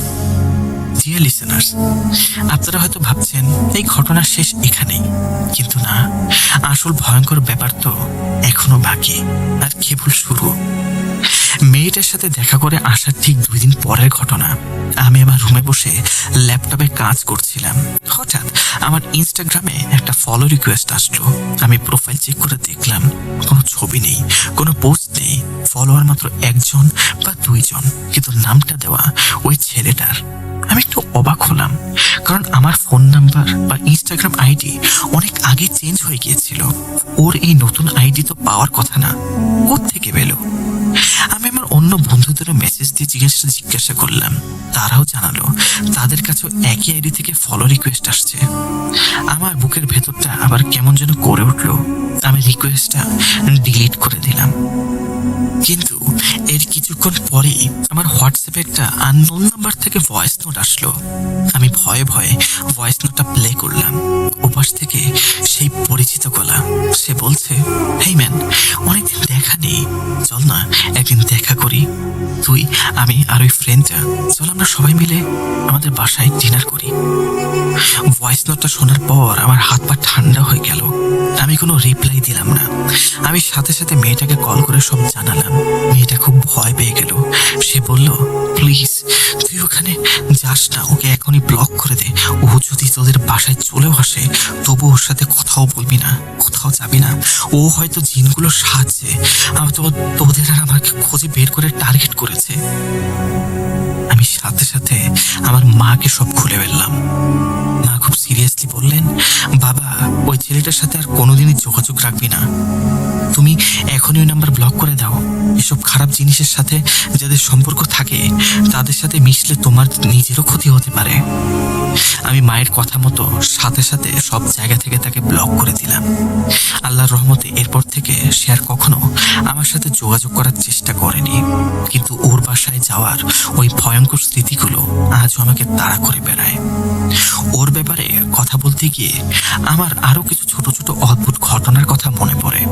ডিয়ার লিসেনার্স, আপনারা হয়তো ভাবছেন এই ঘটনা শেষ এখানেই, কিন্তু না, আসল ভয়ঙ্কর ব্যাপার তো এখনো বাকি, আর কেবল শুরু। মেয়েটার সাথে দেখা করে আসার ঠিক 2 দিন পরের ঘটনা। আমি আমার রুমে বসে ল্যাপটপে কাজ করছিলাম। হঠাৎ আমার ইনস্টাগ্রামে একটা ফলো রিকোয়েস্ট আসলো। আমি প্রোফাইল চেক করে দেখলাম কোনো ছবি নেই, কোনো পোস্ট নেই, ফলোয়ার মাত্র 1 জন বা 2 জন, কিন্তু নামটা দেওয়া ওই ছেলেটার। আমি একটু অবাক হলাম, কারণ আমার ফোন নাম্বার বা ইনস্টাগ্রাম আইডি অনেক আগে চেঞ্জ হয়ে গিয়েছিল। ওর এই নতুন আইডি তো পাওয়ার কথা না, কোত্থেকে পেল? আমি আমার অন্য বন্ধুদেরও মেসেজ দিয়ে জিজ্ঞাসা করলাম। তারাও জানালো তাদের কাছেও একই আইডি থেকে ফলো রিকোয়েস্ট আসছে। আমার বুকের ভেতরটা আবার কেমন যেন করে উঠলো। আমি রিকোয়েস্টটা ডিলিট করে দিলাম। কিন্তু এর কিছুক্ষণ পরেই আমার হোয়াটসঅ্যাপে একটা আননোন নাম্বার থেকে ভয়েস নোট আসলো। আমি ভয়ে ভয়ে ভয়েস নোটটা প্লে করলাম। ওপাশ থেকে সেই পরিচিত গলা। সে বলছে, হেই ম্যান, অনেকদিন দেখা নেই, চল না একদিন দেখা করি। তুই, আমি আর ওই ফ্রেন্ডটা, চল আমরা সবাই মিলে আমাদের বাসায় ডিনার করি। ভয়েস নোটটা শোনার পর আমার হাত পা ঠান্ডা হয়ে গেল। আমি কোনো রিপ্লাই দিলাম না। আমি সাথে সাথে মেয়েটাকে কল করে সব জানালাম। মেয়েটা খুব ভয় পেয়ে গেল। সে বলল, প্লিজ তুই ওখানে যাস না, ওকে এখনই ব্লক করে দে। ও যদি তোদের বাসায় চলেও আসে তবু ওর সাথে কথাও বলবি না, কোথাও যাবি না। ও হয়তো জিনগুলোর সাহায্যে তোদের আর আমাকে খুঁজে বের করে টার্গেট করেছে। আমি সাথে সাথে আমার মাকে সব খুলে ফেললাম। মা খুব সিরিয়াসলি বললেন, বাবা, ওই ছেলেটার সাথে আর কোনোদিনই যোগাযোগ রাখবি না। তুমি এখনই ওই নাম্বার ব্লক করে দাও। এসব খারাপ জিনিসের সাথে যাদের সম্পর্ক থাকে তাদের সাথে মিশলে তোমার নিজেরও ক্ষতি হতে পারে। আমি মায়ের কথা মতো সাথে সাথে সব জায়গা থেকে তাকে ব্লক করে দিলাম। আল্লাহর রহমতে এরপর থেকে সে আর কখনো আমার সাথে যোগাযোগ করার চেষ্টা করেনি। কিন্তু ওর বাসায় যাওয়ার ওই ভয়ঙ্কর স্মৃতিগুলো আজও আমাকে তাড়া করে বেড়ায়। ওর ব্যাপারে কথা বলতে গিয়ে আমার আরো কিছু ছোট ছোট অদ্ভুত ঘটনার কথা মনে পড়ে।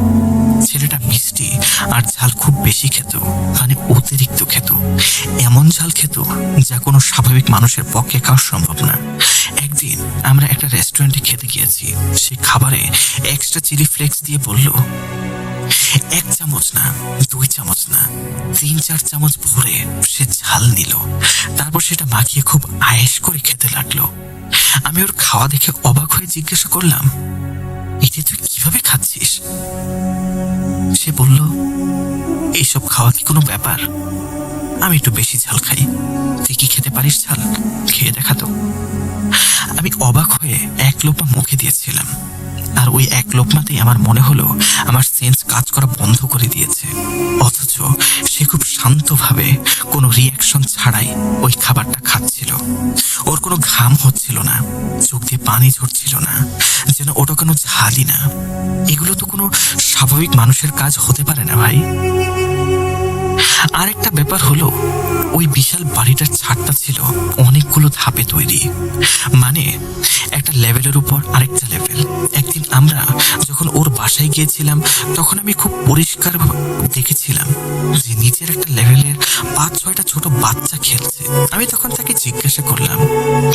ছেলেটা মিষ্টি আর ঝাল খুব বেশি খেত, মানে অতিরিক্ত খেত। এমন ঝাল খেত যা কোনো স্বাভাবিক মানুষের পক্ষে খাওয়া সম্ভব না। একদিন আমরা একটা রেস্টুরেন্টে খেতে গিয়েছি। সে খাবারে এক্সট্রা চিলি ফ্লেক্স দিয়ে বলল, 1 চামচ না, 2 চামচ না, 3-4 চামচ ভরে সে ঝাল নিল। তারপর সেটা মাখিয়ে খুব আয়েশ করে খেতে লাগলো। আমি ওর খাওয়া দেখে অবাক হয়ে জিজ্ঞাসা করলাম, এটা তুই কিভাবে খাচ্ছিস? সে বলল, এইসব খাওয়া কি কোনো ব্যাপার? আমি একটু বেশি ঝাল খাই। তুই কি খেতে পারিস ঝাল? খেয়ে দেখা তো। আমি অবাক হয়ে 1 লোপা মুখে দিয়েছিলাম, আর ওই 1 লোপমাতেই আমার মনে হলো আমার সেন্স কাজ করা বন্ধ করে দিয়েছে। অথচ সে খুব শান্তভাবে কোনো রিয়াকশন ছাড়াই ওই খাবারটা খাচ্ছিল। ওর কোনো ঘাম হচ্ছিল না, চোখ দিয়ে পানি ঝরছিল না, যেন ওটা কোনো ঝালই না। এগুলো তো কোনো স্বাভাবিক মানুষের কাজ হতে পারে না ভাই। আরেকটা ব্যাপার হলো, ওই বিশাল বাড়িটার ছাদটা ছিল অনেকগুলো ধাপে তৈরি, মানে একটা লেভেলের উপর আরেকটা লেভেল। একদিন আমরা যখন ওর বাসায় গিয়েছিলাম তখন আমি খুব পরিষ্কার দেখেছিলাম যে নিচের একটা লেভেলের 5-6টা ছোট বাচ্চা খেলছে। আমি তখন তাকে জিজ্ঞাসা করলাম,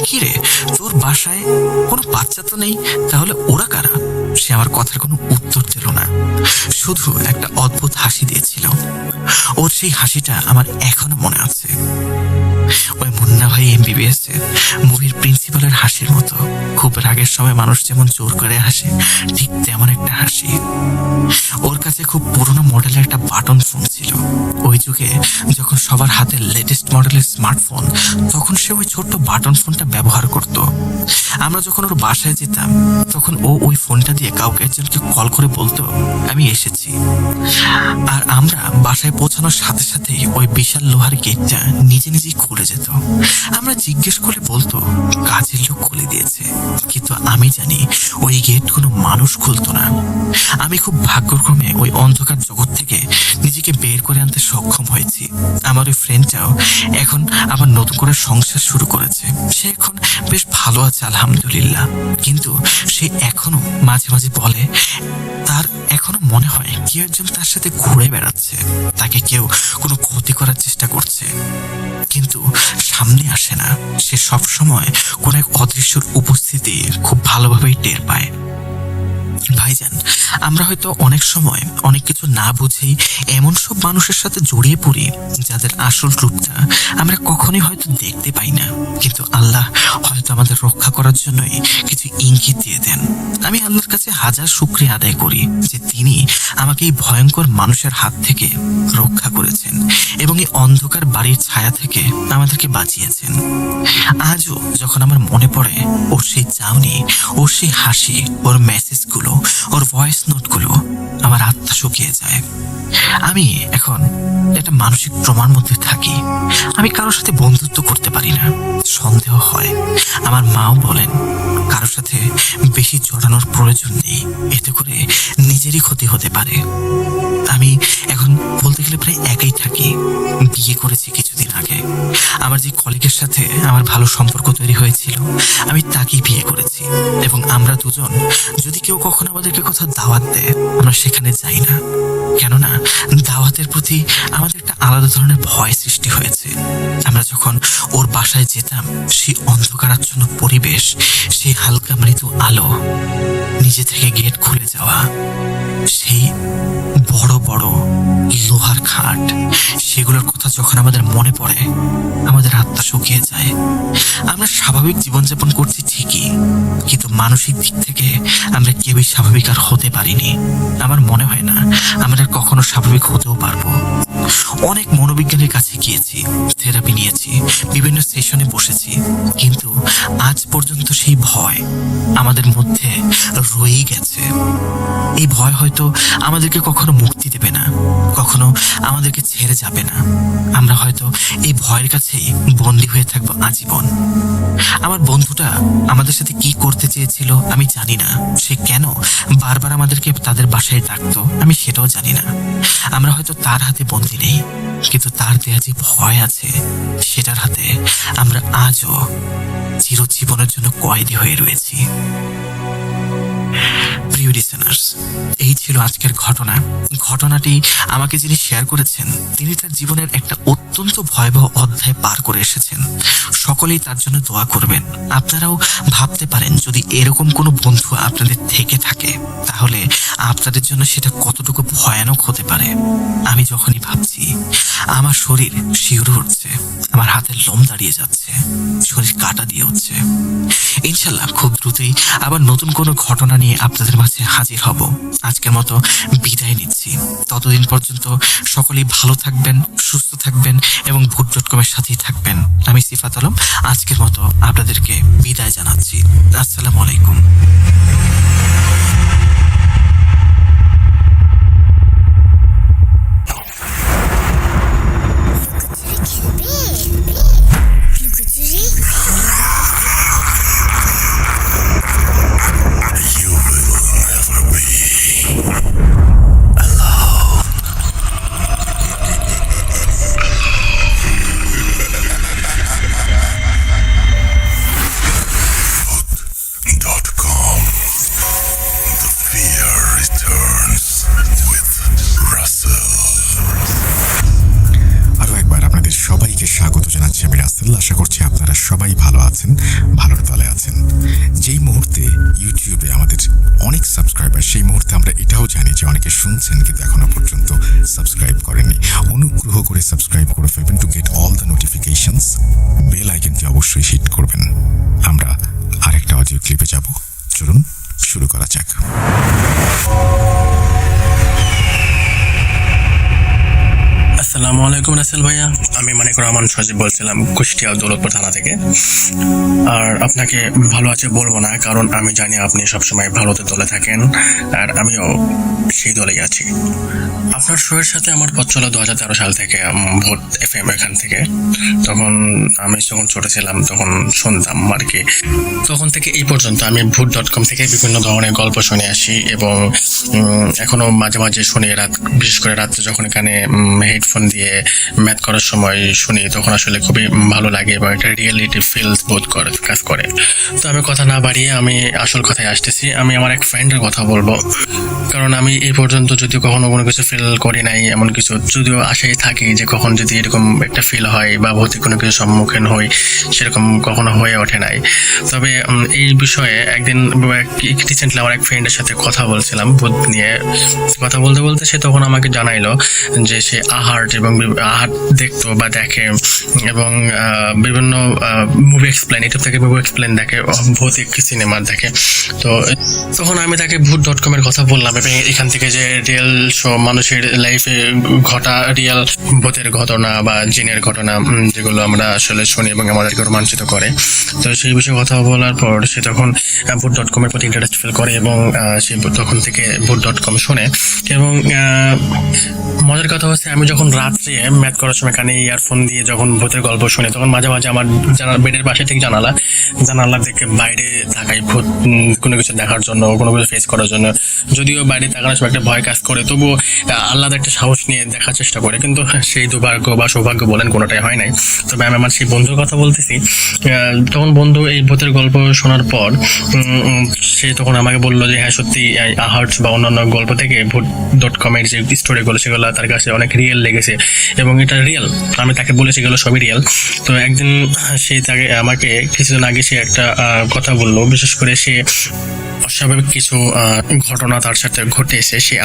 কি রে, তোর বাসায় কোনো বাচ্চা তো নেই, তাহলে ওরা কারা? সে আমার কথার কোনো উত্তর দিল না, শুধু একটা অদ্ভুত হাসি দিয়েছিল। ওর সেই হাসিটা আমার এখনো মনে আছে। ওই মুন্না ভাই MBBS মুভির প্রিন্সিপালের হাসির মতো। খুব রাগের সময় মানুষ যেমন জোর করে হাসে, ঠিক তেমন একটা হাসি। ওর কাছে খুব পুরনো মডেলের একটা বাটন ফোন ছিল। ওই যুগে যখন সবার হাতে লেটেস্ট মডেলের স্মার্টফোন, তখন সে ওই ছোট্ট বাটন ফোনটা ব্যবহার করত। আমরা যখন ওর বাসায় যেতাম, তখন ও ওই ফোনটা দিয়ে কাউকে একজনকে কল করে বলতো আমি এসেছি। আর আমরা বাসায় পৌঁছানোর সাথে সাথেই ওই বিশাল লোহার গেটটা নিজে নিজেই খুলে যেত। আমরা জিজ্ঞেস করে বলতো কাজের লোক খুলে দিয়েছে, কিন্তু আমি জানি ওই গেট কোনো মানুষ খুলতো না। আমি খুব ভাগ্যক্রমে ওই অন্ধকার জগৎ থেকে নিজেকে বের করে আনতে সক্ষম হয়েছি। আমার ওই ফ্রেন্ডটাও এখন আবার নতুন করে সংসার শুরু করেছে। সে এখন বেশ ভালো আছে আলহামদুলিল্লাহ, কিন্তু সে এখনো মাঝে মাঝে বলে তার এখনো মনে হয় কেউ একজন তার সাথে ঘুরে বেড়াচ্ছে, তাকে কেউ কোনো ক্ষতি করার চেষ্টা করছে, কিন্তু সামনে আসে না। সে সব সময় কোন এক অদৃশ্যর উপস্থিতি খুব ভালোভাবেই টের পায়। ভাইজান, আমরা হয়তো অনেক সময় অনেক কিছু না বুঝেই এমন সব মানুষের সাথে জড়িয়ে পড়ি যাদের আসল রূপটা আমরা কখনোই হয়তো দেখতে পাই না, কিন্তু আল্লাহ হয়তো আমাদের রক্ষা করার জন্যই কিছু ইঙ্গিত দিয়ে দেন। আমি আল্লাহর কাছে হাজার শুকরিয়া আদায় করি যে তিনি আমাকে এই ভয়ঙ্কর মানুষের হাত থেকে রক্ষা করেছেন এবং এই অন্ধকার বাড়ির ছায়া থেকে আমাদেরকে বাঁচিয়েছেন। আজও যখন আমার মনে পড়ে ওর সেই চাউনি, ওর সেই হাসি, ওর মেসেজগুলো, ওর ভয়েস নোটগুলো, আমার আত্মা শুকিয়ে যায়। আমি এখন একটা মানসিক প্রমাণ মধ্যে থাকি। আমি কারোর সাথে বন্ধুত্ব করতে পারি না, সন্দেহ হয়। আমার মাও বলেন কারোর সাথে বেশি জড়ানোর প্রয়োজন নেই, এতে করে নিজেরই ক্ষতি হতে পারে। আমি এখন বলতে গেলে প্রায় একাই থাকি। বিয়ে করেছি কিছুদিন আগে। আমার যে কলিগের সাথে আমার ভালো সম্পর্ক তৈরি হয়েছিল, আমি তাকেই বিয়ে করেছি এবং আমরা দুজন যদি কেউ কখনো আমাদেরকে কোথাও দাওয়াত দেয়, আমরা সেখানে যাই না। কেননা দাওয়াতের প্রতি আমাদের একটা আলাদা ধরনের ভয় সৃষ্টি হয়েছে। আমরা যখন ওর বাসায় যেতাম, সেই অন্ধকারাচ্ছন্ন পরিবেশ, সেই হালকা মৃদু আলো, নিজে থেকে গেট খুলে যাওয়া, সেই বড় বড় লোহার খাট, সেগুলোর কথা যখন আমাদের মনে পড়ে, আমাদের আত্মা শুকিয়ে যায়। আমরা স্বাভাবিক জীবনযাপন করছি ঠিকই, কিন্তু মানসিক দিক থেকে আমরা কেউই স্বাভাবিক আর হতে পারিনি। আমার মনে হয় না আমরা কখনো স্বাভাবিক হতেও পারবো। অনেক মনোবিজ্ঞানীর কাছে গিয়েছি, থেরাপি নিয়েছি, বিভিন্ন সেশনে বসেছি, কিন্তু আজ পর্যন্ত সেই ভয় আমাদের মধ্যে রয়েই গেছে। এই ভয় হয়তো আমাদেরকে কখনো মুক্তি দেবে না, কখনো আমাদেরকে ছেড়ে যাবে না। আমরা হয়তো এই ভয়ের কাছেই বন্দী হয়ে থাকবো আজীবন। আমার বন্ধুটা আমাদের সাথে কি করতে চেয়েছিল আমি জানি না। সে কেন বারবার আমাদেরকে তাদের বাসায় ডাকতো আমি সেটাও জানি না। আমরা হয়তো তার হাতে বন্দী নেই, কিন্তু তার দেয়া যে ভয় আছে, সেটার হাতে আমরা আজও চিরজীবনের জন্য কয়েদি হয়ে রয়েছি। প্রিয় লিসেনার্স, এই ছিল আজকের ঘটনা। ঘটনাটি আমাকে যিনি শেয়ার করেছেন, তিনি তার জীবনের একটা অত্যন্ত ভয়াবহ অধ্যায় পার করে এসেছেন। সকলেই তার জন্য দোয়া করবেন। আপনারাও ভাবতে পারেন যদি এরকম কোনো বন্ধু আপনাদের থেকে থাকে, তাহলে আপনাদের জন্য সেটা কতটুকু ভয়ানক হতে পারে। আমি যখনই ভাবছি, আমার শরীর শিউরে উঠছে, আমার হাতের লোম দাঁড়িয়ে যাচ্ছে, শরীর কাটা দিয়ে উঠছে। ইনশাল্লাহ খুব দ্রুতই আবার নতুন কোনো ঘটনা নিয়ে আপনাদের মাঝে হাজির হব। আজকের মতো বিদায় নিচ্ছি। ততদিন পর্যন্ত সকলেই ভালো থাকবেন, সুস্থ থাকবেন এবং ভূত.com-এর সাথেই থাকবেন। আমি সিফাত আলম আজকের মতো আপনাদেরকে বিদায় জানাচ্ছি। আসসালামু আলাইকুম।
আশা করছি আপনারা সবাই ভালো আছেন, ভালোর তলে আছেন। যেই মুহূর্তে ইউটিউবে আমাদের অনেক সাবস্ক্রাইবার, সেই মুহূর্তে আমরা এটাও জানি যে অনেকে শুনছেন কিন্তু এখনো পর্যন্ত সাবস্ক্রাইব করেননি। অনুগ্রহ করে সাবস্ক্রাইব করে ফেলবেন to get all the notifications. Bell আইকনটি অবশ্যই হিট করবেন। আমরা আরেকটা অডিও ক্লিপে যাব। চলুন শুরু করা যাক।
আসসালামু আলাইকুম রাসেল ভাইয়া, আমি মানিকুর রহমান সজীব বলছিলাম কুষ্টিয়া দৌলতপুর থানা থেকে। আর আপনাকে ভালো আছে বলবো না, কারণ আমি জানি আপনি সবসময় ভালোতে দলে থাকেন, আর আমিও সেই দলেই আছি। আপনার শোয়ের সাথে আমার পথ চলা 2013 সাল থেকে, ভোট FM এখান থেকে। তখন আমি যখন ছোট ছিলাম তখন শুনতাম আর কি। তখন থেকে এই পর্যন্ত আমি ভোট.com থেকে বিভিন্ন ধরনের গল্প শুনে আসি, এবং এখনো মাঝে মাঝে শুনি, বিশেষ করে রাত্রে যখন এখানে হেডফোন দিয়ে ম্যাথ করার সময় শুনি, তখন আসলে খুবই ভালো লাগে এবং একটা রিয়েলিটি ফিল বোধ করে কাজ করে। তো আমি কথা না বাড়িয়ে আমি আসল কথায় আসতেছি। আমি আমার এক ফ্রেন্ডের কথা বলবো, কারণ আমি এই পর্যন্ত যদিও কখনো কোনো কিছু ফিল করি নাই, এমন কিছু যদিও আশায় থাকি যে কখন যদি এরকম একটা ফিল হয় বা ভৌতিক কোনো কিছু সম্মুখীন হই, সেরকম কখনো হয়ে ওঠে নাই। তবে এই বিষয়ে একদিন রিসেন্টলি আমার এক ফ্রেন্ডের সাথে কথা বলছিলাম ভূত নিয়ে। কথা বলতে বলতে সে তখন আমাকে জানাইলো যে সে আহার্ট এবং আহার্ট দেখতো বা দেখে, এবং বিভিন্ন মুভি এক্সপ্লেন, ইউটিউব থেকে মুভি এক্সপ্লেন দেখে, ভৌতিক সিনেমা দেখে। তো তখন আমি তাকে ভূত.com এর কথা বললাম, এবং এখান থেকে যে রিয়েল মানুষের লাইফে ঘটা রিয়েল ভূতের ঘটনা বা জিনের ঘটনা যেগুলো আমরা আসলে শুনি এবং আমাদেরকে রোমাঞ্চিত করে। তো সেই বিষয়ে কথা বলার পর সে তখন ভূত.com এর প্রতি ইন্টারেস্ট ফিল করে, এবং সে তখন থেকে ভূত.com শুনে। এবং মজার কথা হচ্ছে, আমি যখন রাত্রে ম্যাথ করার সময় কানে ইয়ারফোন দিয়ে যখন ভূতের গল্প শুনি, তখন মাঝে মাঝে আমার বেডের পাশে ঠিক জানালা থেকে বাইরে তাকাই ভূত কোনো কিছু দেখার জন্য, কোনো কিছু ফেস করার জন্য। যদিও বাইরে তাকানোর সময় একটা ভয় কাজ করে, তবুও আলাদা একটা সাহস নিয়ে দেখার চেষ্টা করে, কিন্তু সেই দুর্ভাগ্য বা সৌভাগ্য বলেন কোনোটাই হয় নাই। তবে আমি আমার সেই বন্ধুর কথা বলতেছি। তখন বন্ধু এই ভূতের গল্প শোনার পর সে তখন আমাকে বললো যে হ্যাঁ সত্যি আহার্টস বা অন্যান্য গল্প থেকে ভূত.com এর যে স্টোরিগুলো সেগুলো তার কাছে অনেক রিয়েল লেগেছে, এবং এটা রিয়েল। আমি তাকে বলেছি এগুলো সবই রিয়েল। তো একদিন সে তাকে আমাকে কিছুদিন আগে সে একটা কথা বললো, বিশেষ করে সে অস্বাভাবিক কিছু ঘটনা তার সাথে ঘটেছে, সে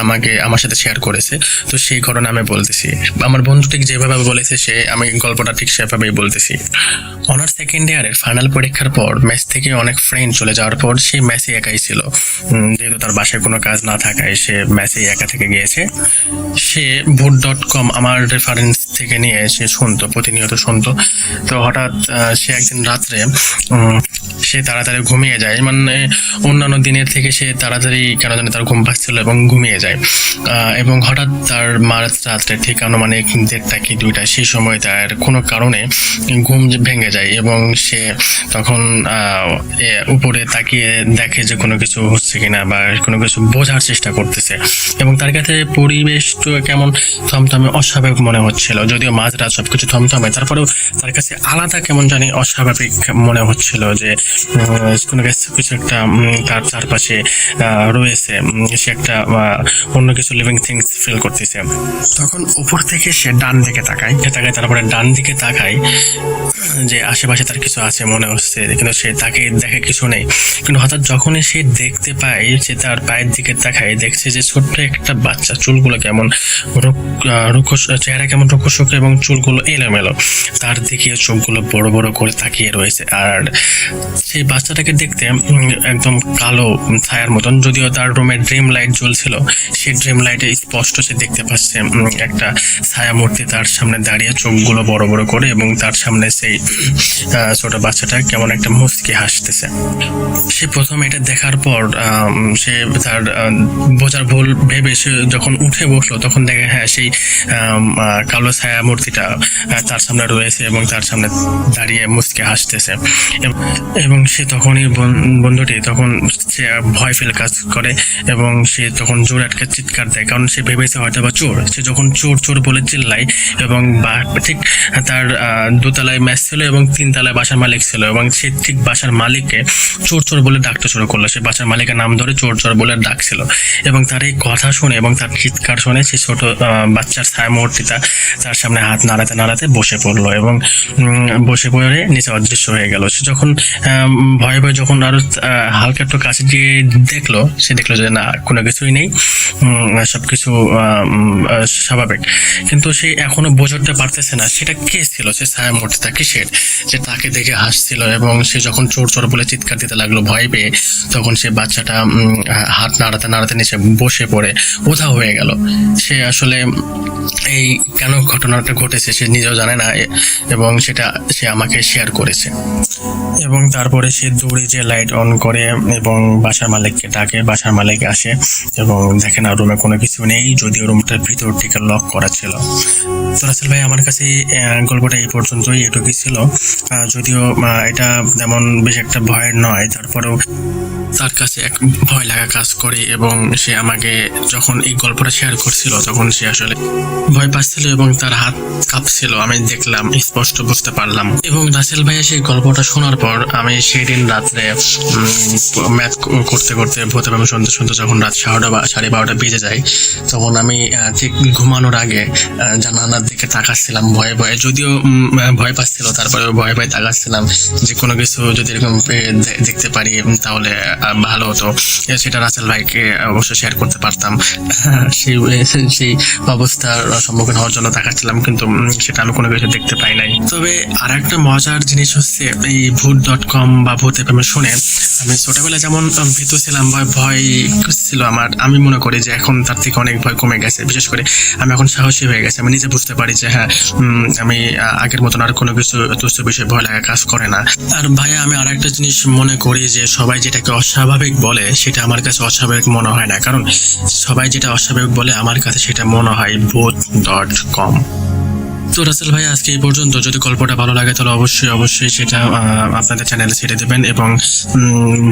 আমার সাথে শেয়ার করেছে। তো সেই ঘটনা আমি বলতেছি। আমার বন্ধু ঠিক যেভাবে বলেছে আমি গল্পটা ঠিক সেভাবেই বলতেছি। অনার্স সেকেন্ড ইয়ারের ফাইনাল পরীক্ষার পর মেস থেকে অনেক ফ্রেন্ড চলে যাওয়ার পর সে মেসে একাই ছিল। যেহেতু তার বাসায় কোনো কাজ না থাকায় সে মেসে একা থেকে গিয়েছে। সে ভূত.com আমার রেফারেন্স থেকে নিয়ে সে শুনতো, প্রতিনিয়ত শুনতো। তো হঠাৎ সে একদিন রাত্রে সে তাড়াতাড়ি ঘুমিয়ে যায়, মানে অন্যান্য দিনের থেকে সে তাড়াতাড়ি কেন জানি তার ঘুম পাচ্ছিল এবং ঘুমিয়ে যায়। এবং হঠাৎ তার রাত্রে ঠিক আনুমানিক 1:30 কি 2টা সেই সময় তার কোনো কারণে ঘুম ভেঙে যায়, এবং সে তখন উপরে তাকিয়ে দেখে যে কোনো কিছু হচ্ছে কিনা বা কোনো কিছু বোঝার চেষ্টা করতেছে। এবং তার কাছে পরিবেশ তো কেমন থমথমে অস্বাভাবিক মনে হচ্ছিল, যদিও মাঝরাত সবকিছু থমথমে, তারপরেও তার কাছে আলাদা কেমন জানি অস্বাভাবিক মনে হচ্ছিল যে কোনো কিছু একটা তার চারপাশে রয়েছে, সে একটা অন্য কিছু লিভিং থিংস ফিল করতেছে। তখন উপর থেকে সে ডান দিকে তাকায়, তারপরে ডান দিকে তাকায় যে আশেপাশে তার কিছু আছে মনে হচ্ছে, কিন্তু সে তাকে দেখে কিছু নেই। কিন্তু হঠাৎ যখনই সে দেখতে পায়, সে তার পায়ের দিকে তাকায়, দেখছে যে ছোট্ট একটা বাচ্চা, চুলগুলো কেমন চেহারা কেমন রুক্ষসুক্ষ এবং চুলগুলো এলোমেলো, তার দিকে চোখগুলো বড় বড় করে তাকিয়ে রয়েছে। আর সেই বাচ্চাটাকে দেখতে একদম কালো ছায়ার মতন, যদিও তার রুমে ড্রিম লাইট জ্বলছিল, সেই ড্রিম লাইটে স্পষ্ট সে দেখতে পাচ্ছে একটা ছায়া মূর্তি তার সামনে দাঁড়িয়ে, চোখগুলো বড় বড় করে, এবং তার সামনে সেই ছোট বাচ্চাটা কেমন একটা মুচকি হাসতেছে। সে প্রথম এটা দেখার পর সে তার বোঝার ভুল ভেবে সে যখন উঠে বসলো, তখন দেখে হ্যাঁ সেই কালো ছায়া মূর্তিটা তার সামনে রয়েছে এবং তার সামনে দাঁড়িয়ে মুচকি হাসতেছে। এবং সে তখনই বন্ধুটি তখন সে ভয় ফিল কাজ করে, এবং সে তখন জোর আটকে চিৎকার দেয়, কারণ সে ভেবেছে হয়তো বা চোর। সে যখন চোর চোর বলে চিল্লায়, এবং ঠিক তার দোতলায় ম্যাচ ছিল এবং 3 তলায় বাসার মালিক ছিল, এবং সে ঠিক বাসার মালিককে চোর চোর বলে ডাকতে শুরু করলো। সে বাসার মালিকের নাম ধরে চোর চোর বলে ডাকছিল, এবং তার এই কথা শুনে এবং তার চিৎকার শুনে সে ছোট বাচ্চার ছায়া মূর্তিটা তার সামনে হাত নাড়াতে নাড়াতে বসে পড়লো, এবং বসে পড়ে নিচে অদৃশ্য হয়ে গেল। সে যখন ভয়ে ভয়ে যখন আরো হালকা একটু কাছে গিয়ে দেখলো, সে দেখলো যে না, কোনো কিছুই নেই, সবকিছু স্বাভাবিক। কিন্তু সে এখনো বোঝা পারতেছে না সেটা কে ছিল, সে ছায়া মূর্তিটা কিসের, যে তাকে দেখে হাসছিল। এবং সে যখন চোর চোর বলে চিৎকার দিতে লাগলো ভয় পেয়ে, তখন সে বাচ্চাটা হাত নাড়াতে নাড়াতে নিচে বসে পড়ে উধাও হয়ে গেল। সে আসলে এই কেন ঘটনাটা ঘটেছে সে নিজেও জানে না, এবং সেটা সে আমাকে শেয়ার করেছে। এবং তারপরে সে দৌড়ে যে লাইট অন করে এবং বাসার মালিককে ডাকে। বাসার মালিক আসে এবং দেখে না রুমে কোনো কিছু নেই, যদিও রুমটার ভিতর থেকে লক করা ছিল। তো রাসেল ভাই, আমার কাছে গল্পটা এই পর্যন্তই, এটুকুই ছিল। যদিও এটা তেমন বেশ একটা ভয়ের নয়, তারপরেও তার কাছে এক ভয় লাগা কাজ করে। এবং সে আমাকে যখন এই গল্পটা শেয়ার করছিল তখন সে আসলে ভয় পাচ্ছিল এবং তার হাত কাঁপছিল, আমি দেখলাম, স্পষ্ট বুঝতে পারলাম। এবং রাসেল ভাইয়া সেই গল্পটা শোনার পর আমি সেই দিন রাত্রে ম্যাথ করতে করতে ভূতে প্রেমে শুনতে শুনতে যখন রাত 12:30 বেজে যায়, তখন আমি ঠিক ঘুমানোর আগে জানালার দিকে তাকাচ্ছিলাম ভয়ে ভয়ে, যদিও ভয় পাচ্ছিল, তারপরেও ভয়ে ভয়ে তাকাচ্ছিলাম যে কোনো কিছু যদি এরকম দেখতে পারি তাহলে ভালো হতো। সেটা রাসেল ভাইকে অবশ্যই শেয়ার করতে পারতাম। সেই অবস্থার সম্মুখীন হওয়ার জন্য তাকাচ্ছিলাম, কিন্তু সেটা আমি কোনো কিছু দেখতে পাই নাই। তবে আর একটা মজার জিনিস হচ্ছে, এই ভূত.com বা ভূতে প্রেমে শুনে আমি ছোটবেলায় যেমন ভীত ছিলাম, ভয় ছিল আমার, আমি মনে করি যে এখন তার থেকে অনেক ভয় কমে গেছে। বিশেষ করে আমি এখন সাহসী হয়ে গেছি, আমি নিজে বুঝতে পারি যে হ্যাঁ, আমি আগের মতন আর কোনো কিছু তুচ্ছ বিষয়ে ভয় লাগা কাজ করে না। আর ভাইয়া, আমি আর একটা জিনিস মনে করি যে সবাই যেটাকে অস্বাভাবিক বলে সেটা আমার কাছে অস্বাভাবিক মনে হয় না, কারণ সবাই যেটা অস্বাভাবিক বলে আমার কাছে সেটা মনে হয় ভূত.com। তো রাসেল ভাই, আজকে এই পর্যন্ত। যদি গল্পটা ভালো লাগে তাহলে অবশ্যই সেটা আপনাদের চ্যানেলে ছেড়ে দেবেন এবং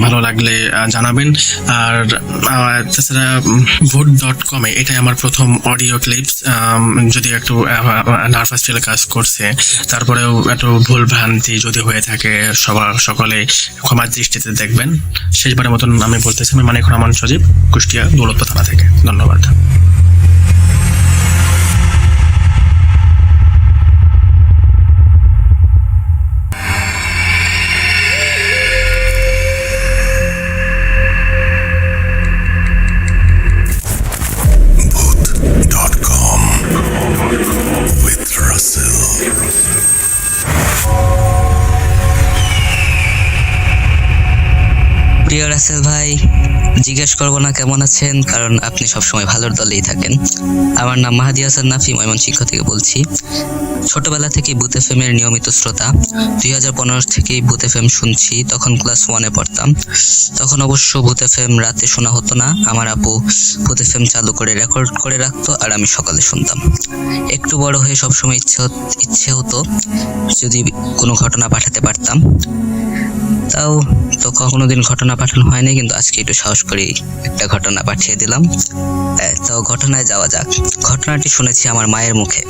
ভালো লাগলে জানাবেন। আর তাছাড়া ভূত.com-এ এটাই আমার প্রথম অডিও ক্লিপস, যদি একটু নার্ভাস ফিল কাজ করছে, তারপরেও একটু ভুল ভ্রান্তি যদি হয়ে থাকে সকলে ক্ষমার দৃষ্টিতে দেখবেন। শেষবারের মতন আমি বলতেছি, আমি মানিক রহমান সজীব, কুষ্টিয়া দৌলতপুর থানা থেকে। ধন্যবাদ।
Voot.com with Russell.
প্রিয় রাসেল ভাই, জিজ্ঞেস করবো না কেমন আছেন, কারণ আপনি সবসময় ভালোর দলেই থাকেন। আমার নাম মাহাদি হাসান নাফি, ময়মনসিংহ থেকে বলছি। ছোটবেলা থেকে ভূত এফএম-এর নিয়মিত শ্রোতা। 2015 থেকেই ভূত এফএম শুনছি, তখন ক্লাস 1-এ পড়তাম। তখন অবশ্য ভূত এফএম রাতে শোনা হতো না, আমার আপু ভূত এফএম চালু করে রেকর্ড করে রাখতো আর আমি সকালে শুনতাম। একটু বড় হয়ে সবসময় ইচ্ছে হতো যদি কোনো ঘটনা পাঠাতে পারতাম, তাও তো কোনোদিন ঘটনা পাঠানো হয়নি, কিন্তু আজকে একটু সাহস করে একটা ঘটনা পাঠিয়ে দিলাম। তো ঘটনায় যাওয়া যাক। ঘটনাটি শুনেছি আমার মায়ের মুখে,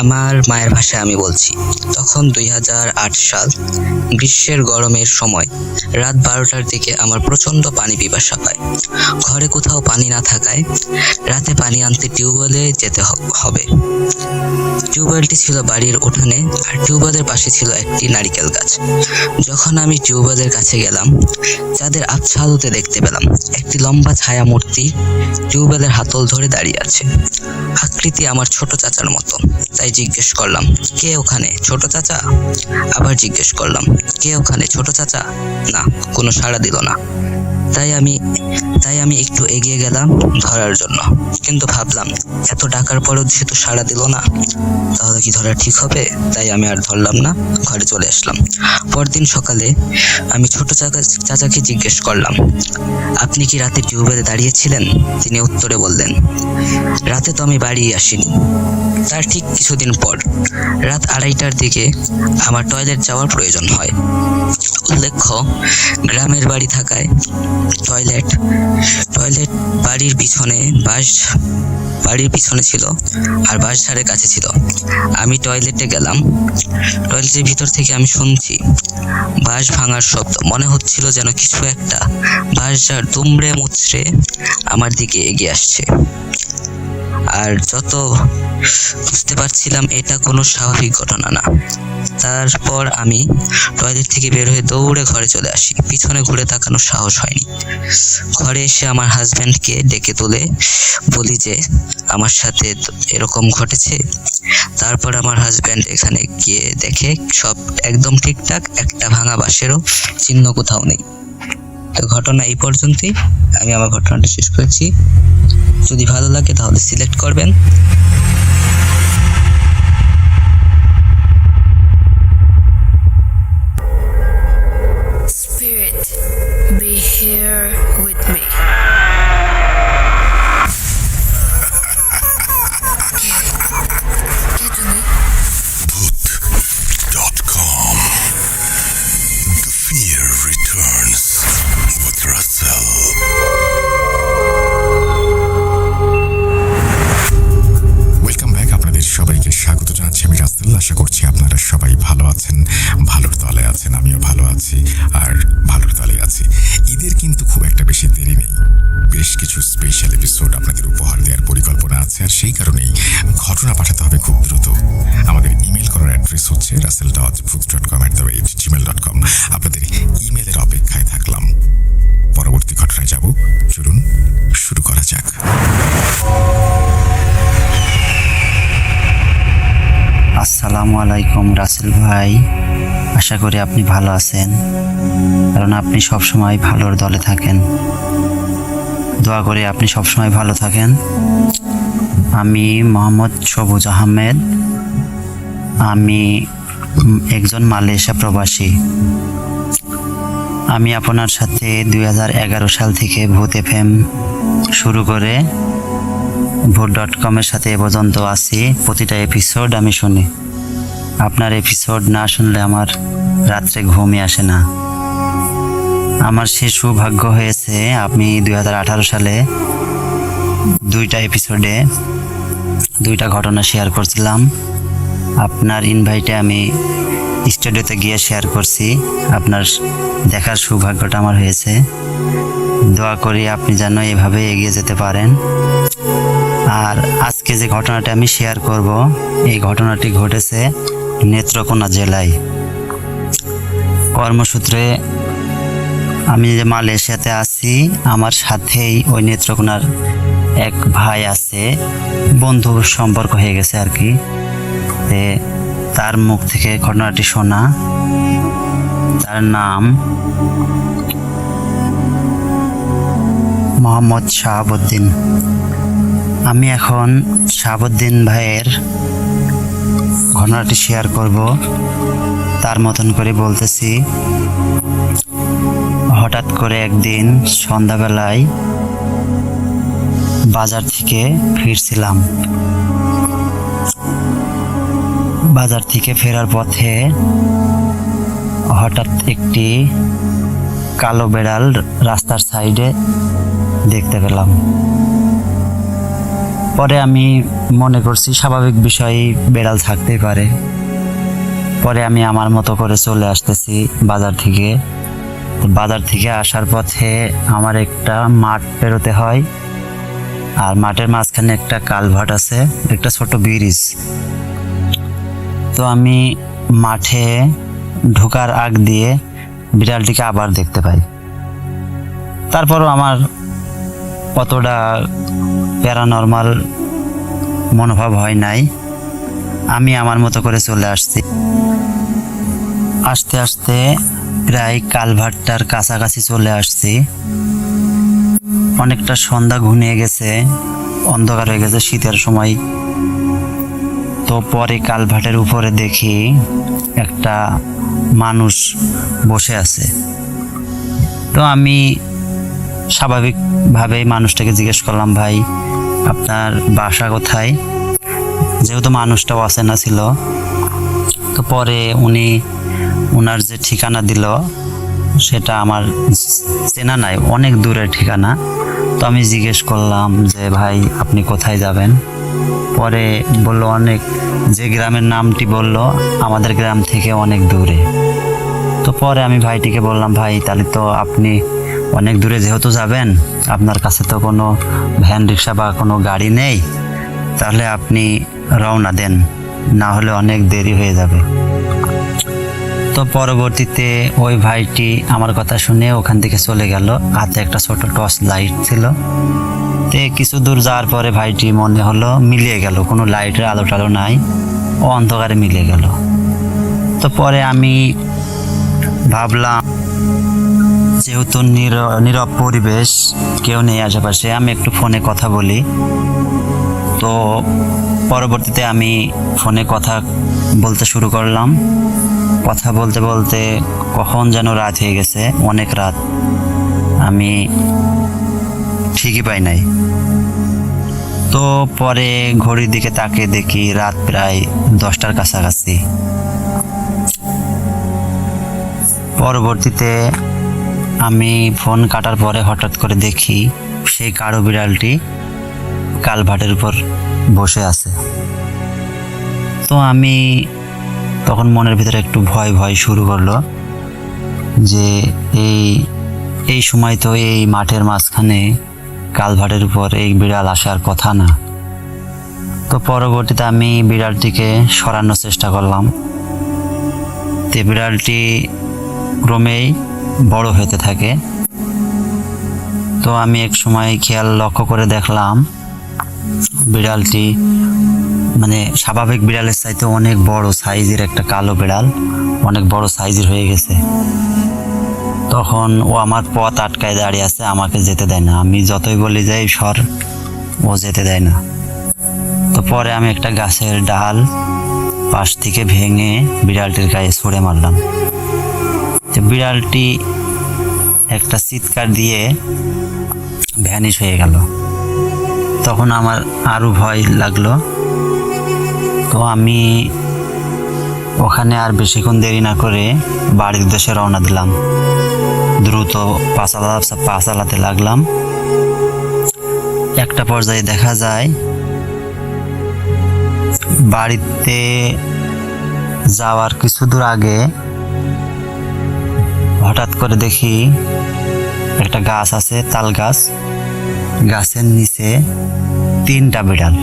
আমার মায়ের ভাষায় আমি বলছি। তখন 2008 সাল, গ্রীষ্মের গরমের সময়, রাত 12টার দিকে আমার প্রচন্ড পানি পিপাসা পায়। ঘরে কোথাও পানি না থাকায় রাতে পানি আনতে টিউবওয়েলে যেতে হবে। টিউবওয়েলটি ছিল বাড়ির উঠানে, আর টিউবওয়েলের পাশে ছিল একটি নারিকেল গাছ। যখন আমি টিউবওয়েলের কাছে গেলাম, যাদের আবছা আলোতে দেখতে পেলাম একটি লম্বা ছায়া মূর্তি টিউবওয়েলের হাতল ধরে দাঁড়িয়ে আছে। আকৃতি আমার ছোট চাচার মতো। তাই জিজ্ঞেস করলাম, কে ওখানে, ছোট চাচা? আবার জিজ্ঞেস করলাম, কে ওখানে, ছোট চাচা? না, কোনো সাড়া দিল না। তাই আমি একটু এগিয়ে গেলাম ধরার জন্য, কিন্তু ভাবলাম এত ডাকার পরেও যেহেতু সাড়া দিল না, তাহলে কি ধরা ঠিক হবে? তাই আমি আর ধরলাম না, ঘরে চলে আসলাম। পরদিন সকালে আমি ছোট চাচাকে জিজ্ঞেস করলাম, আপনি কি রাতে টিউবওয়েলে দাঁড়িয়েছিলেন? তিনি উত্তরে বললেন, রাতে তো আমি বাড়ি আসিনি। তার ঠিক কিছুদিন পর রাত 2:30টার দিকে আমার টয়লেট যাওয়ার প্রয়োজন হয়। উল্লেখ্য, গ্রামের বাড়ি থাকায় টয়লেট বাড়ির পিছনে ছিল আর বাঁশঝাড়ের কাছে ছিল। আমি টয়লেটে গেলাম। টয়লেটের ভিতর থেকে আমি শুনছি বাঁশ ভাঙার শব্দ। মনে হচ্ছিল যেন কিছু একটা বাঁশঝাড় দুমড়ে মুচড়ে আমার দিকে এগিয়ে আসছে। আর যত বুঝতে পারছিলাম এটা কোনো স্বাভাবিক ঘটনা না। তারপর আমি টয়লেট থেকে বের হয়ে দৌড়ে ঘরে চলে আসি। পিছনে ঘুরে তাকানোর সাহস হয়নি। ঘরে এসে আমার হাজব্যান্ডকে ডেকে তুলে বলি যে আমার সাথে এরকম ঘটেছে। তারপর আমার হাজব্যান্ড এখানে গিয়ে দেখে সব একদম ঠিকঠাক, একটা ভাঙা বাঁশেরও চিহ্ন কোথাও নেই। তো ঘটনা এই পর্যন্তই। আমি আমার ঘটনাটা শেষ করেছি। যদি ভালো লাগে তাহলে সিলেক্ট করবেন।
Spirit, be here with me. কে তুমি?
Bhoot.com. The fear returns with Russell. Welcome back. আপনাদের সবাইকে স্বাগত জানাচ্ছি আমি রাসেল। আশা করছি আপনারা সবাই ভালো আছেন, ভালোর দলে আছেন। আমিও ভালো আছি আর ভালোর দলে আছি। ঈদের কিন্তু খুব একটা বেশি দেরি নেই। বেশ কিছু স্পেশাল এপিসোড আপনাদের উপহার দেওয়ার পরিকল্পনা আছে, আর সেই কারণেই ঘটনা পাঠাতে হবে খুব দ্রুত। আমাদের ইমেল করার অ্যাড্রেস হচ্ছে russell.books.com@gmail.com। আপনাদের ইমেলের অপেক্ষায় থাকলাম। পরবর্তী ঘটনায় যাব, চলুন শুরু করা যাক।
আসসালামু আলাইকুম রাসেল ভাই, আশা করি আপনি ভালো আছেন, কারণ আপনি সবসময় ভালোর দলে থাকেন। দোয়া করি আপনি সবসময় ভালো থাকেন। আমি মোহাম্মদ সবুজ আহমেদ, আমি একজন মালয়েশিয়া প্রবাসী। আমি আপনার সাথে 2011 সাল থেকে ভূত FM শুরু করে ভূত.com-এর সাথে এ পর্যন্ত আছি। প্রতিটা এপিসোড আমি শুনি। আপনার এপিসোড না শুনলে আমার রাত্রে ঘুমই আসে না। আমার সে সৌভাগ্য হয়েছে, আমি 2018 সালে 2টা এপিসোডে 2টা ঘটনা শেয়ার করছিলাম। আপনার ইনভাইটে আমি স্টুডিওতে গিয়ে শেয়ার করছি। আপনার দেখার সৌভাগ্যটা আমার হয়েছে। দোয়া করি আপনি যেন এভাবে এগিয়ে যেতে পারেন। আর আজকে যে ঘটনাটা আমি শেয়ার করব, এই ঘটনাটি ঘটেছে নেত্রকোনা জেলায়। কর্মসূত্রে আমি যে মালয়েশিয়াতে আছি, আমার সাথেই ওই নেত্রকোনার এক ভাই আছে, বন্ধু সম্পর্ক হয়ে গেছে আর কি। তার মুখ থেকে ঘটনাটি শোনা। তার নাম মোহাম্মদ শাহাবুদ্দিন। আমি এখন শাহাবুদ্দিন ভাইয়ের ঘটনাটি শেয়ার করব, তার মতন করে বলতেছি। হঠাৎ করে একদিন সন্ধ্যাবেলায় বাজার থেকে ফিরছিলাম। বাজার থেকে ফেরার পথে হঠাৎ একটি কালো বেড়াল রাস্তার সাইডে দেখতে পেলাম। পরে আমি মনে করছি স্বাভাবিক বিষয়, বেড়াল থাকতেই পারে। পরে আমি আমার মতো করে চলে আসতেছি বাজার থেকে। বাজার থেকে আসার পথে আমার একটা মাঠ পেরোতে হয়, আর মাঠের মাঝখানে একটা কালভার্ট আছে, একটা ছোট ব্রিজ। তো আমি মাঠে ঢোকার আগ দিয়ে বিড়ালটিকে আবার দেখতে পাই। তারপরও আমার অতটা প্যারানর্মাল মনোভাব হয় নাই। আমি আমার মতো করে চলে আসছি। আস্তে আস্তে প্রায় কালভার্টটার কাছাকাছি চলে আসছি। অনেকটা সন্ধ্যা ঘনিয়ে গেছে, অন্ধকার হয়ে গেছে, শীতের সময়। তো পরে কালভার্টের উপরে দেখি একটা মানুষ বসে আছে। তো আমি স্বাভাবিকভাবেই মানুষটাকে জিজ্ঞেস করলাম, ভাই আপনার বাসা কোথায়? যেহেতু মানুষটাও অচেনা ছিল। তো পরে উনি ওনার যে ঠিকানা দিল সেটা আমার চেনা নাই, অনেক দূরের ঠিকানা। তো আমি জিজ্ঞেস করলাম যে ভাই আপনি কোথায় যাবেন? পরে বলল অনেক, যে গ্রামের নামটি বলল আমাদের গ্রাম থেকে অনেক দূরে। তো পরে আমি ভাইটিকে বললাম, ভাই তাহলে তো আপনি অনেক দূরে যেহেতু যাবেন, আপনার কাছে তো কোনো ভ্যান রিক্সা বা কোনো গাড়ি নেই, তাহলে আপনি রওনা দেন, না হলে অনেক দেরি হয়ে যাবে। তো পরবর্তীতে ওই ভাইটি আমার কথা শুনে ওখান থেকে চলে গেল। হাতে একটা ছোট টর্চ লাইট ছিল। তো কিছু দূর যাওয়ার পরে ভাইটি মনে হলো মিলিয়ে গেল, কোনো লাইটের আলো টালো নাই, ও অন্ধকারে মিলিয়ে গেল। তো পরে আমি ভাবলাম যেহেতু নীরব পরিবেশ, কেউ নেই আশেপাশে, আমি একটু ফোনে কথা বলি। তো পরবর্তীতে আমি ফোনে কথা বলতে শুরু করলাম। কথা বলতে বলতে কখন যেন রাত হয়ে গেছে, অনেক রাত, আমি ঠিকই পাই নাই। তো পরে ঘড়ির দিকে তাকিয়ে দেখি রাত প্রায় 10টার কাছাকাছি। পরবর্তীতে আমি ফোন কাটার পরে হঠাৎ করে দেখি সেই কালো বিড়ালটি কালভার্টের উপর বসে আছে। তো আমি তখন মনের ভিতরে একটু ভয় ভয় শুরু করলো যে এই সময় তো এই মাঠের মাঝখানে কালভার্টের উপর এই বিড়াল আসার কথা না। তো পরবর্তীতে আমি বিড়ালটিকে সরানোর চেষ্টা করলাম। তো বিড়ালটি ক্রমেই বড় হতে থাকে। তো আমি এক সময় খেয়াল লক্ষ্য করে দেখলাম বিড়ালটি মানে স্বাভাবিক বিড়ালের চাইতে অনেক বড় সাইজের একটা কালো বিড়াল, অনেক বড় সাইজের হয়ে গেছে। তখন ও আমার পথ আটকায় দাঁড়িয়ে আছে, আমাকে যেতে দেয় না। আমি যতই বলি যাই সর, ও যেতে দেয় না। তো পরে আমি একটা গাছের ডাল পাশ থেকে ভেঙে বিড়ালটির গায়ে ছুঁড়ে মারলাম। তো বিড়ালটি একটা চিৎকার দিয়ে ভ্যানিশ হয়ে গেল। তখন আমার আরো ভয় লাগলো। তো আমি ওখানে আর বেশিক্ষণ দেরি না করে বাড়ির উদ্দেশ্যে রওনা দিলাম। দ্রুত পা চালাতে লাগলাম। একটা পর্যায়ে দেখা যায় বাড়িতে যাওয়ার কিছু দূর আগে হঠাৎ করে দেখি একটা গাছ আছে, তাল গাছ, গাছের নিচে 3টা বিড়াল।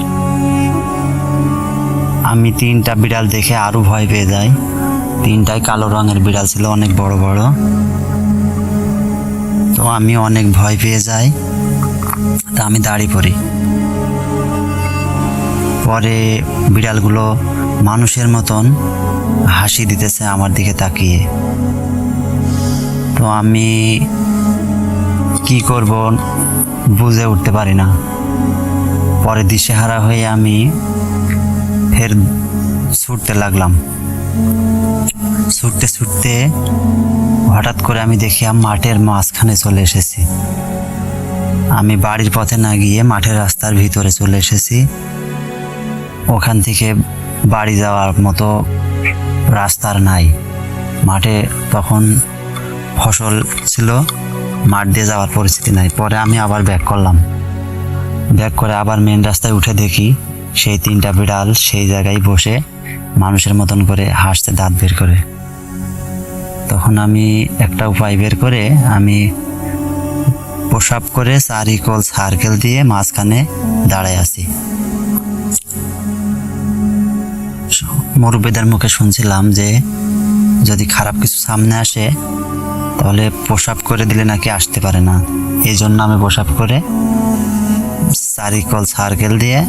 আমি 3টা বিড়াল দেখে আরো ভয় পেয়ে যাই। 3টাই কালো রঙের বিড়াল ছিল, অনেক বড় বড়। তো আমি অনেক ভয় পেয়ে যাই। তা আমি দাঁড়িয়ে পড়ি। পরে বিড়ালগুলো মানুষের মতন হাসি দিতেছে আমার দিকে তাকিয়ে। তো আমি কি করব বুঝে উঠতে পারি না। পরে দিশেহারা হয়ে আমি ফের ছুটতে লাগলাম। ছুটতে ছুটতে হঠাৎ করে আমি দেখি মাঠের মাঝখানে চলে এসেছি। আমি বাড়ির পথে না গিয়ে মাঠের রাস্তার ভিতরে চলে এসেছি। ওখান থেকে বাড়ি যাওয়ার মতো রাস্তার নাই। মাঠে তখন ফসল ছিল, মাঠ দিয়ে যাওয়ার পরিস্থিতি নাই। পরে আমি আবার ব্যাক করলাম। ব্যাক করে আবার মেন রাস্তায় উঠে দেখি সেই 3টা বিড়াল সেই জায়গায় বসে মানুষের মতন করে হাসতে, দাঁত বের করে। তখন আমি একটা উপায় বের করে আমি প্রসাব করে চারিকোল সার্কেল দিয়ে মাঝখানে দাঁড়ায় আছি। মুরব্বীদের মুখে শুনছিলাম যে যদি খারাপ কিছু সামনে আসে তাহলে প্রসাব করে দিলে নাকি আসতে পারে না। এই জন্য আমি প্রসাব করে চারিকোল সার্কেল দিয়ে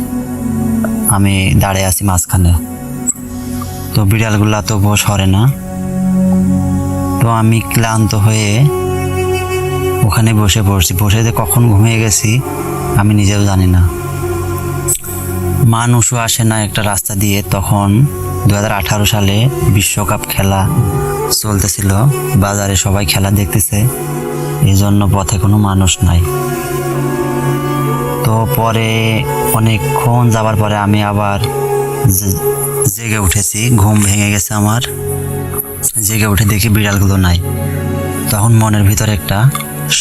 আমি দাঁড়িয়ে আছি মাঝখানে। তো বিড়ালগুলা তো সরে না। তো আমি ক্লান্ত হয়ে ওখানে বসে পড়ছি। বসে যে কখন ঘুমিয়ে গেছি আমি নিজেও জানি না। মানুষও আসে না একটা রাস্তা দিয়ে। তখন 2018 সালে বিশ্বকাপ খেলা চলতেছিল, বাজারে সবাই খেলা দেখতেছে, এই জন্য পথে কোনো মানুষ নাই। তো পরে অনেকক্ষণ যাবার পরে আমি আবার জেগে উঠেছি, ঘুম ভেঙে গেছে আমার। জেগে উঠে দেখি বিড়ালগুলো নাই। তখন মনের ভিতরে একটা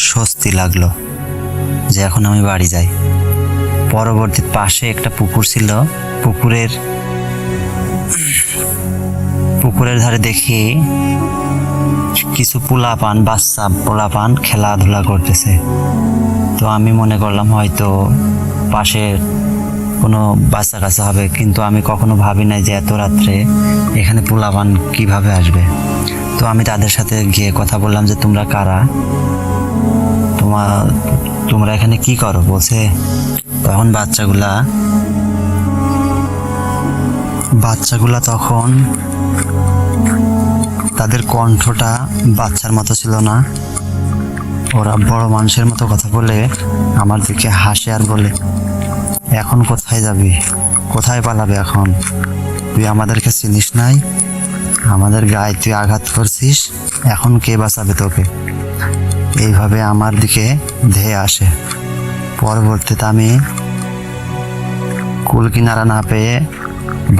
স্বস্তি লাগলো যে এখন আমি বাড়ি যাই। পরবর্তী পাশে একটা পুকুর ছিল, পুকুরের ধারে দেখি কিছু বাচ্চা পোলাপান খেলাধুলা করতেছে। তো আমি মনে করলাম হয়তো পাশের কোনো বাচ্চা কাচ্চা হবে, কিন্তু আমি কখনো ভাবি নাই যে এত রাত্রে এখানে পোলাপান কিভাবে আসবে। তো আমি তাদের সাথে গিয়ে কথা বললাম যে তোমরা কারা, তোমরা এখানে কি করো বলছে। তখন বাচ্চাগুলা তখন তাদের কণ্ঠটা বাচ্চার মতো ছিল না, ওরা বড় মানুষের মতো কথা বলে আমার দিকে হাসে আর বলে, এখন কোথায় যাবি, কোথায় পালাবে এখন, তুই আমাদেরকে চিনিস নাই, আমাদের গায়ে তুই আঘাত করছিস, এখন কে বাঁচাবে তোকে। এইভাবে আমার দিকে ধেয়ে আসে। পরবর্তীতে আমি কুল কিনারা না পেয়ে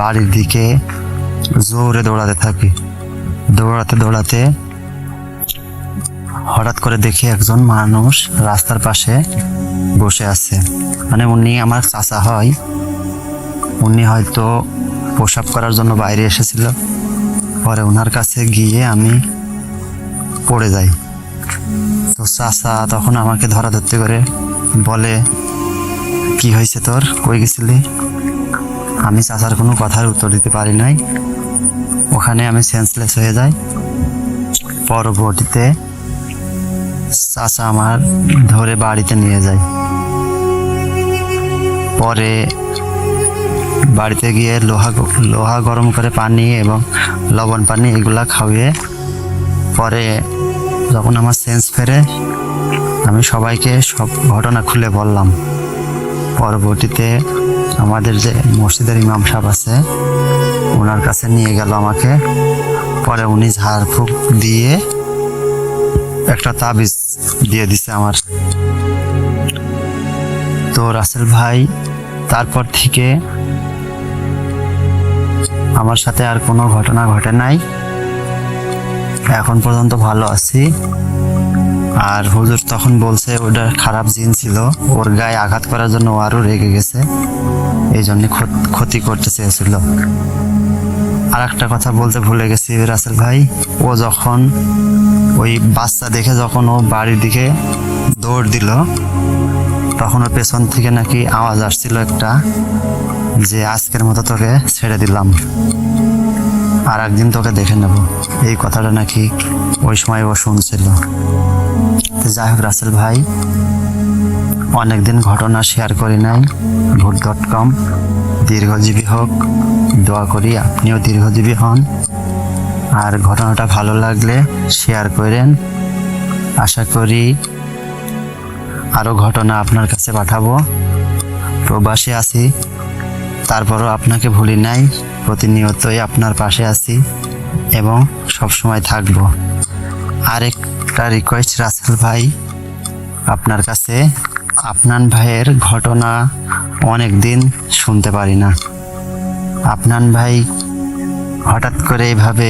বাড়ির দিকে জোরে দৌড়াতে থাকি। দৌড়াতে হঠাৎ করে দেখি একজন মানুষ রাস্তার পাশে বসে আছে। মানে উনি আমার চাচা হয়, উনি হয়তো প্রসাব করার জন্য বাইরে এসেছিল। পরে ওনার কাছে গিয়ে আমি পড়ে যাই। তো চাচা তখন আমাকে ধরতে করে বলে, কি হয়েছে তোর, কই গেছিলি? আমি চাচার কোনো কথার উত্তর দিতে পারি নাই, ওখানে আমি সেন্সলেস হয়ে যাই। পরবর্তীতে চাচা আমার ধরে বাড়িতে নিয়ে যায়। পরে বাড়িতে গিয়ে লোহা গরম করে পানি এবং লবণ পানি এগুলা খাওয়িয়ে পরে যখন আমার সেন্স ফেরে আমি সবাইকে সব ঘটনা খুলে বললাম। পরবর্তীতে আমাদের যে মসজিদের ইমাম সাহেব আছে ওনার কাছে নিয়ে গেল আমাকে। পরে উনি ঝাড়ফুঁক দিয়ে একটা তাবিজ দিয়ে দিছে আমার। তো রাসেল ভাই, তারপর থেকে আমার সাথে আর কোনো ঘটনা ঘটে নাই, এখন পর্যন্ত ভালো আছি। আর হুজুর তখন বলছে ওটা খারাপ জিন ছিল, ওর গায়ে আঘাত করার জন্য ও আরও রেগে গেছে, এই জন্য ক্ষতি করতে চেয়েছিল। আর একটা কথা বলতে ভুলে গেছি রাসেল ভাই, ও যখন ওই বাচ্চা দেখে যখন ও বাড়ির দিকে দৌড় দিল তখন ওর পেছন থেকে নাকি আওয়াজ আসছিল একটা, যে আজকের মতো তোকে ছেড়ে দিলাম, আর একদিন তোকে দেখে নেব। এই কথাটা নাকি ওই সময় ও শুনছিল। তো যাই হোক রাসেল ভাই, অনেকদিন ঘটনা শেয়ার করি নাই। ভূত.com দীর্ঘজীবী হোক, দোয়া করি আপনিও দীর্ঘজীবী হন। আর ঘটনাটা ভালো লাগলে শেয়ার করেন। আশা করি আরও ঘটনা আপনার কাছে পাঠাবো। প্রবাসী আছি, তারপরও আপনাকে ভুলি নাই, প্রতিনিয়তই আপনার পাশে আছি এবং সবসময় থাকবো। আরেকটা রিকোয়েস্ট রাসেল ভাই আপনার কাছে, আপনার ভাইয়ের ঘটনা অনেক দিন শুনতে পারি না। আপনার ভাই হঠাৎ করে এইভাবে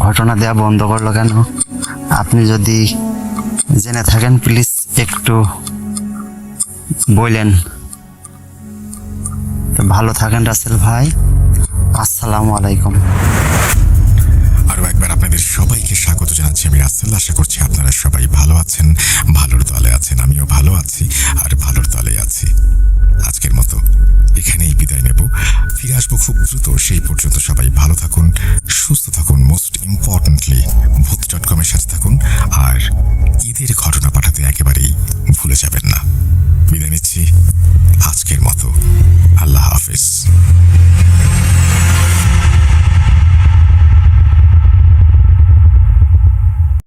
ঘটনা দেওয়া বন্ধ করলো কেন? আপনি যদি জেনে থাকেন প্লিজ একটু বললেন। তো ভালো থাকেন রাসেল ভাই, আসসালামু আলাইকুম।
আরও একবার আপনাদের সবাইকে স্বাগত জানাচ্ছি আমি রাসেল। আশা করছি আপনারা সবাই ভালো আছেন, ভালোর দলে আছেন। আমিও ভালো আছি আর ভালোর দলে আছি। আজকের মতো এখানেই বিদায় নেব, ফিরে আসবো খুব দ্রুত। সেই পর্যন্ত